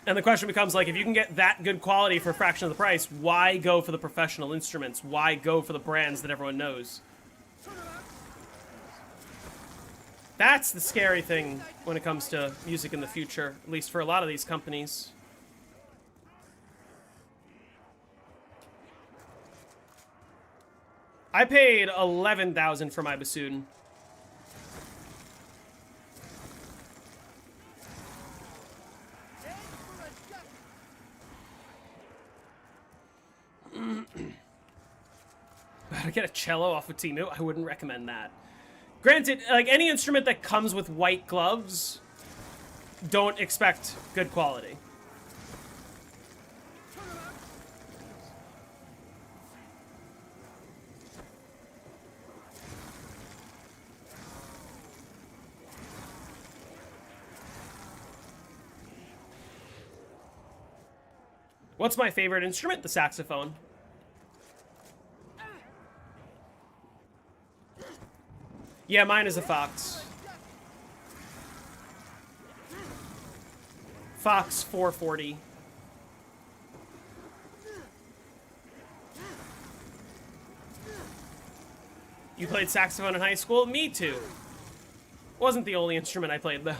A: And the question becomes, like, if you can get that good quality for a fraction of the price, why go for the professional instruments? Why go for the brands that everyone knows? That's the scary thing when it comes to music in the future, at least for a lot of these companies. I paid $11,000 for my bassoon. get a cello off of Timu. I wouldn't recommend that. Granted, like any instrument that comes with white gloves, don't expect good quality. What's my favorite instrument? The saxophone. Yeah, mine is a Fox. Fox 440. You played saxophone in high school? Me too. Wasn't the only instrument I played, though.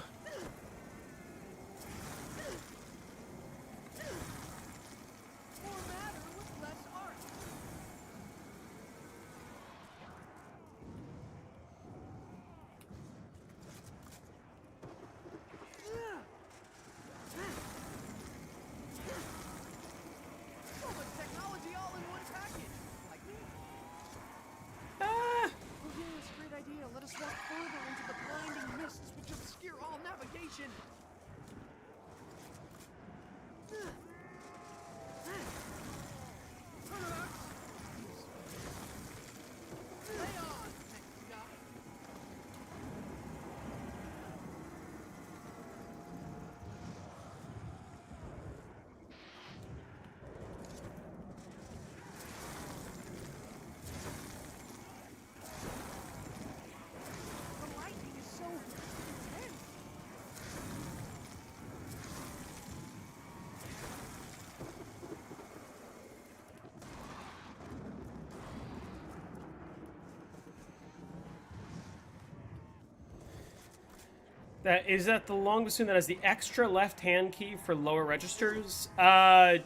A: Is that the long bassoon that has the extra left-hand key for lower registers? I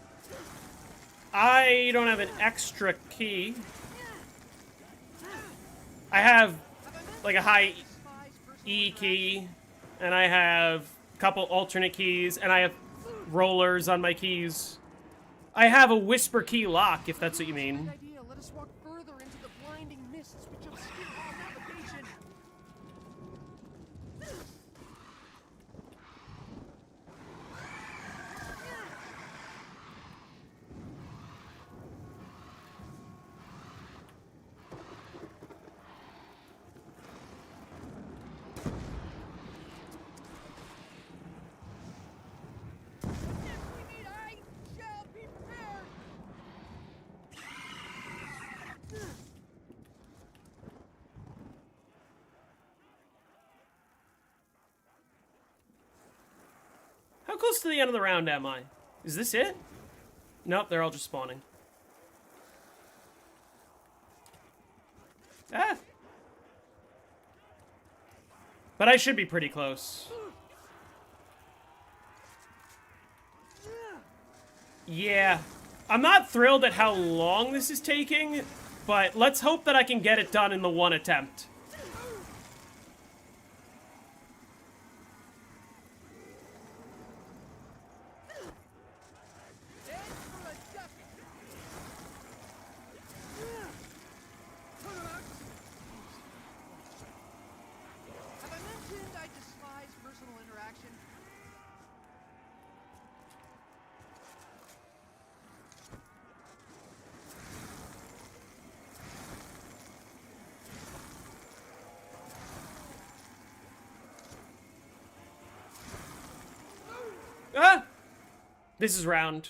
A: don't have an extra key. I have, like, a high E key, and I have a couple alternate keys, and I have rollers on my keys. I have a whisper key lock, if that's what you mean.
C: Let us walk further into the blinding mists which obscure all navigation.
A: How close to the end of the round am I? Is this it? Nope, they're all just spawning. Ah! But I should be pretty close. Yeah. I'm not thrilled at how long this is taking, but let's hope that I can get it done in the one attempt. Ah! This is round.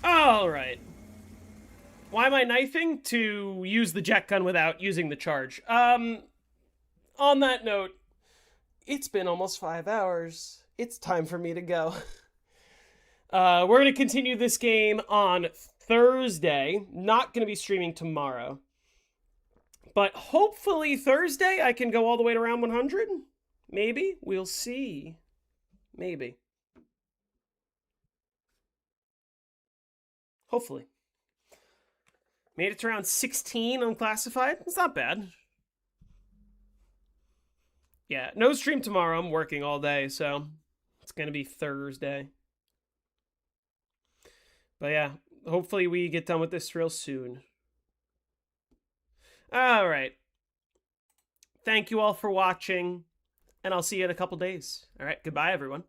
A: Alright. Why am I knifing? To use the jet gun without using the charge. On that note, it's been almost 5 hours. It's time for me to go. We're going to continue this game on Thursday. Not going to be streaming tomorrow. But hopefully Thursday I can go all the way to round 100. Maybe. We'll see. Maybe. Hopefully. Made it to round 16 unclassified. It's not bad. Yeah, no stream tomorrow. I'm working all day, so it's going to be Thursday. But yeah, hopefully we get done with this real soon. All right. Thank you all for watching, and I'll see you in a couple days. All right, goodbye, everyone.